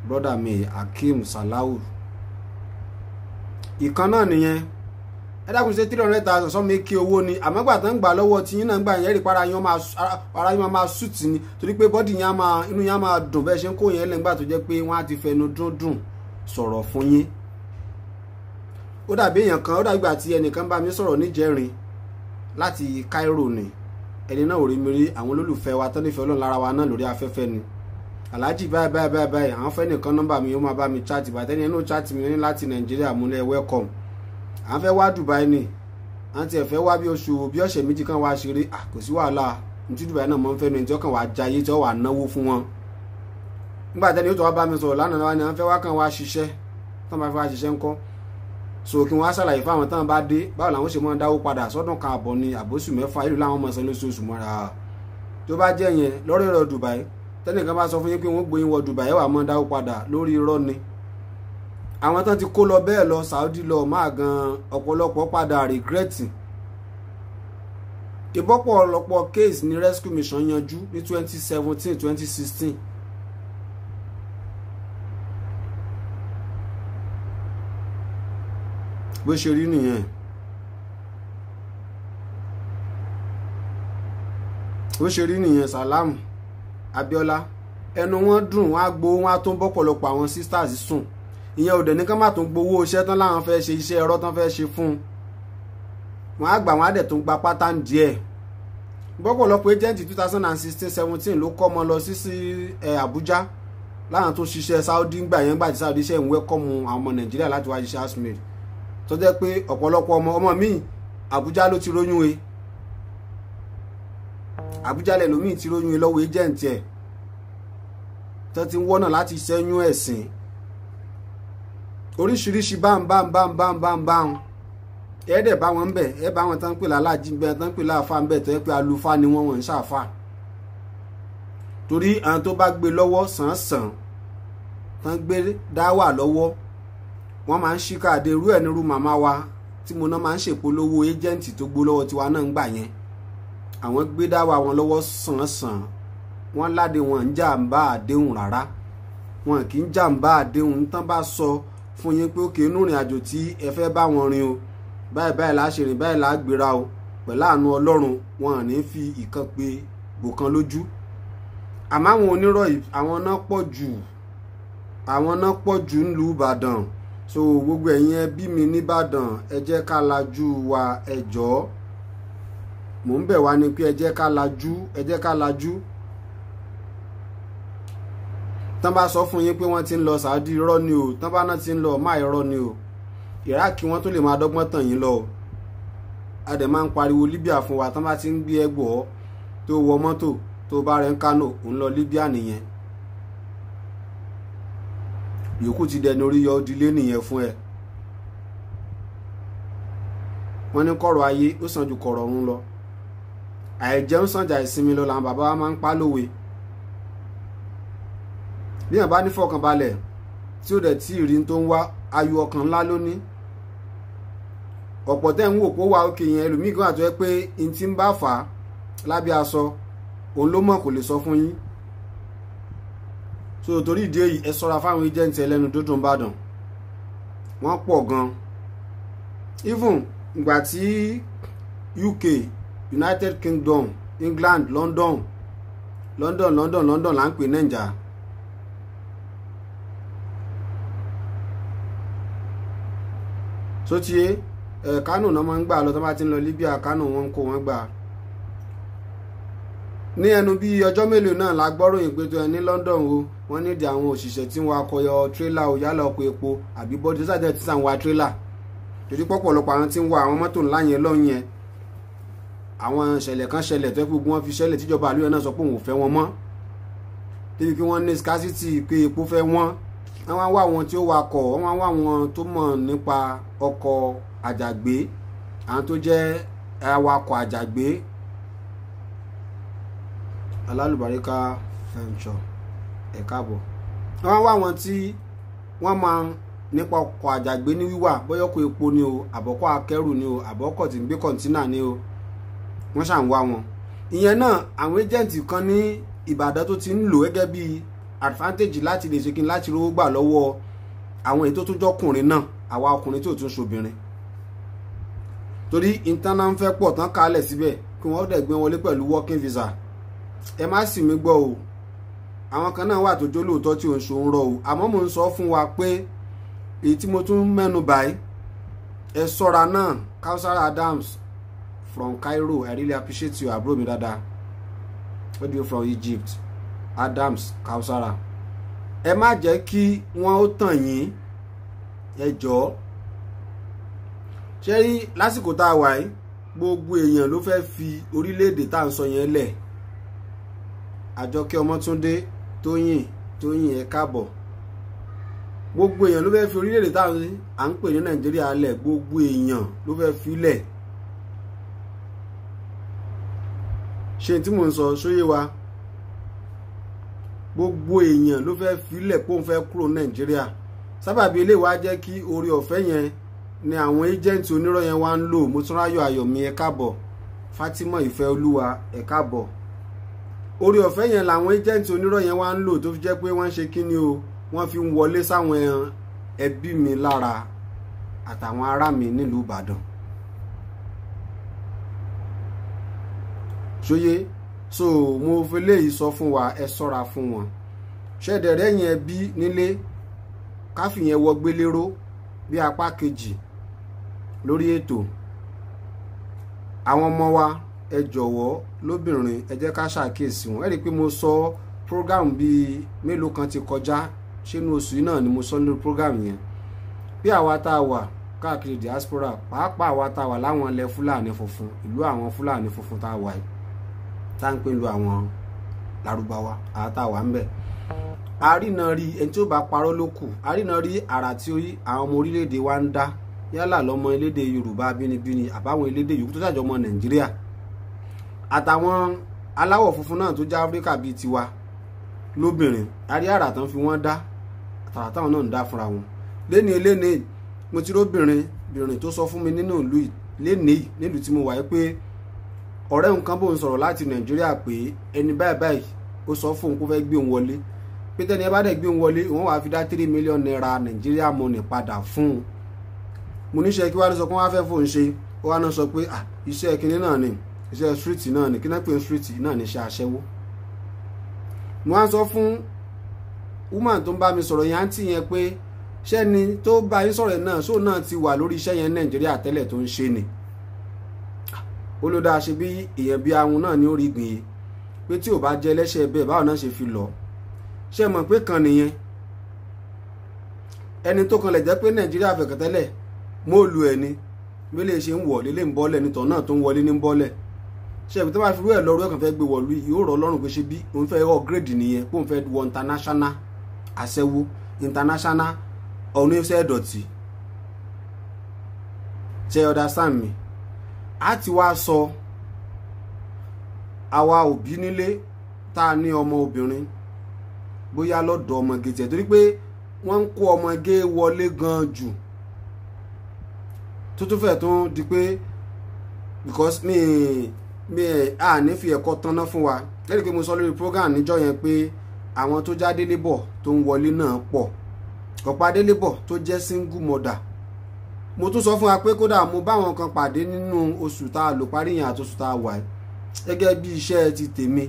Brother mi Hakeem Salau ìkan náà nìyẹn. Ẹ dákun ṣe 300,000 sọ mi kí owó ni àmọ́gbà tán gbà lọ́wọ́ tí yín náà gbà yẹn rí para yín ara yín máa sùtì ni torí pé bọ́dì yín inú yín á máa dùn bẹ́ẹ̀ ṣe ń kó yẹn lẹ́gbà tó jẹ́ pé wọ́n á ti fẹnu dúndùn sọ̀rọ̀ fún yín. Ó dàbí èèyàn kan, ó dàbí ìgbà tí ẹnìkan bá mi sọ̀rọ̀ níjẹrin láti Cairo ni ẹni náà ò rí mi rí, àwọn olólùfẹ́ wa tán nífẹ̀ẹ́ Ọlọ́run lára wa náà lórí afẹ́fẹ́ ni. Alhaji báyìí àwọn fẹ́ nìkan nọ́mbà mi ó máa bá mi chat bàtẹ́ni ẹnu chat mi ní láti Nàìjíríà múlẹ̀ welcome. À ń fẹ́ wá Dubai ni à ń tiẹ̀ fẹ́ wá bí ọ̀sẹ̀ méjì kan wá ṣeré, kò sí wàhálà ní tí Dubai náà mọ́ ń fẹ́ nu ẹni tí ó kàn wá jayé tí ó wà náwó fún wọn. Nígbà tẹ́ni ó tó wá bá mi sọ̀rọ̀ lánàá wá ni à ń fẹ́ wá kàn wá ṣiṣẹ́ tán bá fẹ́ wá ṣiṣẹ́ ńkọ́. So kí wọ́n á ṣàlàyé fáwọn tán bá dé báwo làwọn ṣe máa dáwó padà sọ́dún kan àbọ̀ ni àbóṣù mẹ́fà ìlú láwọn mọ̀ sán lóṣooṣù mọ́ra. Tó bá jẹ́ yẹn lórí ọ̀rọ̀ Dubai tẹ́nìkan bá sọ fún yín pé wọ́n gbé yín wọ Dubai ẹ wà mọ́ dáwó padà lórí irọ́ ni. Àwọn tán ti kó lọ bẹ́ẹ̀ lọ Saudi lọ máa gan ọ̀pọ̀lọpọ̀ padà regret. Ìbọ́pọ̀ ọ̀pọ̀lọpọ̀ case ní rescue mission yanjú ní 2017 2016. Bó ṣe rí nìyẹn. Bó ṣe rí nìyẹn. Salam Abiola ẹnu wọn dùn, wọn á gbowó, wọn á tún bọ́pọ̀lọpọ̀ àwọn sisters sùn. Ìyẹn ò dẹ̀ ní ká má tún gbowó iṣẹ́ tán láwọn fẹ́ ṣe iṣẹ́ ẹ̀rọ tán fẹ́ ṣe fún un. Wọ́n á gbà wọ́n á dẹ̀ tún gba pátá díẹ̀. Bọ́pọ̀lọpọ̀ agent 2016-17 ló kọ́ ọmọ lọ sí Abuja láwọn tó ṣiṣẹ́ Saudi gbà yẹn gbà tí Saudi ṣe ń wẹ́kọ̀mù àwọn ọmọ Nàìjíríà láti wá ṣiṣẹ́ housemaid. Tó jẹ́ pé ọ̀pọ̀lọpọ̀ ọmọ míì Abuja ló ti róyún e. Abuja lẹ́lòmíì ti róyún e lọ́wọ́ agent ẹ̀ tó ti ń wọ́nà láti ṣẹ́yún ẹ̀sìn. Oríṣiríṣi bámbámbámbámbámbám ẹ dẹ̀ bá wọn ń bẹ̀, ẹ bá wọn tán pè lálájí ń bẹ̀, tán pè láàfà ń bẹ̀ tó yẹ pé alufa ni wọ́n ń ṣàfà. Torí àwọn tó bá gbé lọ́wọ́ sàn-sàn tán gbé dáwà lọ́wọ́ wọ́n máa ń ṣíkàdé irú ẹ̀ nírú màmá wa tí mo náà máa ń ṣèpolówó ẹ́jẹ̀ǹtì tó gbó lọ́wọ́ tiwa náà ń gbà yẹn. Àwọn gbé dáwà wọn lọ́wọ́ sàn-sàn, wọ́n láde wọn ń jàǹbá àdéhùn rárá, wọn kì í jàǹbá àdéhùn tán bá sọ fún yín pé òkè inú ìrìn àjò tí ẹ fẹ́ bá wọn rin o báyìí láṣẹ rìn báyìí lágbéra o pẹ̀lú àánú Ọlọ́run wọn à ní fi ìkan pé bòkan lójú. Àmọ́ àwọn onírọ̀ àwọn náà pọ̀ jù nílùú Ìbàdàn. So gbogbo ẹ̀yin ẹbí mi nìbàdàn ẹ jẹ́ ká lajú wa ẹ jọ̀ọ́, mò ń bẹ̀ wá ni pé ẹ jẹ́ ká lajú. Tán bá sọ fún yín pé wọ́n ti ń lọ Saudi irọ́ ni o, tán bá náà ti ń lọ máa irọ́ ni o. Iraq wọ́n tó lè máa dọ́gbọ́n tàn yín lọ o. A dẹ̀ máa ń pariwo Libya fún wa tán bá ti ń gbé ẹgbọ́ tó wọ mọ́tò tó bá rẹ̀ ń Kano òun lọ Libya nìyẹn. Yòókù ti dẹni orí yọ òdìlé nìyẹn fún ẹ. Wọ́n ní kọ̀rọ̀ ayé ó sàn ju kọ̀rọ̀ ọ̀run lọ. Àìjẹun sàn jà ìsinmi lọ làwọn bàbá wa máa ń pa lówe. Bí yàn bá ní fọkànbalẹ̀ tí ó dẹ̀ tí ìrìn tó ń wá ayọ̀ ọkàn ńlá lóní. Ọ̀pọ̀ tẹ́ ń wò kó wá òkè yẹn ẹlòmíì kan àtọ́ pé n ti ń bá fà á lábẹ́ aṣọ òun ló mọ̀ kò lè sọ fún yín. So torí ìdí èyí ẹ ṣọ́ra fáwọn agent ẹlẹ́nu dúdùn Ìbàdàn, wọ́n pọ̀ gan. Even ìgbà tí UK, United Kingdom, England, London là ń pè Nàìjà. sótíyé Kánò náà máa ń gbà lọ tó bá ti ń lọ Libya, Kánò wọn ń kó wọn gbà. Ní ẹnu bí ọjọ́ mélòó náà la gbọ́ròyìn pé tó ẹ ní London o wọ́n nídìí àwọn òṣìṣẹ́ tí wọ́n akọyọ tírélà o yálà ọkọ̀ epo àbí bọ́dí sájà tí sàn wá tírélà, torí pọ̀pọ̀lọpọ̀ àwọn tí ń wa àwọn mọ́tò ńlá yẹn lọ́yìn yẹn àwọn ìṣẹ̀lẹ̀ kan ṣẹlẹ̀ tó gbogbo wọn fi ṣẹlẹ̀ tíjọba àlùyọ náà sọ pé òun ò fẹ́ wọn mọ́, débi kí wọ́n ní scarcity pé epo fẹ́ wọ́n wá wá àwọn tí ó wakọ̀, wọ́n wá wá àwọn tó mọ̀ nípa ọkọ̀ àjàgbé, àwọn tó jẹ́ awakọ̀ àjàgbé alálùbáríkà venture ẹ káàbọ̀. Wọ́n wá àwọn tí wọ́n máa nípa ọkọ̀ àjàgbé ní wíwà, bóyá ọkọ̀ epo ni o, àbọ̀kọ̀ akẹ́rù ni o, àbọ̀kọ̀ tí ń gbé kọ̀ǹtínà ni o, wọ́n ṣà ń wá wọn. Ìyẹn náà àwọn ẹ́jẹ̀ǹtì kan ní Ìbàdàn tó ti ń lò gẹ́gẹ́ bí advantage láti lè ṣe kí n láti rówó gbà lọ́wọ́ àwọn èyí tó tún jọkùnrin náà, àwa ọkùnrin tí ò tún ṣobìnrin, torí ìtànà ń fẹ́ pọ̀ tán kálẹ̀ síbẹ̀ kí wọ́n dẹ̀ gbé wọlé pẹ̀lú working visa. Ẹ má sì mí gbọ́ o, àwọn kan náà wà tó jó lóòótọ́ tí ò ń ṣòun rọ o, àmọ́ mò ń sọ fún wa pé èyí tí mo tún mẹ́nu báyìí ẹ ṣọ́ra náà. Kausara Adams from Cairo, I really appreciate you àbúrò mi dáadáa, all the way from Egypt. Adams Kausara, ẹ má jẹ́ kí wọ́n ó tàn yín, ẹ jọ̀ọ́. Ṣé rí lásìkò tá a wà yìí gbogbo èèyàn ló fẹ́ fi orílẹ̀-èdè tá à ń sọ yẹn lẹ̀. Àjọkẹ́ Ọmọ́túndé, Tóyìn ẹ káàbọ̀. Gbogbo èèyàn ló fẹ́ fi orílẹ̀-èdè tá à ń pè ní Nàìjíríà lẹ̀, gbogbo èèyàn ló fẹ́ fi lẹ̀. Ṣé tí mò ń sọ sóyè wa? Gbogbo èèyàn ló fẹ́ fi lẹ̀ pé òun fẹ́ kúrò Nàìjíríà. Sábàbí eléyìí wá jẹ́ kí orí ọ̀fẹ́ yẹn ni àwọn ẹ́jẹ̀ǹtì onírọ̀ yẹn wá ń lò. Motúnráyọ̀ Ayọ̀mí ẹ káàbọ̀, Fátímọ̀ Ìfẹ́ Olúwa ẹ káàbọ̀. Orí ọ̀fẹ́ yẹn làwọn ẹ́jẹ̀ǹtì onírọ̀ yẹn wá ń lò tó fi jẹ́ pé wọ́n ṣe kí ni o, wọ́n fi ń wọlé sáwọn ẹbí mi lára àtàwọn ará mi nílùú Ìbàdàn. Ṣóyé, so mo fi léyìí sọ fún wa, ẹ ṣọ́ra fún wọn. Ṣẹ̀dẹ̀rẹ́ yẹn bí nílé káfí yẹn wọ gbéléró bí apá kejì lórí ètò. Àwọn ọmọ wa ẹ jọ̀wọ́ lóbìnrin ẹ jẹ́ ká ṣàkíyèsí wọn. Ẹ rí i pé mo sọ program bíi mélòó kan ti kọjá, ṣínú oṣù yìí náà ni mo sọ lórí program yẹn, bí àwa tá a wà káàkiri diaspora, pàápàá àwa tá a wà láwọn ilẹ̀ Fúlàní funfun, ìlú àwọn Fúlàní funfun tá a wà yìí, tá ń pè lu àwọn Lárúbáwá, àwa tá a wà ń bẹ̀. Àrínà rí ẹni tí ó bá parọ́ ló kù. Àrínà rí àrà tí àwọn ọmọ orílẹ̀-èdè wa ń dá, yálà lọ́mọ elédè Yorùbá bínibíni àbáwọn elédè yòókù tó ṣàjọmọ Nàìjíríà, àtàwọn aláwọ̀ funfun náà tó já Áfíríkà bíi tiwa lóbìnrin. A rí àrà tán fi wọ́n dá, àtàrà táwọn náà ń dá fúnra wọn. Léni mo ti róbìnrin tó sọ fún mi nínú ìlú lénìí nílùú tí mo wà pé ọ̀rẹ́ nǹkan bò ń sọ̀rọ̀ láti Nàìjíríà pé ẹni báyìí ó sọ fún òun kó fẹ́ gbé òun wọlé, pé tẹ́ni ẹ bá dẹ̀ gbé òun wọlé wọ́n wàá fi dá 3 million naira Nàìjíríà money padà fún un. Mo níṣẹ́ kí wàá sọ pé wọ́n á fẹ́ fóun ṣe, ó wá náà sọ pé iṣẹ́ kinní náà ni, iṣẹ́ street náà ni, kí náà pé street náà ni iṣẹ́ aṣẹ́wó. Mo wá sọ fún woman tó ń bá mi sọ̀rọ̀ yẹn, àǹtí yẹn, pé ṣẹ́ni tó bá yín sọ̀rọ̀ náà sóò náà ti wà lórí iṣẹ́ yẹn Nàìjíríà tẹ́lẹ̀ tó ń ṣe ni. Olódà ṣe bí èèyàn bí ahun náà ní orí gbìn, pé tí ò bá jẹ́ lẹ́sẹ̀ bẹ́ẹ̀ báwo náà ṣe fi lọ. Ṣé mọ̀ pé kan nìyẹn, ẹni tó kan lè jẹ́ pé Nàìjíríà fẹ̀kẹ̀ tẹ́lẹ̀ mo lu ẹni bí lè ṣe ń wọ̀ lélẹ̀ ń bọ́lẹ̀ nítọ̀ náà tó ń wọlé ní bọ́lẹ̀. Ṣé ibi tó bá fi rú ẹ̀ lọ́rú ẹ̀kan fẹ́ gbé wọ̀lú yìí yóò rọ̀ lọ́rùn pé ṣe bí òun fẹ́ upgrade nìyẹn, pé òun fẹ́ wọ international aṣẹ́wó, international ọ̀nà iṣẹ́ ìdọ̀tí. Ṣé understand mi? A ti wá sọ àwa òbí nílé tá a ní ọmọ obìnrin bóyá lọ́dọ̀ ọmọge tẹ̀, torí pé wọ́n ń kó ọmọge wọlé gan jù, tó tún fẹ́ tó di pé because mi à ní fi ẹ̀kọ́ tanná fún wa. Lẹ́yìn pé mo sọ lórí program níjọ́ yẹn pé àwọn tó já délébọ̀ tó ń wọlé náà pọ̀, ọ̀pá délébọ̀ tó jẹ́ single mother. Mo tún sọ fún wa pé kódà mo bá wọn kan pàdé nínú oṣù tá a lò parí yẹn àti oṣù tá a wà gẹ́gẹ́ bí iṣẹ́ ti tèmi,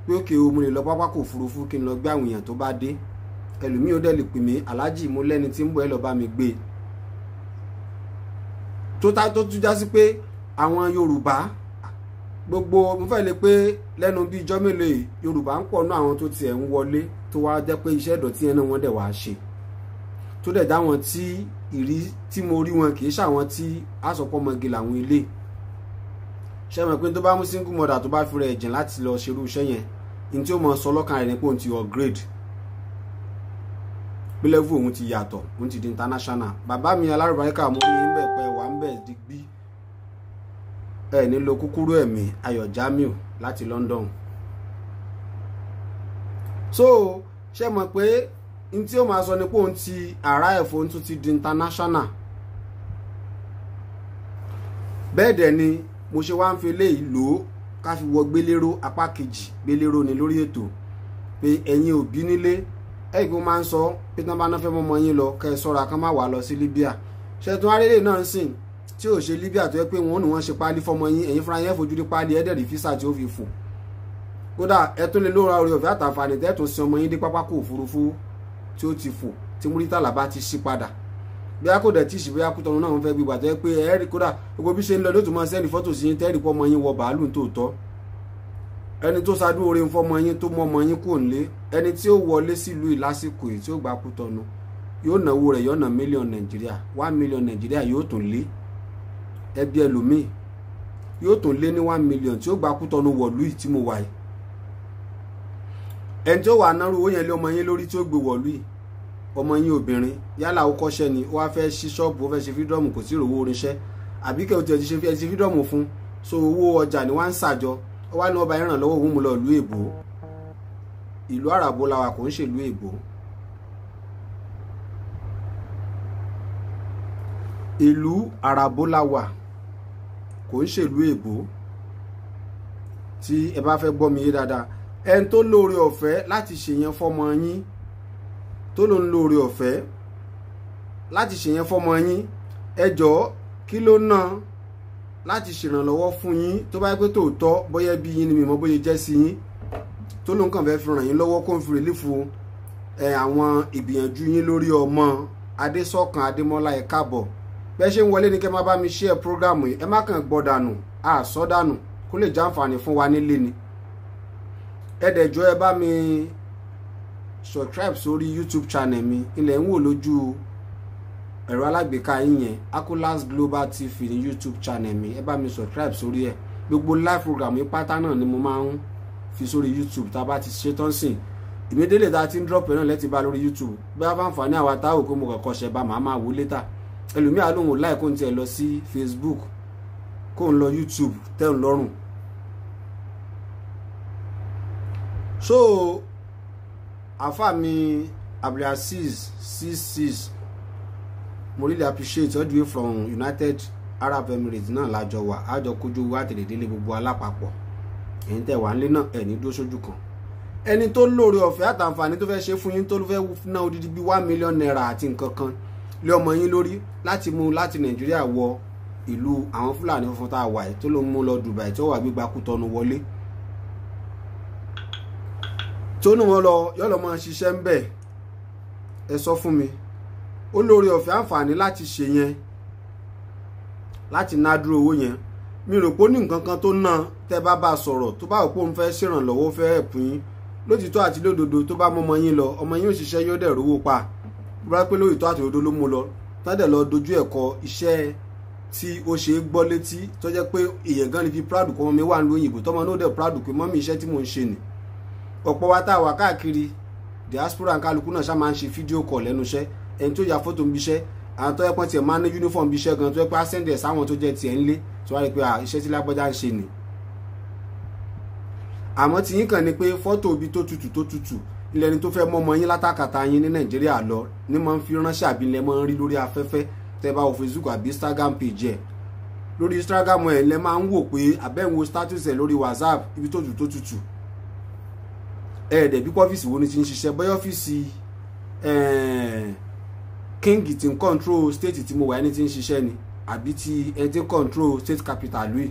pé òkè o mo lè lọ pápákọ̀ òfurufú kí n lọ gbé àwọn èèyàn tó bá dé. Ẹlòmíì ó dẹ̀ lè pè mí, aláàjì mo lẹ́ni tí ń bọ̀ ẹ lọ bá mi gbé. tó tún já sí pé àwọn Yorùbá gbogbo mo fẹ́ lè pé lẹ́nu bí ijọ́ mélòó Yorùbá ń pọ̀ náà àwọn tó tiẹ̀ ń wọlé tó wá jẹ́ pé iṣẹ́ ìdọ̀tí yẹn náà wọ́n dẹ̀ wá ṣe tó dẹ̀ dá wọn tí ìrí tí mo rí wọn kì í ṣàwọn tí àsọpọ̀ mọ́gi làwọn ilé ṣe mọ̀ pé tó bá mú single mother tó bá fi rẹ̀ jìn láti lọ ṣerú iṣẹ́ yẹn ní tí ó mọ sọ lọ́kàn rẹ̀ ní pé òun ti upgrade pé level òun ti yàtọ̀ òun ti di international. Bàbá mi alárùbáríkà mo rí yín bẹ̀ pé wà ń bẹ̀ digbí ẹ nílò kúkúrú ẹ̀mí Ayọ̀ Jamiu láti London. So ṣe mọ̀ pé n tí ó máa sọ ni pé òun ti àrá ẹ̀fọ́ òun tún ti di international. Bẹ́ẹ̀ dẹ̀ ni mo ṣe wá ń fi eléyìí lò ó ká fi wọ gbélérò apá kejì gbélérò ni lórí ètò pé ẹ̀yin òbí nílé ẹ̀yin kó máa ń sọ pé tí wọ́n bá náà fẹ́ mọ́mọ́ yín lọ kẹ́ ẹ sọ́ra kán má wà lọ sí Libya ṣẹ́tún arélé náà ń sìn tí ò ṣe Libya tó yẹ pé wọ́n ní wọ́n ṣe páálí fọmọ yín ẹ̀yin fúnra yẹn fojú rí páálí ẹ̀dẹ̀rì físà tí ó fi fò kódà ẹ tún lè lóra orí ọ̀fẹ́ àtàǹfààní tẹ́tùn sí ọmọ yín dé pápákọ̀ òfurufú tí ó ti fò tí Muritala bá ti ṣí padà bí a kò dẹ̀ tí ì ṣe bí a kú tọrun náà wọ́n fẹ́ gbígbà tó yẹ pé ẹ̀ẹ́rì kódà gbogbo bí ṣe ń lọ ló tún máa sẹ́ni fọ́tò sí yín tẹ́rì pọ́ ọmọ yín wọ bàálù tòótọ́ ẹni tó ṣáájú oore ń fọmọ yín tó mọ ọmọ yín kò ń lé ẹni tí ó wọlé sílùú ìlásìkò yìí tí ó gbà kú tọnu yóò náwó rẹ̀ yóò ná mílíọ̀nù Nàìjíríà 1 million Nàìjíríà yóò tún lé ẹbí ẹlòmíì yóò tún lé ní 1 million tí ó gbà kú tọnu wọ̀lú yìí tí mo wà yìí ẹni tí ó wà náró owó yẹn lé ọmọ yín lórí tí ó gbé wọ̀lú yìí ọmọ yín obìnrin yálà ó kọ́ṣẹ́ ni ó wá fẹ́ ṣí ṣọ́ọ̀bù ó fẹ́ ṣe fídọ́ọ̀mù kò sí ìrówó orinṣẹ́ àbí kẹ́ ò tiẹ̀ ti ṣe fídọ́ọ̀mù fún so owó ọjà ni wọ́n ń ṣàjọ ó wá ní ọba ìrànlọ́wọ́ òun mú lọ ìlú èbó ìlú àràbó làwà kò ń ṣèlú èbó ìlú àràbó làwà kò ń ṣèlú èbó tí ẹ bá fẹ́ gbọ́ mi yé dáadáa ẹni tó lóore ọ̀fẹ́ láti ṣèyẹn fọmọ yín tó ló ń lóore ọ̀fẹ́ láti ṣèyẹn fọmọ yín ẹ jọ̀ọ́ kí ló ná láti ṣèrànlọ́wọ́ fún yín tó bá yẹ pé tòótọ́ bóyá bí yín ni mímọ́ bóyá jẹ́ sí yín tó ló ń kàn fẹ́ fi ràn yín lọ́wọ́ kó ń fi rìlífù àwọn ìgbìyànjú yín lórí ọmọ Adésọ̀kan Adémọ́lá ẹ káàbọ̀ bẹ́ẹ̀ ṣe ń wọlé ní kẹ́ máa bá mi share program yìí ẹ má kàn gbọ́ dànù àsọ dànù kó lè jàǹfààní fún wa nílé ni ẹ dẹ̀ jọ̀ọ́ ẹ bá mi subscribe sórí YouTube channel mi ilẹ̀ ń wò lójú ẹ̀rọ alágbèéká yín yẹn Akolas Global TV ní YouTube channel mi ẹ bá mi subscribe sórí ẹ̀ gbogbo live program yìí pátá náà ni mo máa ń fi sórí YouTube tá a bá ti ṣe tán sìn ìmídélé tá a ti ń drop náà lẹ́tì bá lórí YouTube bí a bá ń fà ní àwa táwọn kó mo kọ̀kọ́ ṣẹ̀ bá màá máa wò létà ẹlòmíà lóhùn láì kó ń tiẹ̀ lọ sí Facebook kó ń lọ YouTube tẹ́ ń lọ́rùn. So àfà mi Abdulaziz 66 mo really appreciate all the way from United Arab Emirates náà lájọ wà àjọ kójú wá tèlédélé gbogbo alápapọ̀ ẹ̀yin tẹ́ wà nílé náà ẹni dúró sójú kan ẹni tó lóore ọ̀fẹ́ àtàǹfààní tó fẹ́ ṣe fún yín tó fẹ́ ná odidi bí 1 million naira àti nǹkan kan lé ọmọ yín lórí láti mú láti Nàìjíríà wọ ìlú àwọn Fúlàní funfun tá a wà yìí tó ló ń mú lọ Dubai tó wà gbígba Kútọ́nù wọlé tó ní wọn lọ yọlọ máa ṣiṣẹ́ ń bẹ̀ ẹ sọ fún mi ó lóore ọ̀fẹ́ àǹfààní láti ṣe yẹn láti ná dúró owó yẹn mi rò pé ó ní nǹkan kan tó ná tẹ́ bá bá sọ̀rọ̀ tó bá rò pé òun fẹ́ ṣèrànlọ́wọ́ fẹ́ ẹ̀pù yín lótìtọ́ àti lódodo tó bá mọ ọmọ yín lọ ọmọ yín ò ṣiṣẹ́ yóò dẹ̀ rówó pa tó bá pé lótìtọ́ àti lódodo ló mú lọ tán dẹ̀ lọ dojú ẹ̀kọ́ iṣẹ́ tí ó ṣe é gbọ́ létí tó jẹ́ pé èèyàn gan ni fi proud kọ́ ọmọ mi wà ní òyìnbó tọ́mọ náà dẹ̀ proud pé mọ́mí iṣẹ́ tí mò ń ṣe nì ọ̀pọ̀ wa tá a wà káàkiri diaspora kálukú náà ṣá máa ń ṣe fídíò kọ̀ lẹ́nu iṣẹ́ ẹni tó ya fọ́tò ń bíṣẹ́ àwọn tó yẹ pọ́n tiẹ̀ máa ń ní uniform bíṣẹ́ gan tó yẹ pé á sẹ́ndẹ̀ sáwọn tó jẹ́ tiẹ̀ ń lé tó wá rí pé iṣẹ́ tí lágbọ́já ń ṣe nì àmọ́ tí yín kàn ní pé fọ́tò ibi tó tutù ilẹ̀ ni tó fẹ́ mọ́ ọmọ yín látàkàtà yín ní Nàìjíríà lọ ní máa ń fi ránṣẹ́ àbí ilẹ̀ máa ń rí lórí afẹ́fẹ́ tẹ́ bá wo Facebook àbí Instagram page ẹ̀ lórí Instagram ẹ̀ lẹ́ máa ń wò pé àbẹ́wò status ẹ̀ lórí WhatsApp ibi tó tutù ẹ̀ẹ́dẹ̀ bí ọ́fíìsì wo ni ti ń ṣiṣẹ́ bóyá ọ́fíìsì king ti ń control state tí mo wà ní ti ń ṣiṣẹ́ ni àbí ti ẹ ti ń control state capital lui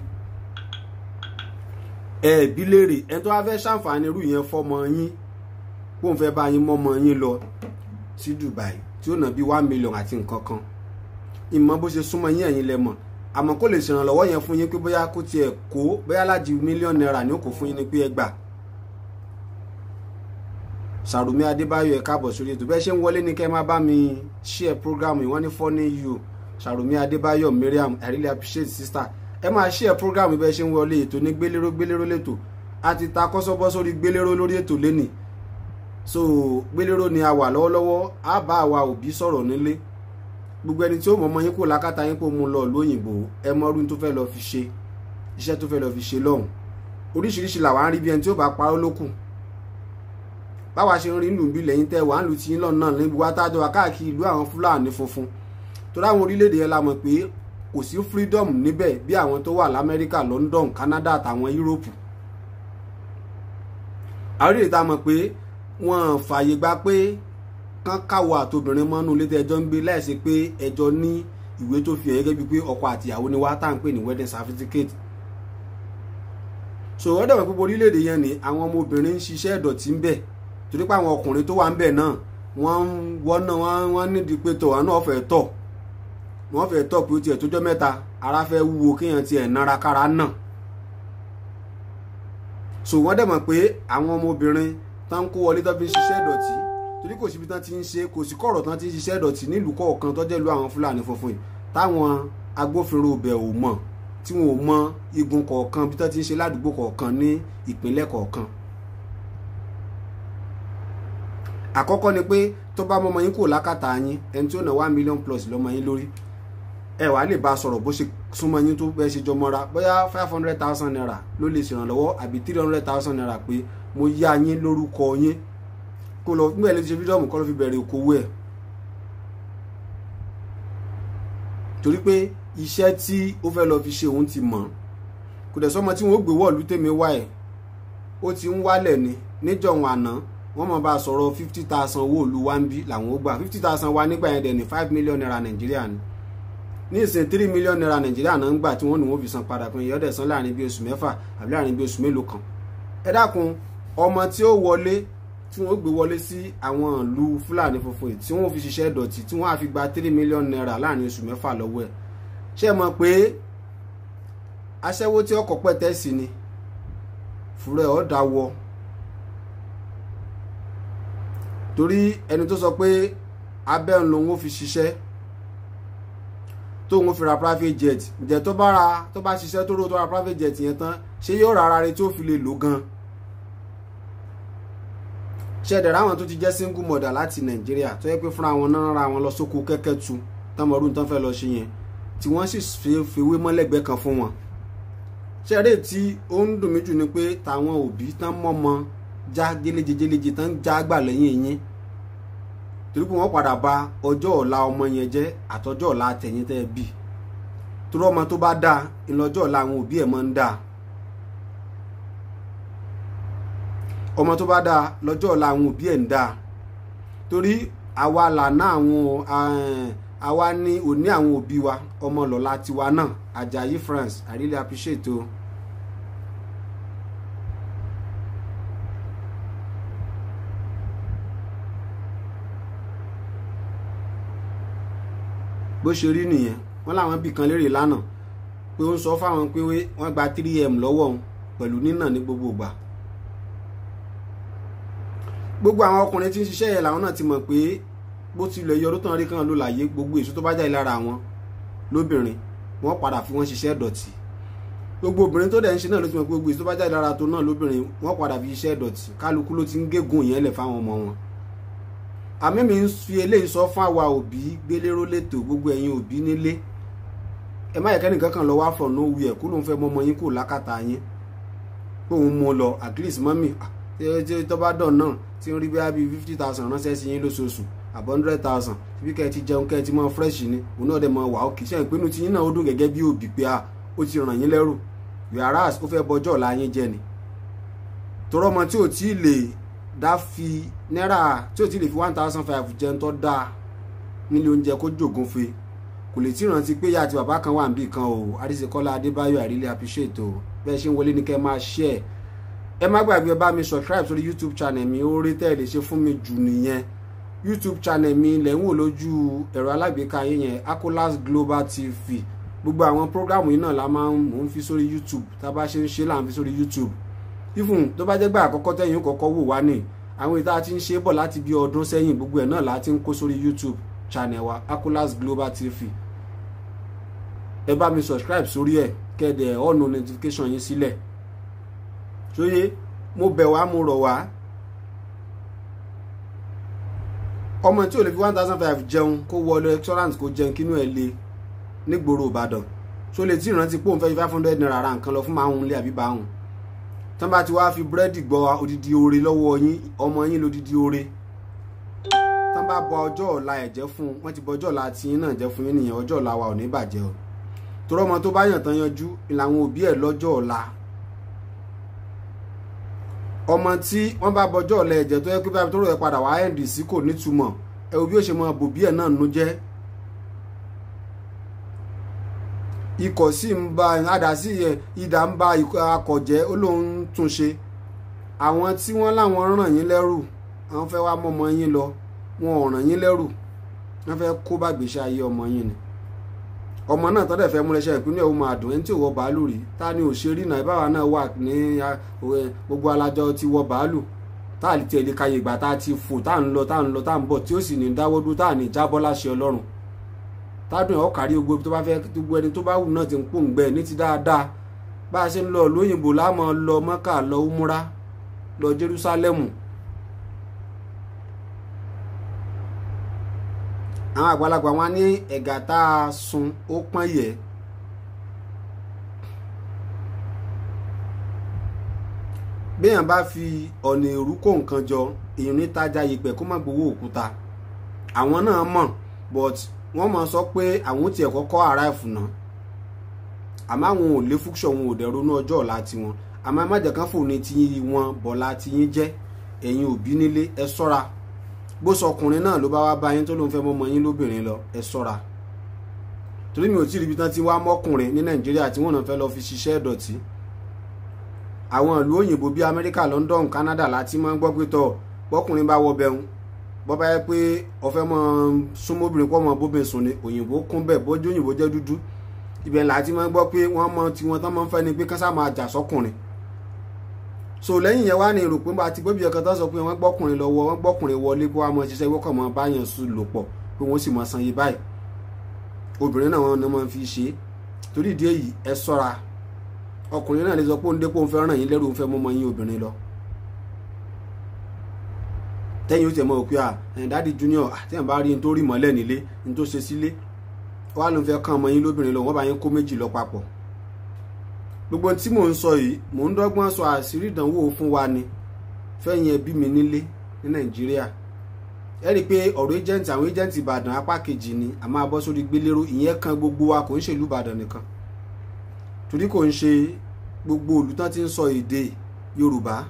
ẹ̀ẹ́bí léèrè ẹni tó wá fẹ́ ṣàǹfààní irú yẹn fọmọ yín kó ń fẹ́ bá yín mọ́mọ yín lọ sí Dubai tí ó ná bí 1 million àti nǹkan kan ìmọ̀ bó ṣe súnmọ́ yín ẹ̀yin lẹ́mọ̀ àmọ́ kó lè ṣèrànlọ́wọ́ yẹn fún yín pé bóyá kó tiẹ̀ kó bóyá láti mílíọ̀nù náírà ni ó kó fún yín ní pé ẹ gbà. Sàrùmí Adébáyọ̀ ẹ káàbọ̀ sórí ètò bẹ́ẹ̀ ṣe ń wọlé ní kẹ́ máa bá mi share program yìí wọ́n ní funny you Sàrùmí Adébáyọ̀ Mariam I really appreciate sister ẹ máa share program bẹ́ẹ̀ ṣe ń wọlé ètò ní gbéléró lẹ́tò àti ta kọ́sọ́bọ́ sórí gbéléró lórí ètò lẹ́nì so gbéléró ni a wà lọ́wọ́lọ́wọ́ á bá àwa òbí sọ̀rọ̀ nílé gbogbo ẹni tí ó mọ̀ ọmọ yín kò lákàtà yín kò mú lọ lóyìnbó ẹ mọ ọdún tó fẹ́ lọ fi ṣe iṣẹ́ tó fẹ́ lọ fi ṣe lọ́hùn oríṣiríṣi làwọn á rí bí ẹni tí ó bá parọ́ lókùn báwa ṣe ń rí ìlú bí lẹ́yìn tẹ́ wà ń lu ti yín lọ́nà níbi wá tájọ wá káàkiri ìlú àwọn Fúlàní funfun tó dáwọn orílẹ̀-èdè yẹn la mọ̀ pé kò sí freedom níbẹ̀ bí àwọn tó wà l'Amẹ́ríkà London Canada àtàwọn Europe àwọn orílẹ̀-èdè tá a mọ̀ pé wọ́n fààyè gba pé kán káwọ àtobìnrin mọ́nú ilé tẹ́jọ́ ń gbé láìsí pé ẹjọ́ ní ìwé tó fi hàn gẹ́gẹ́ bíi pé ọkọ àtìyàwó ni wá tá à ń pè ní wedding certificate so ọ̀dọ̀ wọn gbogbo orílẹ̀-èdè yẹn ni àwọn ọmọbìnrin ń ṣiṣẹ́ ìdọ̀tí ń bẹ̀ torí pé àwọn ọkùnrin tó wà ń bẹ̀ náà wọ́n nídìí pé tọ̀ wọn náà fẹ́ tọ̀ wọ́n fẹ́ tọ̀ pé ó tiẹ̀ tójọ́ mẹ́ta ara fẹ́ wúwo kéèyàn tiẹ̀ nára kára náà so wọ́n dẹ̀ mọ̀ pé àwọn ọmọbìnrin tán kó wọlé tó fi ń ṣiṣẹ́ ìdọ̀tí torí kò síbi tán ti ń ṣe kò sí kọ̀rọ̀ tán ti ń ṣiṣẹ́ ìdọ̀tí nílùú kọ̀ọ̀kan tó jẹ́ ìlú àwọn Fúlàní funfun yìí táwọn agbófinró ibẹ̀ ò mọ̀ tí wọn ò mọ igun kọ̀ọ̀kan bí tán ti ń ṣe ládùúgbò kọ̀ọ̀kan ní ìpínlẹ̀ kọ̀ọ̀kan. Àkọ́kọ́ ni pé tó bá mọ́mọ yín kò lákàtà yín ẹni tí ó ná 1 million plus lọ́mọ yín lórí ẹ wàá lè bá sọ̀rọ̀ bó ṣe súnmọ́ yín tó bẹ́ẹ̀ ṣe jọmọ́ra bóyá 500,000 naira ló lè ṣèrànlọ́wọ́ àbí 300,000 naira pé mo yá yín lórúkọ yín kó lọ nígbà ilé ti ṣe fídíọ̀mù kọ́ ló fi bẹ̀rẹ̀ okòwò ẹ̀ torí pé iṣẹ́ tí ó fẹ́ lọ fi ṣe òun ti mọ̀ kò dẹ̀ sọ́mọ tí wọ́n gbé wọ́ọ̀lù tèmi wá ẹ̀ ó ti ń wálẹ̀ ni níjọ̀hún àná wọ́n mọ̀ bá sọ̀rọ̀ 50,000 owó òlu wa ń bí làwọn ó gbà 50,000 wa nígbà yẹn dẹ̀ ní 5 million naira Nàìjíríà ni ní ìsìn 3 million naira Nàìjíríà náà ń gbà tí wọ́n ní wọ́n fi san padà pé ìyọ́dẹ̀ san láàrin bí oṣù mẹ́fà àbí láàrin bí oṣù mélòó kan ẹ dákun ọmọ tí ó wọlé tí wọ́n gbé wọlé sí àwọn ìlú Fúlàní funfun tí wọ́n fi ṣiṣẹ́ ìdọ̀tí tí wọ́n á fi gba 3 million naira láàrin oṣù mẹ́fà lọ́wọ́ ẹ̀ ṣé mọ̀ pé aṣẹ́wó tí ọkọ̀ pẹ̀tẹ́ sí ni fúrẹ́ ọ̀ dáwọ́ torí ẹni tó sọ pé abẹ́ ń lòun ó fi ṣiṣẹ́ tóun ó fi ra private jet ǹjẹ́ tó bá ṣiṣẹ́ tó rò tó ra private jet yẹn tán ṣé yóò ra ara rẹ̀ tí ó fi lè lò gan ṣẹ̀dẹ̀ ráwọn tó ti jẹ́ single mother láti Nàìjíríà tó yẹ pé fúnra wọn náà ra wọn lọ sóko kẹ́kẹ́ tu tọmọdún tán fẹ́ lọ ṣe yẹn tí wọ́n sì fewé mọ́lẹ́gbẹ́ kan fún wọn ṣẹ̀dẹ̀ tí ó ń dùn mí jù ni pé táwọn òbí tán mọ́mọ́ já géléje tán já gbà lẹ́yìn yín torí pé wọ́n padà bà ọjọ́ ọ̀la ọmọ yẹn jẹ́ àtọjọ́ ọ̀la tẹ̀yìn tẹ́ bí torí ọmọ tó bá dáa ìlọ́jọ́ ọ̀la àwọn òbí ẹ̀ máa ń dáa ọmọ tó bá dáa lọ́jọ́ ọ̀la àwọn òbí ẹ̀ ń dáa torí àwa lànà àwọn àwa ní òní àwọn òbí wa ọmọ lọ́la tiwa náà Àjàyí France I really appreciate o. bó ṣe rí nìyẹn wọ́n láwọn bì kan lérè lánàá pé ó ń sọ fáwọn pé wọ́n gba 3M lọ́wọ́ òun pẹ̀lú nínà ní gbogbo ìgbà gbogbo àwọn ọkùnrin tí ń ṣiṣẹ́ yẹn làwọn náà ti mọ̀ pé bó tilẹ̀ yọ ọdún tán rí kan ló láyé gbogbo èso tó bá jáde lára wọn lóbìnrin wọ́n padà fi wọ́n ṣiṣẹ́ ìdọ̀tí gbogbo obìnrin tó dẹ̀ ń ṣe náà ló ti mọ̀ pé gbogbo èso tó bá jáde lára tó náà lóbìnrin wọ́n padà fi iṣẹ́ ìdọ̀tí kálukú ló ti ń gégùn yẹn lẹ̀ fáwọn ọmọ wọn àmì mi ń fi eléyìí sọ fún àwa òbí gbéléró lẹ́tọ̀ gbogbo ẹ̀yin òbí nílé ẹ má yẹ kẹ́nìkan kan lọ wá from nowhere kó ló ń fẹ́ mọ́mọ́ yín kó lákàtà yín pé òun mú lọ at least mọ́mì tí tó bá dàn náà tí ń rí bí 50,000 ránṣẹ́ sí yín lóṣooṣù àbọ̀ 100,000 bí kẹ́ ẹ ti jẹun kẹ́ ẹ ti mọ fresh ni òun náà dẹ̀ mọ wà ó kì í ṣe ìpinnu tí yín náà ó dùn gẹ́gẹ́ bí òbí pé ó ti ràn yín lẹ́rù yàrá ó fẹ́ bọjọ́ ọ̀la yín jẹ ni torọ́mọ tí ò tí ì lè dá fi náírà tí ò tí ì lè fi 1,500 jẹun tó dáa nílé oúnjẹ kó jògún fe kò lè tí rántí pé ìyá àti bàbá kan wà níbì kan o Adéṣekọ́lá Adébáyọ̀ I really appreciate o bẹ́ẹ̀ ṣe ń wọlé ní kẹ́ máa share ẹ má gbàgbé bá mi subscribe sórí YouTube channel mi ó rí tẹ́lẹ̀ ṣe fún mi jù nìyẹn YouTube channel mi lẹ̀ ń wò lójú ẹ̀rọ alágbèéká yín yẹn Akolas Global TV gbogbo àwọn prógrámù yìí náà la máa ń mò ń fi sórí YouTube, tá a bá ṣe ń ṣe là ń fi sórí YouTube. Even tó bá jẹ́ gbà àkọ́kọ́ tẹ́yìn kọ́kọ́ wò wá ní àwọn ìta tí ń ṣe bọ̀ láti bí ọdún sẹ́yìn, gbogbo ẹ̀ náà láti ń kó sórí YouTube channel wa Akolas Global TV. Ẹ bá mi subscribe sórí ẹ̀ kẹ́dẹ̀ ọ̀nà notification yín sílẹ̀. Ṣóyé mo bẹ̀ wá mo rọ̀ wá, ọmọ tí ò lè fi 1,500 jẹun kó wọlé restaurant kó jẹun kínú ẹ̀ le nígboro Ìbàdàn, tó lè tí ìrántí pé òun fẹ́ 500 naira ra nǹkan lọ fún máa ń lé àbí bá hùn. Tán bá ti wá fi búrẹ́dì gbọ́ odidi oore lọ́wọ́ yín, ọmọ yín lódidi oore. Tán bá bọ ọjọ́ ọ̀la ẹ̀ jẹ́ fún, wọ́n ti bọ ọjọ́ ọ̀la tí yín náà jẹ́ fún yín nìyẹn, ọjọ́ ọ̀la wa ò ní bàjẹ́ o. Torí ọmọ tó bá yàn tán yanjú ìlànà òbí ẹ̀ lọ́jọ́ ọ̀la. Ọmọ tí wọ́n bá bọ ọjọ́ ọ̀la ẹ̀ jẹ́ tó yẹ pé báyìí tó rọ̀ ẹ̀ padà wá ẹ̀ǹdì sí kò nítumọ̀, ẹ wo bí ó ṣe mọ bòbí ẹ̀ náà nú jẹ́. Ikọ̀ sì ń ba àdásí ìdá ń ba akọ̀jẹ́ ó lóun tún ṣe. Àwọn tí wọ́n láwọn ràn yín lẹ́rù, àwọn fẹ́ wá mọ́mọ yín lọ, wọn ò ràn yín lẹ́rù, wọ́n fẹ́ kó bá gbèsè ayé ọmọ yín ni. Ọmọ náà tọ́dẹ̀ fẹ́ múlẹ̀ṣẹ́ ìpínlẹ̀ ó máa dùn, ẹni tí ò wọ bàálù rí, ta ni ò ṣe rí náà, ìbáwa náà wà ní gbogbo alájọ ti wọ bàálù, tá à lè tẹ̀lé kayé ìgbà tá a ti fò tá à ń lọ tá à ń bọ̀ tí ó sì ní dáwọ́ dúró tá à ní jábọ́ láṣẹ Ọlọ́run. Tádùn ẹ̀ ọ̀kárí gbogbo tó bá fẹ́ gbogbo ẹni tó bá wù náà ti ń pòǹgbẹ ní ti dáadáa. Bá a ṣe ń lọ lóyìnbó láàmú lọ Mọ́kà lọ Umura lọ Jerúsálẹ́mù. Àwọn àgbàlagbà wọn ní ẹ̀gà tá a sun ó pọ́n yẹ̀. Béèyàn bá fi ọ̀nà èrú kó nǹkan jọ, èèyàn ní tájà yìpẹ̀ kó má gbowó òkúta. Àwọn náà mọ̀, but wọ́n mọ̀ sọ pé àwọn tiẹ̀ kọ́kọ́ ara ẹ̀fùnà, àmọ́ àwọn ò lé fúkṣọ̀, wọn ò dẹ̀ ronú ọjọ́ ọ̀la tiwọn. Àmọ́ ẹ má jẹ́ kán fò ní ti wọn bọ̀lá ti yín jẹ́. Ẹ̀yin òbí nílé ẹ ṣọ́ra. Bó sọ ọkùnrin náà ló bá wá bá yín tó lóun fẹ́ mọ́mọ yín lóbìnrin lọ, ẹ ṣọ́ra. Torí mi ò tí ì rí ibi tán ti wá mọ́kùnrin ní Nàìjíríà tí wọ́n náà fẹ́ lọ fi ṣiṣẹ́ ìdọ̀tí. Àwọn ìlú òyìnbó bíi Amẹ́ríkà, London, Canada láti máa ń gbọ́ pé tọ̀ bọ́kùnrin bá wọ bẹ̀rùn, bọ́ bá yẹ pé ọ̀fẹ́ mọ́ súnmọ́bìnrin kọ́ mọ́ bóbin sùn ni, òyìnbó kún bẹ́ẹ̀ bójú òyìnbó jẹ́ dúdú. Ibẹ̀ láti máa ń gbọ́ pé wọ́n mọ tiwọn tán máa ń fẹ́ ni pé kán sá máa jà sọ́kùnrin. So lẹ́yìn yẹn wá ní èrò pé bá ti gbóbi ẹ̀kan tó sọ pé wọ́n gbọ́kùnrin lọ́wọ́, wọ́n gbọ́kùnrin wọlé kó wá mọ ṣiṣẹ́ wọ́kọ̀ mọ́ báyàn sùn lò pọ̀ pé wọ́n sì mọ san yìí báyìí. Obìnrin náà wọn ni wọ́n fi ṣe. Torí ìdí èyí ẹ ṣọ́ra. Ọkùnrin náà lè sọ pé ó ń dé pé òun fẹ́ ràn yín lẹ́rù, òun fẹ́ mọ́mọ yín obìnrin lọ. Tẹ́yìn ó tẹ̀ mọ́ òkú Daddy Junior tí ẹ̀ bá rí n tó rí mọ́lẹ̀ nílé, n tó ṣe sílé, wá ló ń fẹ́ kàn ọmọ yín lóbìnrin lọ, wọ́n bá yín kó méjì lọ papọ̀. Gbogbo tí mò ń sọ yìí, mò ń dọ́gbọ́n sọ àṣírí ìdánwò fún wa ni fẹ́yìn ẹbí mi nílé ní Nàìjíríà. Ẹ rí i pé ọ̀rọ̀ agent, àwọn agent Ìbàdàn apá kejì ni a máa bọ́ sórí gbélérò, ìyẹn kan gbogbo wa, kò ń ṣe ìlú Ìbàdàn nìkan. Torí kò ń ṣe gbogbo olùtán tí ń sọ èdè Yorùbá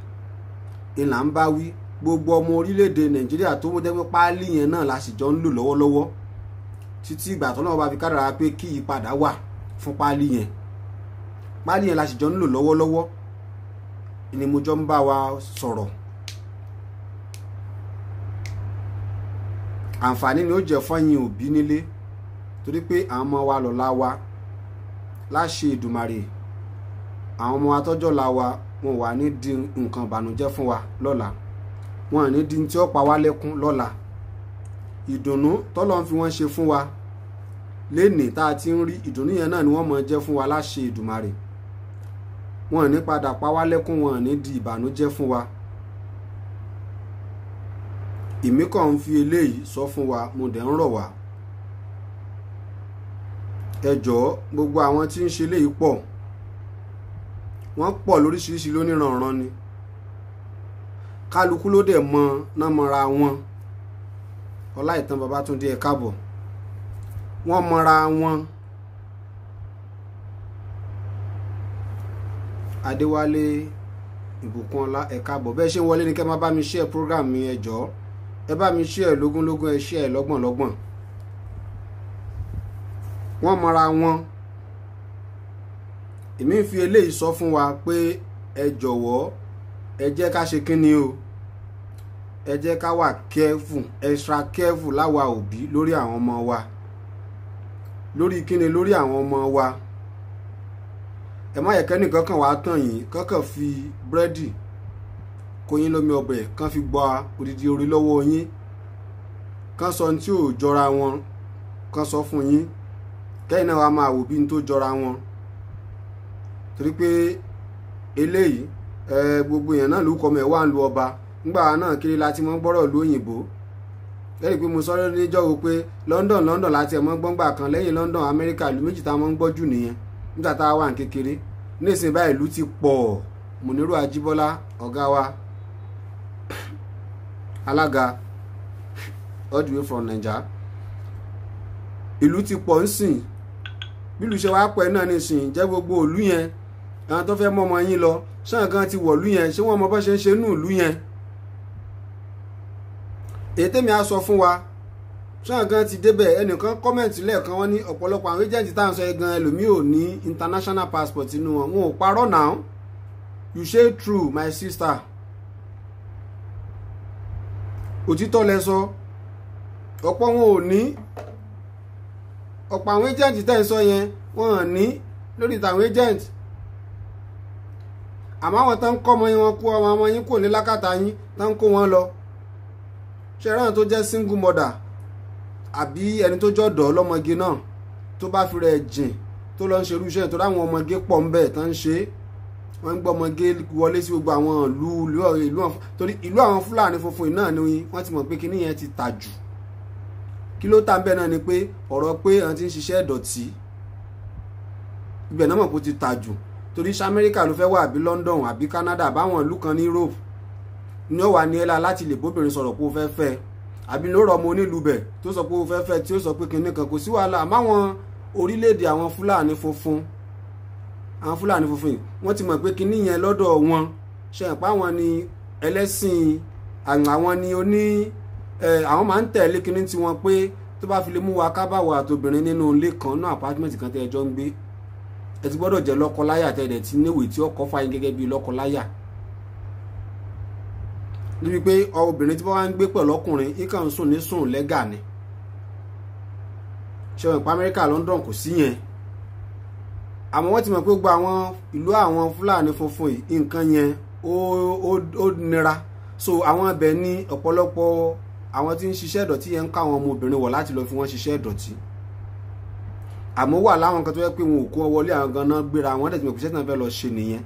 ìlà ń bá wí. Gbogbo ọmọ orílẹ̀-èdè Nàìjíríà tó mú jẹ́ pé páálí yẹn náà la sì jọ ń lò lọ́wọ́lọ́wọ́ títí ìgbà tó náà bá fi kádàrá pé kí ìpadà wà fún páálí yẹn. Páálí yẹn la sì jọ ń lò lọ́wọ́lọ́wọ́ ni mo jọ ń bá wa sọ̀rọ̀. Àǹfààní ni ó jẹ́ fọ́yìn òbí nílé, torí pé àwọn ọmọ wa lọ́la wa láṣẹ Èdùmàrè. Àwọn ọmọ atọ́jọ́ la wa wọn wà ní di nǹkan ìbànújẹ́ fún wa lọ́la, wọn ní di tí ó pa wá lẹ́kún lọ́la. Ìdùnnú tọ́lọ́run fi wọ́n ṣe fún wa lénìí tá a ti ń rí, ìdùnnú yẹn náà ni wọ́n máa jẹ́ fún wa láṣẹ Èdùmàrè. Wọn ní padà pa wá lẹ́kún, wọn ní di ìbànújẹ́ fún wa. Èmi kàn ń fi eléyìí sọ fún wa, mo dẹ̀ ń rọ̀ wá. Ẹ jọ̀ọ́ gbogbo àwọn tí ń ṣe léyìí pọ̀, wọ́n pọ̀ lóríṣiríṣi lóníranran ni. Kálukú ló dẹ̀ mọ náà mọ́ra wọn. Ọláìtàn Babátúndé ẹ káàbọ̀. Wọ́n mọ́ra wọn. Adéwálé Ìbùkúnọlá ẹ káàbọ̀. Bẹ́ẹ̀ ṣe ń wọlé ni kẹ́ máa bá mi share program mi, ẹ jọ̀ọ́. Ẹ bá mi share lógúnlógún, ẹ share lọ́gbọ̀nlọ́gbọ̀n. Wọ́n mọ́ra wọn. Èmi ń fi eléyìí sọ fún wa pé ẹ jọ̀wọ́ ẹ jẹ́ ká ṣe kíni o, ẹ jẹ́ ká wà careful, extra careful láwa òbí lórí àwọn ọmọ wa, lórí kíni lórí àwọn ọmọ wa. Ẹ má yẹ kẹ́nìkan kan wá tàn yín kankan fi búrẹ́dì kó yín lómi ọbẹ̀ kan fi gba odidi orí lọ́wọ́ yín kan sọ tí ò jọra wọn kan sọ fún yín kẹ́yìn náà wá máa wò bí n tó jọra wọn. Torí pé eléyìí gbogbo èèyàn náà lórúkọ mẹ́ wà ń lu ọba nígbà náà kiri láti mọ́ gbọ́rọ̀ lu òyìnbó. Lẹ́yìn pé mo sọ̀rọ̀ níjọ́ wo pé London láti ẹ̀mọ́ gbọ́ngbà kan lẹ́yìn London Amẹ́ríkà ìlú méjì tá a mọ́ ń gbọ́ jù nìyẹn nígbà tá a wà ní kékeré. Nísìnyí báyìí ìlú ti pọ̀. Muniru Ajíbọ́lá ọ̀gá wa alága all the way from Naija ìlú ti pọ̀ ń sìn bí ìlú ṣe wá pẹ́ náà nísìn jẹ́ gbogbo ìlú yẹn àwọn tó fẹ́ mọ́ ọmọ yín lọ ṣáà kan ti wọ̀ ìlú yẹn ṣé wọ́n mọ bó ṣe ń ṣe nù ìlú yẹn. Èyí tèmi á sọ fún wa ṣáà kan ti débẹ̀ ẹnìkan kọ́mẹ̀ntì lẹ́ẹ̀kan wọ́n ní ọ̀pọ̀lọpọ̀ àwọn agent tá à ń sọ gan ẹlòmíì ò ní international passport inú wọn ò parọ́ náà. You say true my sister. Òtítọ́ lẹ sọ ọ̀pọ̀ wọn ò ní ọ̀pọ̀ àwọn agent tẹ́ ń sọ yẹn wọ́n ò ní lórí tàwọn agent. Àmọ́ àwọn tán ń kọ́ ọmọ yín wọn kó ọmọ yín kò ní lákàtà yín tán ń kó wọn lọ. Ṣé ẹ̀rọ tó jẹ́ single mother àbí ẹni tó jọ̀dọ̀ lọ́mọge náà tó bá fi rẹ̀ jìn tó lọ ń ṣerú iṣẹ́ tó dáwọn ọmọge pọ̀ ń bẹ̀ tán ń ṣe wọ́n ń gbọ́ ọmọge wọlé sí gbogbo àwọn ìlú torí ìlú àwọn Fúlàní funfun náà ni wọ́n ti mọ̀ pé kíní yẹn ti tà jù. Kí ló tà ń bẹ̀ náà ni pé ọ̀rọ̀ pé àwọn ti ń ṣiṣẹ́ ìdọ̀tí ibẹ̀ náà mọ̀ pé ó ti tà jù torí ṣé Amẹ́ríkà ló fẹ́ wà àbí London àbí Canada àbáwọn ìlú kan ní Europe ní ó wà ní ẹlá láti lè bóbìnrin sọ̀rọ̀ pé ó fẹ́ fẹ́ àbí ló rọ ọmọ onílùú bẹ̀ tó sọ pé ó fẹ́ fẹ́ tí ó sọ pé kinní kan kò sí wàhálà àmáwọn orílẹ̀-èdè àwọn Fúlàní funfun wọ́n ti mọ̀ pé kinní yẹn lọ́dọ̀ wọn ṣe ń pa wọn ni ẹlẹ́sìn àwọn ni oní àwọn máa ń tẹ̀lé kinní tí wọ́n pé tó bá fi lè mú wa kábàwọ̀ àtobìnrin nínú ilé kan náà apartment kan tẹ́ ẹjọ́ ń gbé ẹ ti gbọ́dọ̀ jẹ́ lọ́kọláyà tẹ́lẹ̀ tí níwèé tí ọkọ fàyín gẹ́gẹ́ bí lọ́kọláyà. Níbi pé obìnrin tí wọ́n wá ń gbé pẹ̀lú ọkùnrin ikàn ń sùn ní sùn lẹ́gà ni ṣe wọn pa Amẹ́ríkà London kò sí yẹn. Àmọ́ wọ́n ti mọ̀ pé gbogbo àwọn ìlú àwọn Fúlàní funfun yìí nǹkan yẹn ó nira so àwọn ibẹ̀ ní ọ̀pọ̀lọpọ̀ àwọn tí ń ṣiṣẹ́ ìdọ̀tí yẹn ń ká àwọn ọmọbìnrin wọ̀ láti lọ fi wọ́n ṣiṣẹ́ ìdọ̀tí. Àmọ́ wà láwọn kan tó yẹ pé wọn ò kó wọlé àwọn ganan gbéra àwọn dẹ̀ tí mo fi ṣẹ́tàn fẹ́ lọ ṣe nìyẹn.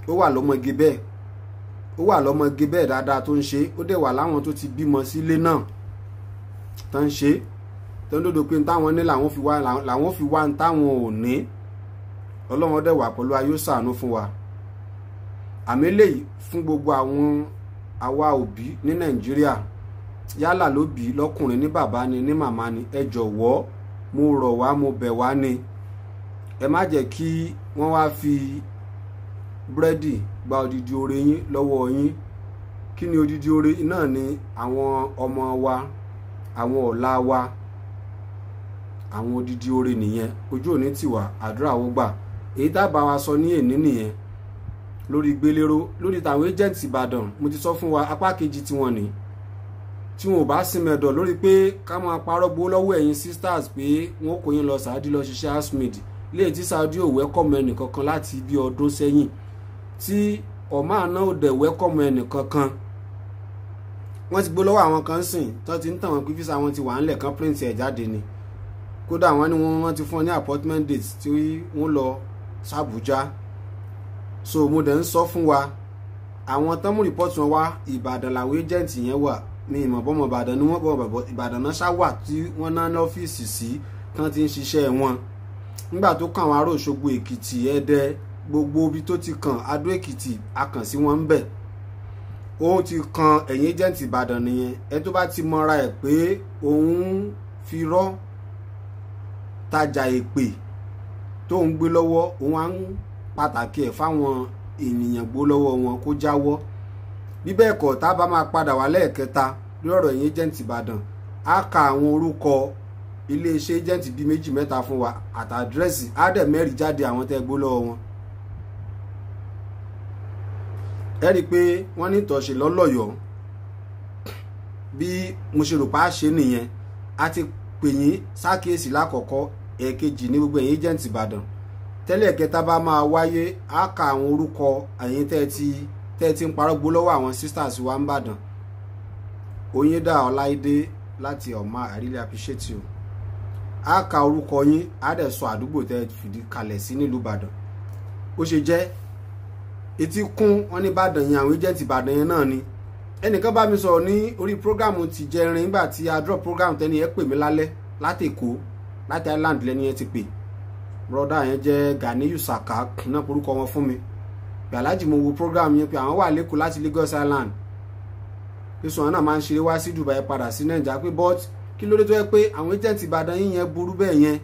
Ó wà lọ́mọge bẹ́ẹ̀ dáadáa tó ń ṣe ó dẹ̀ wà láwọn tó ti bímọ sílé náà tó ń ṣe tó ń dòdò pé táwọn ní làwọn fi wá ń táwọn ò ní. Ọlọ́run dẹ̀ wà pẹ̀lú ayé ṣàánú fún wa. Àmì eléyìí fún gbogbo àwọn àwa òbí ní Nàìjíríà yálà ló bí lọ́kùnrin ní bàbá ni ní màmá ni ẹ jọ̀wọ́ mo rọ̀ wá mo bẹ̀ wá ni ẹ má jẹ́ kí wọ́n wá fi búrẹ́dì gba odidi oore yín lọ́wọ́ yín. Kí ni odidi oore náà ni àwọn ọmọ wa àwọn ọ̀la wa àwọn odidi oore nìyẹn. Ojú òní tiwa àdúrà ó gbà. Èyí dábàá wa sọ ní èní nìyẹn lórí gbélérò lórí tàwọn agent Ìbàdàn mo ti sọ fún wa apá kejì tí wọ́n ní tí wọn ò bá sí mẹ́dọ̀ lórí pé ká máa parọ́ gbó lọ́wọ́ ẹ̀yin sisters pé wọ́n kò yín lọ Saudi lọ ṣiṣẹ́ housemaid léyìí tí Saudi ò wẹ́kọ̀mù ẹnìkankan láti bí ọdún sẹ́yìn tí ọmọ àná ò dẹ̀ wẹ́kọ̀mù ẹnìkankan. Wọ́n ti gbó lọ́wọ́ àwọn kan sìn tó ti ń tàn wọ́n pé físà wọn ti wà ńlẹ̀ kan print ẹ̀ jáde ni kódà wọ́n ní wọ́n ti fún ọ ní appointment date tí wọ́n lọ s'Abuja. So mo dẹ̀ ń sọ fún wa àwọn tán mú report wọn wá Ìbàdàn làwọn agent yẹn wà ní ìmọ̀bọ́mọ̀ Ìbàdàn ni wọ́n bọ̀ Ìbàdàn náà ṣáwà tí wọ́n ná lọ́fíìsì sí tán ti ń ṣiṣẹ́ wọn. Nígbà tó kàn wọ́n ará Òṣogbo Èkìtì Ẹdẹ gbogbo ibi tó ti kàn Adó Èkìtì a kàn sí wọn ń bẹ̀. Ó ti kan ẹ̀yìn agent Ìbàdàn nìyẹn ẹ tó bá ti mọra ẹ̀ pé òun fi rọ́ tajà èpè tó ń gbé lọ́wọ́ òun á ń pàtàkì ẹ̀ fáwọn ènìyàn gbó lọ́wọ́ wọn kó jáwọ́. Bí bẹ́ẹ̀ kọ́ tá a bá máa padà wá lẹ́ẹ̀kẹta lórí ọ̀rọ̀ ẹ̀yìn agent Ìbàdàn á ka àwọn orúkọ iléeṣẹ́ agent bíi 2-3 fún wa àtàdírẹ́sì á dẹ̀ mẹ́rin jáde àwọn tẹ́ gbó lọ́wọ́ wọn. Ẹ rí i pé wọ́n ní ìtọ̀ṣe lọ́lọ́yọ̀ bí mo ṣe rò pa á ṣe nìyẹn a ti pè yín sákèésì lákọ̀ọ́kọ́ ẹ̀ẹ̀kejì ní gbogbo ẹ̀yin agent Ìbàdàn. Tẹ́lẹ̀ kẹta bá máa wáyé á ka àwọn orúkọ ẹ̀yin tẹ́ ti ń parọ́ gbó lọ́wọ́ àwọn sisters wa ń Ìbàdàn. Oyinda Ọláìdé láti Ọ̀ma, I really appreciate you. Á ka orúkọ yín, á dẹ̀ sọ àdúgbò tẹ́ fìdí kalẹ̀ sí nílùú Ìbàdàn. Ó ṣe jẹ́ etí kún wọn ní Ìbàdàn yẹn, àwọn agent Ìbàdàn yẹn náà ni. Ẹnìkan bá mi sọ̀rọ̀ ní orí prógrámù ti jẹrin nígbà tí a drop program tẹ́ni ẹ pè mí lálẹ́ láti Èkó, láti Island lẹ́ni ẹ ti pè. Broda yẹn jẹ́ Ganiyu Saka náà porúkọ wọn fún mi. Gbàlájì mo wo program yẹn pé àwọn wà lẹ́kọ̀ọ́ láti Lagos Island. Pèsè wọn náà máa ń ṣeré wá sí Dubai padà sí Nàìjíríà pé but kí ló dé tó yẹ pé àwọn agent Ìbàdàn yín yẹn burú bẹ́ẹ̀ yẹn.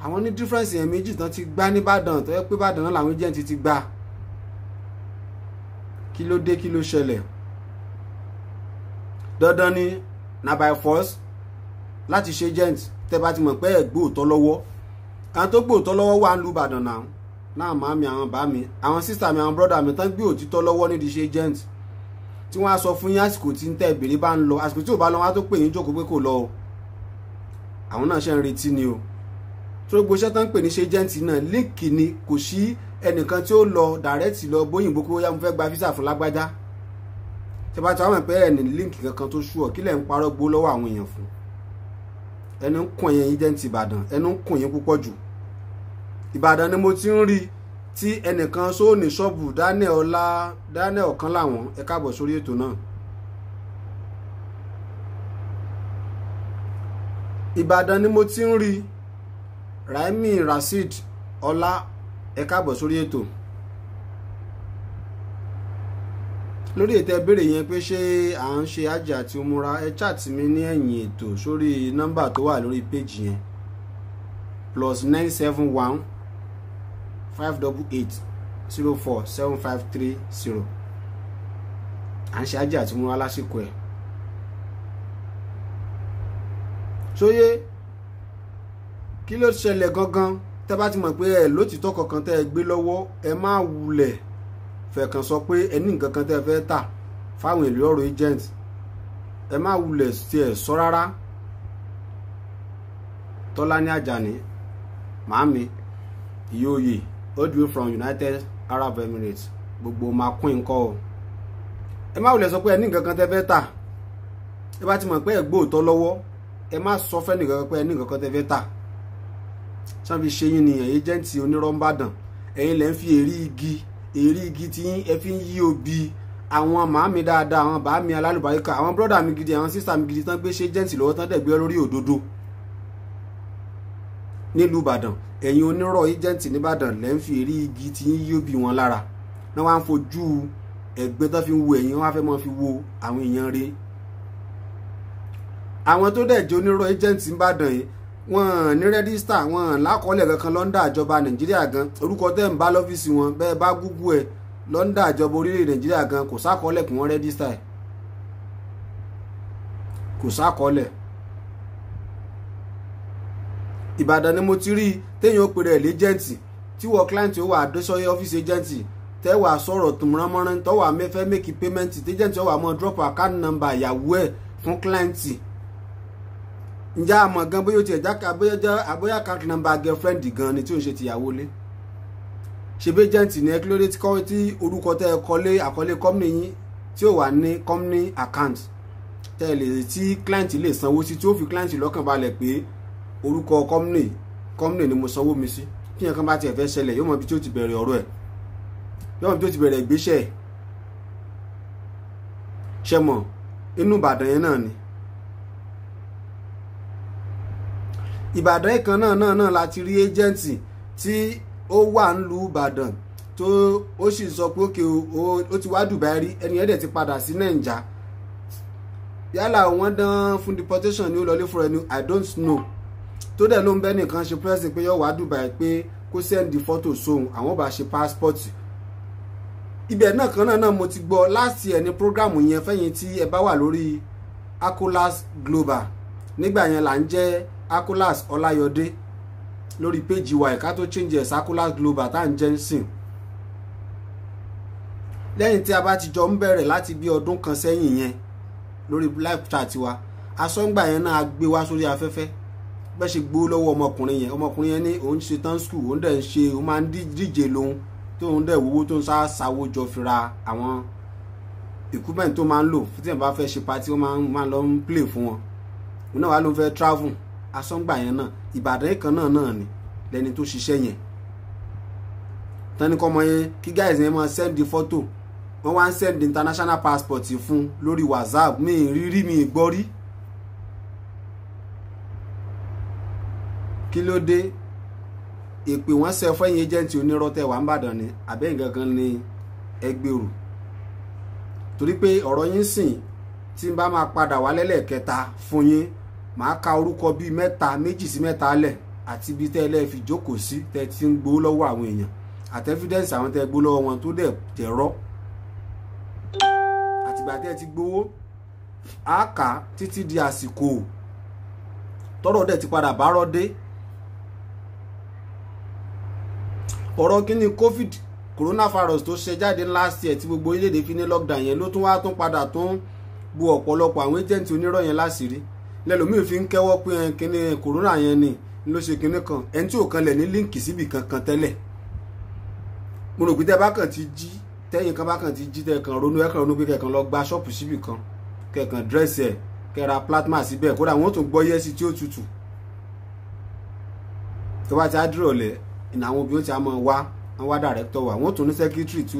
Àwọn ní difference yẹn méjì tán ti gbá ní Ìbàdàn tó yẹ pé Ìbàdàn náà làwọn agent ti gbá. Kí ló dé, kí ló ṣẹlẹ̀? Dandan ni na by force láti ṣe agent tẹ́ bá ti mọ̀ pé ẹ gbóòtọ́ lọ́wọ́. Àwọn tó gbóòtọ́ lọ́wọ́ wà ń lu Ìbàdàn náà màmí àwọn bá mi àwọn sister mi àwọn brother mi tán gbé òtítọ́ lọ́wọ́ nídìí ṣe agent tí wọ́n á sọ fún yín àsìkò tí ń tẹ́ ìbèrè bá ń lọ, àsìkò tí ò bá lọ wọn á tó pè yín jókòó pé kò lọ o. Àwọn náà ṣe ń retí ni o. Tó gbogbo iṣẹ́ tán ń pè ní ṣe agent náà líǹkì ni, kò sí ẹnìkan tí ó lọ direct lọ bóyìnbó kó yá mo fẹ́ gba visa fún lágbájá. Tí bá ti wá mọ̀ pé ẹ̀ ní líǹkì kankan tó ṣúọ̀, kí lẹ̀ ń parọ́ gbó lọ́wọ́ àwọn èèyàn fún? Ẹnu ń kùn yẹn agent Ìbàdàn, ẹnu ń kùn yín púpọ̀ jù. Ìbàdàn ni mo ti ń rí tí ẹnìkan só ní ṣọ́ọ̀bù Daniel ọ̀kan láwọn. Ẹ káàbọ̀ sórí ètò náà. Ìbàdàn ni mo ti ń rí Raimi Rasheed Ọlá. Ẹ káàbọ̀ sórí ètò. Lórí ètò ìbéèrè yẹn pé ṣé à ń ṣe hajj àti umura, ẹ chat mi ní ẹ̀yìn ètò sórí nọ́mbà tó wà lórí péjì yẹn +971 588 04 7530. À ń ṣe hajj àti umura lásìkò ẹ̀. Sóyé kí ló ṣẹlẹ̀ gangan? Tẹ́ bá ti mọ̀ pé ẹ lótìtọ́ kankan tẹ́ ẹ gbé lọ́wọ́, ẹ má wulẹ̀ fẹ̀kàn sọ pé ẹni nǹkan kan tẹ́ fẹ́ tà fáwọn èlò ọ̀rọ̀ agent. Ẹ má wulẹ̀ tí ẹ sọ rárá. Tọ́lání Àjàní màámi ìyóòyè all the way from United Arab Emirates, gbogbo máa kún nǹkan o. Ẹ má wulẹ̀ sọ pé ẹni nǹkan kan tẹ́ fẹ́ tà. Ẹ bá ti mọ̀ pé ẹ gbóòtọ́ lọ́wọ́, ẹ má sọ fẹ́ nìkan pé ẹni nǹkan kan tẹ́ fẹ́ tà. Ṣán fi ṣe yín nìyẹn agent onírọ́ ń bàdàn. Ẹ̀yin lẹ́ ń fi èrí igi tí ẹ fi ń yí obì àwọn màámi dáadáa, àwọn bàámi alálùbáríkà, àwọn brọ́dà mi gidi, àwọn sísà mi gidi tán gbé ṣe agent lọ́wọ́ tán dẹ̀ gbé lórí òdodo nílùú Ìbàdàn. Ẹ̀yin onírọ̀ agent nìbàdàn lẹ́ ń fi èrí igi tí ń yí obì wọn lára. Náà wá ń fojú ẹgbẹ́ tán fi ń wo ẹ̀yin, wọ́n á fẹ́ mọ́ fi wo àwọn èèyàn rẹ̀. Àwọn tó dẹ̀ jẹ́ onírọ̀ agent nìbàdàn yìí wọ́n ní rẹ́dísítà, wọ́n lákọọ́lẹ̀ kankan lọ́ndà ìjọba Nàìjíríà gan. Orúkọ tẹ́ ń bá lọ́fíìsì wọn bẹ́ẹ̀ bá gúgú ẹ̀ lọ́ndà ìjọba orílẹ̀ Nàìjíríà gan, kò sákọọ́lẹ̀ kí wọ́n rẹ́dísítà ẹ̀, kò sákọọ́lẹ̀. Ìbàdàn ni mo ti rí téèyàn ó pèrè ẹ̀ lẹ́jẹ̀ǹtì tí wọ́n client ó wà àdósọ́yé ọ́fíìsì agent tẹ́wàá sọ̀rọ̀ tùmọ̀ránmọ́rán tọ́wà mẹ́fẹ́ make payment agent ó wà mọ́ drop account number ìyàwó ẹ̀ fún client. Ǹjẹ́ àmọ̀ gan bóyá ó ti ẹ̀já àbóyá account number girlfriend gan ni tí ó ń ṣe tìyàwó lé. Ṣe bí agent ní ẹ kí ló dé tí orúkọ tẹ́ ẹ kọ́lé àkọlé company yín tí ó wà ní company account tẹ́ ẹ lè tí client lè sanwó sí, tí ó fi client lọ́kàn balẹ̀ pé orúkọ company ni mo sanwó mi sí. Kí yẹn kan bá tiẹ̀ fẹ́ ṣẹlẹ̀ yóò mọ ibi tí ó ti bẹ̀rẹ̀ ọ̀rọ̀ ẹ̀, yóò mọ ibi tí ó ti bẹ̀rẹ̀ ìgbésẹ̀ ẹ̀. Ṣé mọ̀ inú Ìbàdàn yẹn náà ni. Ìbàdàn ìkan náà láti rí agent tí ó wà ń lu Ìbàdàn tó ó sì sọ pé òkè ó ti wá Dubai rí, ẹni ẹ̀dẹ̀ ti padà sí Nàìjà. Yálà wọ́n dán fún deportation ní ó lọlé fún ẹni I don't know. Tó dẹ̀ ló ń bẹ́ nìkan ṣe pressing pé yóò wá Dubai pé kó send the photo sóhun, àwọn bá ṣe passport. Ibẹ̀ náà kan náà mo ti gbọ́ last year ní program yẹn fẹ́yìn tí ẹ bá wà lórí Akolas Global. Nígbà yẹn là ń jẹ́ Akolas Ọláyọdé lórí péjì wa ẹ̀ka tó change ẹ̀ Akolas Global tá à ń jẹ́ ń sìn. Lẹ́yìn tí a bá ti jọ ń bẹ̀rẹ̀ láti bí ọdún kan sẹ́yìn yẹn lórí live chat wa, asọ́ngbà yẹn náà gbé wá sórí afẹ́fẹ́ bẹ́ẹ̀ ṣe gbowó lọ́wọ́ ọmọkùnrin yẹn ní òun ṣe tán skul òun dẹ̀ ń ṣe òun máa ń díje lóhun tó òun dẹ̀ wowó tó ń sáwó jọ fi ra àwọn equipment tó máa ń lò tí wọ́n bá fẹ́ ṣe party wọ́n máa lọ ń play fún wọn òun náà wà ló ń fẹ́ travel asọ́ngbà yẹn náà Ìbàdàn kan náà ni lẹ́ni tó ṣiṣẹ́ yẹn tani kọ́ ọmọ yẹn kí guys yẹn máa send the photo wọ́n wá ń send international passport fún lórí WhatsApp mi rírí mi gbọ́ rí kí ló dé èpè wọ́n ṣe fẹ́yìn agent onírọ́tẹ̀ wà ń bàdàn ni àbẹ́yìn gangan ni ẹgbẹ́rù torí pé ọ̀rọ̀ yín sìn tí n bá máa padà wá lẹ́lẹ́kẹta fún yín màá ka orúkọ bíi méjì sí mẹ́ta lẹ̀ àti ibi tẹ́ ẹ lẹ́ẹ̀ fi jókòó sí tẹ́ ti ń gbowó lọ́wọ́ àwọn èèyàn àti evidence àwọn tẹ́ gbowó lọ́wọ́ wọn tó dẹ̀ jẹ̀rọ àtìgbà tẹ́ ti gbowó á kà títí di àsìkò tọ́rọ̀ dẹ̀ ti padà bárọ̀ dé ọ̀rọ̀ kí ni covid coronavirus tó ṣe jáde last year tí gbogbo orílẹ̀-èdè fi ní lockdown yẹn ló tún wá tún padà tún bu ọ̀pọ̀lọpọ̀ àwọn agent onírọ̀ yẹn láṣìírí lẹ́lòmíì fi ń kẹ́wọ́ pé kíní corona yẹn ni ló ṣe kíní kan ẹni tí ò kan lẹ̀ ní líǹkì síbi kankan tẹ́lẹ̀ mo rò pé tẹ́ bá kàn ti jí tẹ́yìn kan bá kàn ti jí tẹ́ kàn ronú pé kẹ̀kan lọ gba ṣọ́ọ̀pù síbi kan kẹ̀kan dírẹ́sì ẹ̀ kẹ́ra plasma síbẹ̀ kódà wọ́n tún gbọ́ yẹ́sì tí ó tutù tó bá ti á dúró lẹ̀ ìnà àwọn obìnrin tí a mọ̀ wá director wa wọ́n tún ní secretary tí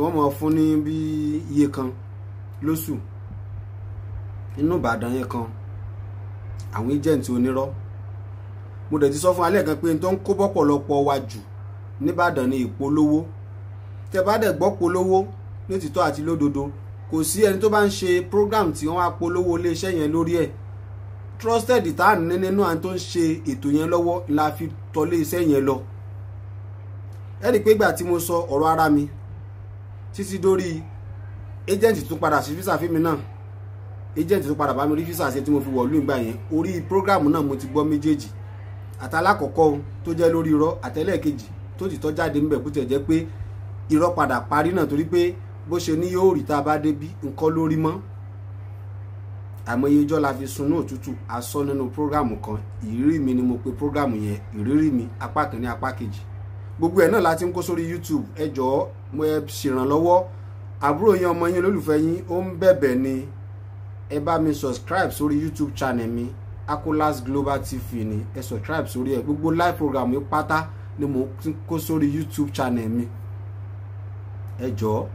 wọ́n mọ̀ fún ní bí iye kan lóṣù inú Ìbàdàn yẹn kan àwọn agent onírọ́ mo dẹ̀ ti sọ fún alẹ́ kan pé n tó ń kó bọ́pọ̀lọpọ̀ wa jù nìbàdàn ní ìpolówó tẹ bá dẹ̀ gbọ́ polówó ní títọ́ àti lódodo kò sí ẹni tó bá ń ṣe program tí wọ́n á polówó iléeṣẹ́ yẹn lórí ẹ̀ trusted tá ní nínú àwọn tó ń ṣe ètò yẹn lọ́wọ́ la fi tọ́lé iṣẹ́ yẹn lọ ẹ rí i pé ìgbà tí mo sọ ọ̀rọ̀ ara mi títí dórí agent tó padà sí visa fíìmù náà agent tó padà bá mi rí visa ṣe tí mo fi wọ̀lú ìgbà yẹn orí program náà mo ti gbọ́ méjèèjì àtàlákọ̀ọ́kọ́ tó jẹ́ lórí irọ́ àtẹ́lẹ̀kejì tó ti tọ́ jáde níbẹ̀ bó ti jẹ́ pé irọ́ padà parí náà torí pé bó ṣe ní yóò rí tá a bá débí nǹkan lórí mọ́ àmọye ijọ́ la fi sunú òtútù asọ nínú prógrámù kan ìrírí mi ni mo pe prógrámù yẹn ìrírí mi apá kìíní apá kejì gbogbo ẹ̀ náà láti ń kó sórí YouTube ẹ jọ̀ọ́ mo ẹ ṣèrànlọ́wọ́ àbúrò yín ọmọ yín olólùfẹ́ yín ó ń bẹ̀bẹ̀ ni ẹ bá mi subscribe sórí YouTube channel mi Akolas Global TV ni ẹ subscribe sórí ẹ gbogbo live program yìí pátá ni mo ti kó sórí YouTube channel mi ẹ jọ̀ọ́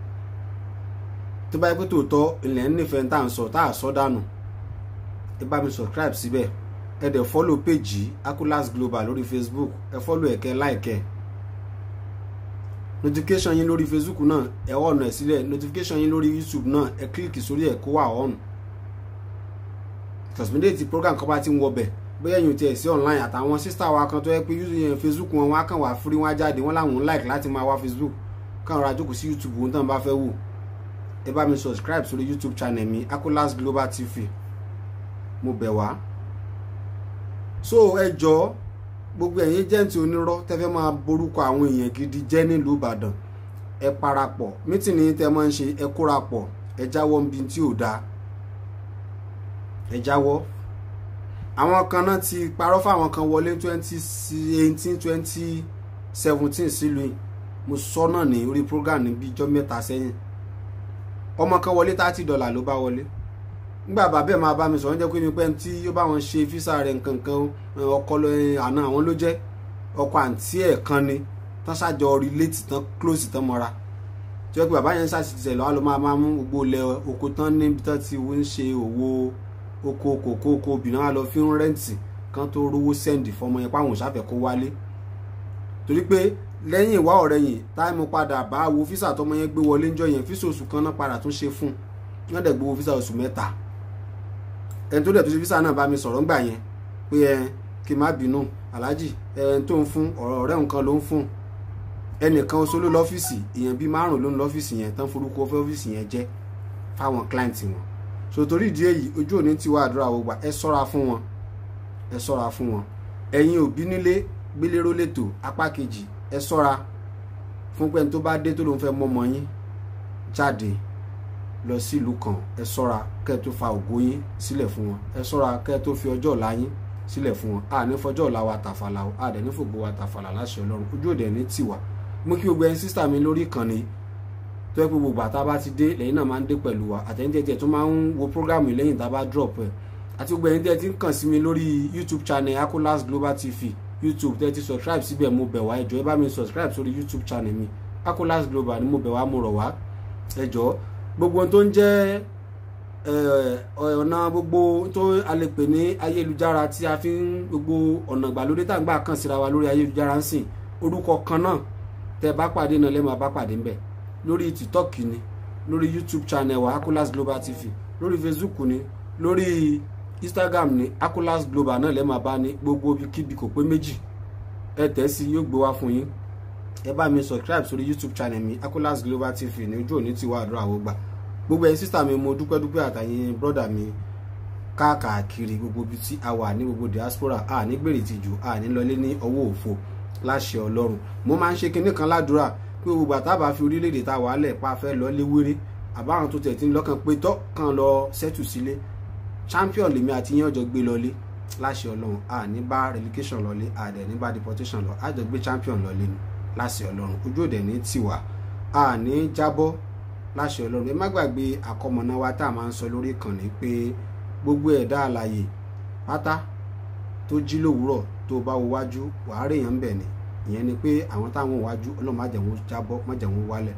tó bá yẹ pé tòótọ́ ilẹ̀ ń nífẹ̀ẹ́ tá à ń sọ tá à sọ dànù ẹ bá mi subscribe síbẹ̀ ẹ dẹ̀ follow page Akolas Global lórí Facebook ẹ follow ẹ̀kẹ́ like notification yín lórí Facebook náà ẹ ọ̀nà ẹ̀ sílẹ̀ notification yín lórí YouTube náà ẹ click sórí ẹ̀ kó wà ọ̀nù tọ̀símídé tí program kan bá ti ń wọbẹ̀ bóyá ẹ̀yin ò tiẹ̀ sí online àtàwọn sísá wa kan tó yẹ pé Facebook wọn á kàn wá free wọn á jáde wọn láwọn like láti máa wá Facebook káwọn ra jókòó sí YouTube wọn tán bá fẹ́ wò ẹ bá mi subscribe sórí YouTube channel mi Akolas Global TV mo bẹ̀ wá so ẹ jọ̀ọ́ gbogbo ẹ̀yin agent onírọ́ tẹ́ fẹ́ máa borúkọ àwọn èèyàn gidi jẹ́ nílùú Ìbàdàn ẹ parapọ̀ mítìnì tẹ́ máa ń ṣe ẹ kórapọ̀ ẹ jáwọ́ níbi tí ò dáa ẹ jáwọ́ àwọn kan náà ti parọ́ fáwọn kan wọlé 2018 2017 sílùú yìí mo sọ náà ní orí program ní bíi ijọ́ mẹ́ta sẹ́yìn ọmọ kan wọlé $30 ló bá wọlé nígbà bàbá ẹ̀ máa bá mi sọ̀rọ̀ jẹ́ pé mi pẹ́ tí ó bá wọn ṣe físà rẹ̀ nkankan ọkọ àná àwọn ló jẹ́ ọkọ àǹtí ẹ̀ kan ni tán ṣàjọ relate tán close tán mọ́ra tí wọ́n pe bàbá yẹn ṣàṣìṣẹ́ lọ́wọ́ ló máa mú gbogbo ilẹ̀ oko tán níbi tán ti ń ṣe òwò oko kòkó obìnrin wa lọ fi ń rẹ́ǹtì kan tó rówó sẹ́ǹdì fọmọ yẹn páwọn òṣàfẹ́ kó wálé torí pé lẹ́yìn ìwá ọ̀rẹ́ yìí táìmù padà bá wo físà tọmọ yẹn gbé wọlé ńjọ́ yẹn físà oṣù kan náà padà tún ṣe fún wọ́n dẹ̀ gbowó físà oṣù 3 ẹni tó dẹ̀ tó ṣe físà náà bá mi sọ̀rọ̀ ńgbà yẹn pé kí n má bínú aláàjì ẹni tó ń fún ọ̀rẹ́ nǹkan ló ń fún ẹnìkan oṣù ló lọ́fíìsì èèyàn bíi 5 ló ń lọ́fíìsì yẹn tán forúkọ ọ́fíìsì yẹn jẹ́ fáwọn client wọn so torí ìdí èyí ojú òní ti wá àdúrà wò gbà ẹ ṣọ́ra fún wọn ẹ ṣọ́ra fún wọn ẹ̀yin òbí nílé gbéléró lẹ́tọ̀ apá kejì ẹ ṣọ́ra fún pé tó bá dé tó ló ń fẹ́ mọ́mọ́ yín jáde lọ sí ìlú kan ẹ ṣọ́ra kẹ́ tó fa ògo yín sílẹ̀ fún wọn ẹ ṣọ́ra kẹ́ tó fi ọjọ́ ọ̀la yín sílẹ̀ fún wọn. A ní fọjọ́ ọ̀la wa tàfàlà o, a dẹ̀ ní fògbó wa tàfàlà láṣẹ Ọlọ́run, ojú òde ní tiwa. Mú kí gbogbo ẹ̀yin sísítà mi lórí ìkànnì tó yẹ pé gbogbo àtà bá ti dé lẹ́yìn náà máa ń dé pẹ̀lú wa, àtẹ̀yìntẹ̀ tó máa ń wo prógrámù lẹ́yìn tá a bá drop ẹ̀, àti gbogbo ẹ̀yin tẹ́ ti ń kàn sí mi lórí YouTube channel Akolas Global TV YouTube tẹ́ ti subscribe síbẹ̀, mo bẹ̀ wá ẹ jọ̀ọ́ ẹ bá mi subscribe sórí YouTube channel mi Akolas Global ni mo bẹ̀ wá, mo rọ̀ wá ẹ jọ̀ọ́. Gbogbo tó ń jẹ́ ọ̀nà gbogbo tó a lè pè ní ayélujára tí a fi ń gbogbo ọ̀nà ìgbàlódé tá à ń gbà kàn síra wa lórí ayélujára ń sìn, orúkọ kan náà tẹ́ bá pàdé náà lẹ́ẹ̀ máa bá pàdé ń bẹ̀. Lórí TikTok ni, lórí YouTube channel wa Akolas Global TV, lórí Facebook ni, lórí Instagram ni Akolas Global náà lẹ́ẹ̀ máa bá ní gbogbo kíbi kò pé méjì. Ẹ tẹ̀ sí yóò gbé wá fún yín. Ẹ bá mi subscribe sórí YouTube channel mi Akolas Global TV ní ojú òní tiwa àdúrà àwọn gbà. Gbogbo ẹ̀yin sísítà mi mo dúpẹ́ àtàyìn brọ́dà mi káàkiri gbogbo ibi tí a wà ní gbogbo diaspora, a ní gbèrè tìjú, a ní lọlé ní ọwọ́ òfo láṣẹ Ọlọ́run. Mo máa ń ṣe kinní kan ládùúrà pé gbogbo àtàbà fi orílẹ̀-èdè tá a wà lẹ̀ pa fẹ́ lọ léwéré àbáwọn tó tẹ̀ tí ń lọ́kàn pé tọ́ kan lọ sẹ́tù sílé champion lèmi àti yín ọjọ́ gbé lọlé láṣẹ Ọlọ́run. A ní bá relegation lọlé, a dẹ̀ ní bá deportation lọ, a jọ gbé champion lọlé ni láṣẹ Ọlọ́run. Ojú òde ní tiwa, a ní jábọ́ láṣẹ Ọlọ́run. Ẹ má gbàgbé àkọmọ̀nà wa tá a máa ń sọ lórí ìkànnì pé gbogbo ẹ̀dá alààyè pátá tó jí lówùúrọ̀ tó bá wo wájú wàá rèèyàn bẹ̀ ni, ìyẹn ni pé àwọn táwọn wájú Ọlọ́run má jẹ́ wọn jábọ́, má jẹ́ wọn wálẹ̀.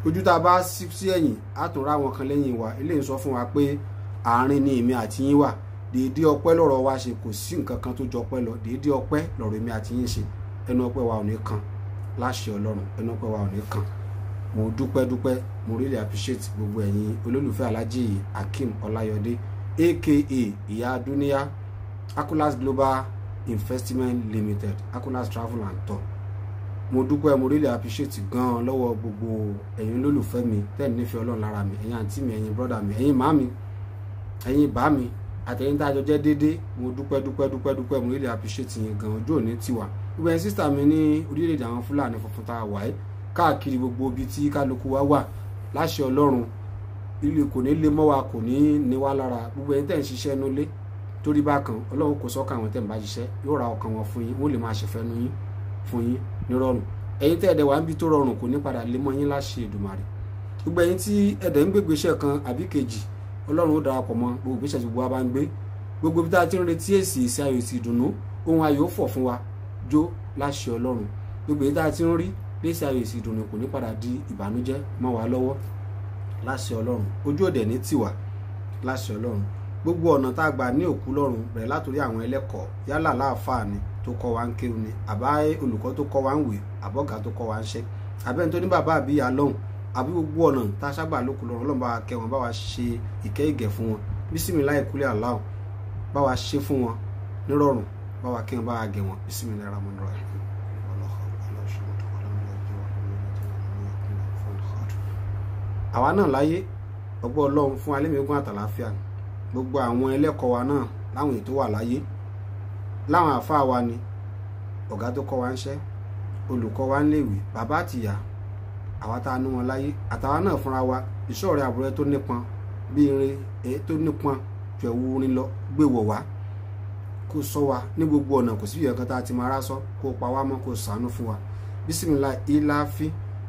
Ojú tá a bá sí ẹ̀yìn á tún rá wọn kan lẹ́yìn wa. Eléyìí sọ fún wa pé àárín ni èmi àti yín wà, déédéé ọpẹ́ lọ́rọ̀ wa ṣe, kò sí nǹkan kan tó jọ ọpẹ́ lọ, déédéé ọpẹ́ lọ́rọ̀ èmi àti yín ṣe. Ẹnu ọpẹ́ wa ò ní kan láṣẹ Ọlọ́run, ẹnu ọpẹ́ wa ò ní kan. Mo dúpẹ́, mo really appreciate gbogbo ẹ̀yin olólùfẹ́ Alhaji Hakeem Ọláyọdé aka Ìyá Dúníyà Akolas Global Investment Limited, Akolas Travel and Tour. Mo dúpẹ́, mo really appreciate gan lọ́wọ́ gbogbo ẹ̀yin olólùfẹ́ mi tẹ́ nífẹ̀ẹ́ Ọlọ́run lára mi, ẹ̀yin àǹtí mi, ẹ̀yin brọ́dà mi, ẹ̀yin màmí, ẹ̀yin bá mi àtẹ̀yin tá a jọ jẹ́ déédéé. Mo dúpẹ́, mo really appreciate yín gan. Ojú òní tiwa. Gbogbo ẹ̀yin sísítà mi ní orílẹ̀-èdè àwọn Fúlàní funfun tá a wà yìí káàkiri gbogbo ibi tí kálukú wa wà láṣẹ Ọlọ́run, ilé kò ní lé mọ́ wa, kò ní wá lára. Gbogbo ẹ̀yin tẹ́ ń ṣiṣẹ́ inú ilé torí bákan Ọlọ́run kò sọ́kàn àwọn tẹ́ ń bá ṣiṣẹ́, yóò ra ọkàn wọn fún yín, wọ́n lè máa ṣẹ̀fẹ́ nu yín fún yín nírọ̀rùn. Ẹ̀yin tẹ́ ẹ̀dẹ̀ wà ń bí tó rọrùn kò ní padà lé mọ́ yín láṣẹ Èdùmàrè. Gbogbo ẹ̀yin tí ẹ̀dẹ̀ ń gbégbé iṣẹ́ kan àbí kejì Ọlọ́run ó darapọ̀ mọ́ gbogbo ìgbésẹ̀ gbogbo wa bá ń gbé. Gbogbo ibi tá a ti ń retí èsì ayọ̀ èsì ìdùnnú, ohun ayọ̀ fọ̀ fún wa jó láṣẹ Ọlọ́run. Gbogbo èyí tá a ti ń rí lésì ayọ̀ èsì ìdùnnú kò ní padà di ìbànújẹ́ mọ́ wa lọ́wọ́ láṣẹ Ọlọ́run. Ojú òde ní tiwa láṣẹ Ọlọ́run. Gbogbo ọ̀nà tá a gbà ní òkú lọ́run bẹ̀rẹ̀ látòrí àwọn ẹlẹ́kọ̀ọ́ yálà láàfáà ni tó kọ́ wa ń kéwù ni, àbá olùkọ́ tó kọ́ wa ń wè, àbọ̀gá tó kọ́ wa ń ṣẹ́, àbẹ́ni tó ní bàbá àbí ìyá lọ́hùn, àbí gbogbo ọ̀nà tá a sábà lókù lọ́run Ọlọ́run bá wa kẹ́ wọn, bá wa ṣe ìkẹ́ ìgẹ̀ fún wọn. Bísímìláì kúlẹ̀ aláwọ̀ bá wa ṣe fún wọn nírọ̀rùn, bá wa kẹ́ wọn, bá wa gẹ̀ wọn. Bísímìláì rahman rahim. Àwa náà láyé ọgbọ́ Ọlọ́run fún alẹ́mẹ̀ẹ́gún àtàláfíà. Gbogbo àwọn ẹlẹ́kọ̀ọ́ wa náà láwọn ètò wà láyé, láwọn àfáà wa ni, ọ̀gá tó kọ́ wa ń ṣẹ́, olùkọ́ wa ń léèwé, bàbá àtìyá, àwa tá a ní wọn láyé, àtàwa náà fúnra wa, ìṣọ́ rẹ̀ àbúrẹ́ tó nípọn bí irin tó nípọn ju ẹ̀wù orin lọ gbé wọ̀ wá, kó sọ wa ní gbogbo ọ̀nà, kò sí ìyẹ̀kan tá a ti máa rá sọ, kó pa wá mọ́, kó ṣàánú fún wa. Bísímìláì ìláfi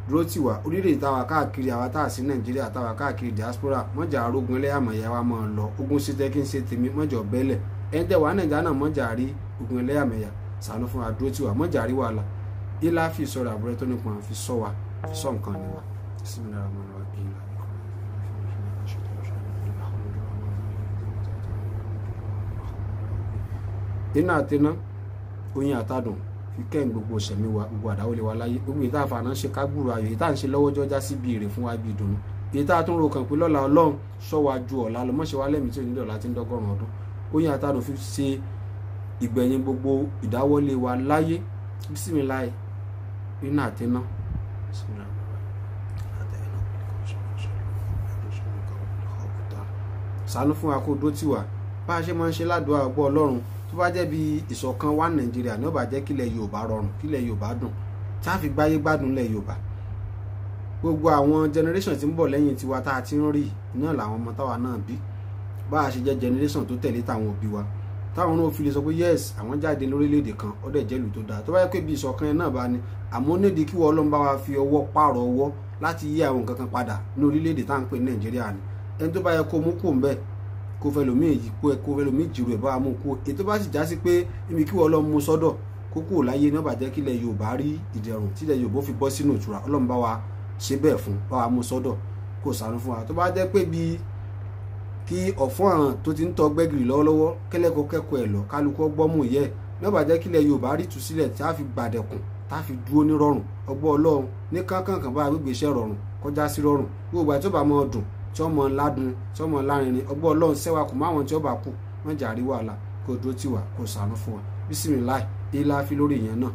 dúró tì wá. Orílẹ̀-èdè táwa káàkiri, àwa tá a sí Nàìjíríà, táwa káàkiri diaspora, mọ́jà arógun ẹlẹ́yàmẹ̀yà wa máa lọ, ogun ṣe tẹ́ kí n ṣe tèmi, mọ́jà ọ̀bẹ́lẹ̀. Ẹni tẹ́ wà Nàìjíríà náà mọ́jà rí ogun ẹlẹ́yàmẹ̀yà, ṣàánú fún wa, dúró tì wá, mọ́jà rí wàhálà. Ìláfi ìṣọ́ra àbúrẹ́ tó nípọn fi sọ wa, fi sọ nǹkan ni wa. Iná àtẹná oyin àtàdùn fi kẹ́hìn gbogbo ìṣẹ̀mí wa, gbogbo àdáwọlé wa láyé. Gbogbo ìta àfààná ṣe kágbúrò ayọ̀, ìta ń ṣe lọ́wọ́ jọjá sí ibi èrè fún wa ibi ìdùnnú. Ìta tún ro kàn pé lọ́la Ọlọ́run sọ wa ju ọ̀la lọ, mọ́ṣẹ́ wa lẹ́mìí tí ò ní dọ̀la tí ń dọ́gọ́rùn ọdún. Oyin àtàdùn fi ṣe ìgbẹ̀yìn gbogbo ìdáwọ́lé wa láyé. Bísímìláì iná àtẹná. Ṣàánú fún wa kó dó tì wá, bá a ṣe máa ń ṣe ládùúgbò àgbọ̀ Ọlọ́run tó bá jẹ́ bí ìṣọ̀kan wà Nàìjíríà ní ó bá jẹ́ kílẹ̀ Yorùbá rọrùn, kílẹ̀ Yorùbá dùn, tá a fi gbáyé gbádùn lẹ̀ Yorùbá. Gbogbo àwọn generation tí ń bọ̀ lẹ́yìn tiwa tá a ti ń rí náà làwọn ọmọ táwa náà bí, bá a ṣe jẹ́ generation tó tẹ̀lé táwọn òbí wa, táwọn náà fi lè sọ pé yes àwọn jáde lórílẹ̀‐èdè kan ó dẹ̀ jẹ́lù tó dáa tó bá yẹ pé bí ìṣọ̀kan ẹ̀ náà bá ní àmọ́ nídìí kí wọ́n Ọlọ́run bá wa fi ọwọ́ pààrọ̀ ọwọ́ láti yí àwọn nǹkan kan padà ní orílẹ̀‐èdè tá à ń pè ní Nàìjíríà ni ẹni tó bá yẹ kó mú kó ń bẹ̀ kó fẹ́ lómi èyí kó fẹ́ lómi jìrò ẹ̀ bá wa mú kó ètò bá sì já sí pé ibi kí wọ́n Ọlọ́run mú sọ́dọ̀ kókó láyé náà bàjẹ́ kílẹ̀ Yorùbá rí ìdẹ̀rùn tílẹ̀ Yorùbá fi bọ́ sínú ìtura Ọlọ́run bá wa ṣe bẹ́ẹ̀ fún bá wa mú sọ́dọ̀ kó ṣàánú fún wa tó bá jẹ́ pé bí kí ọ̀fọ́n àrùn tó ti ń tọ́ gbẹ́gìrì lọ́wọ́lọ́wọ́ kẹ́lẹ́kọ̀ọ́ kẹ́kọ̀ọ́ ẹ̀ lọ kálukọ́ gbọ́mù yẹ náà bàjẹ́ kílẹ̀ Yorùbá rí tú sílẹ̀ tí a fi gbàdẹ̀kùn tá a fi dúró ní rọrùn ọgbọ́n Ọlọ́run ní kánkànkàn bá gbégbé iṣẹ́ rọrùn kọjá sí rọrùn gbogbo àti tó bá mọ dùn tí ọmọ ládùn tí ọmọ lárinrin ọgbọ́n Ọlọ́run sẹ́wà kù máwọn tí ó bá kù wọ́n jà rí wàhálà kó dúró tì wá kó ṣàánú fún wa bísímìláì ilá fi lórí ìyẹn náà.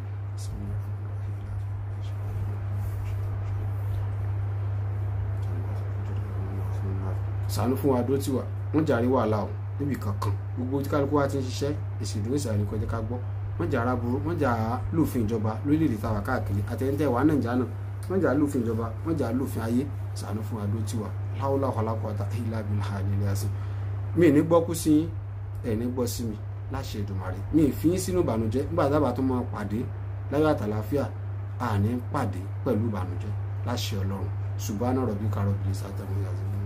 ṣàánú fún wa dúró tì wá wọ́n jà rí wàhálà o níbi kankan gbogbo tí kálukú wa ti ń ṣiṣẹ́ èsì ìdúró ìsàlẹ̀ kọjá ká gbọ́ wọ́n jà ara burú wọ́n jà lófin ìjọba lórílẹ̀‐èdè tàwa káàkiri àtẹ̀yìntẹ̀ wà Nàìjíríà náà wọ́n jà lófin ìjọba wọ́n jà lófin ayé ṣàánú fún wa dúró tì wá láwùlá ọ̀hálàkọ̀ọ́ta ìlàbí àlèlè àṣẹ mi ní gbọ́ kú sí ẹ̀ ní gbọ́ sí mi láṣẹ Èdùmàrè mi fi yín sínú ìbànújẹ́ nígbà tábà tó máa pàdé láyọ̀ àtàlàáfíà àní pàdé pẹ̀lú ìbànújẹ́ láṣẹ Ọlọ́run subhana rabbika rabbil izzati amma yasifun.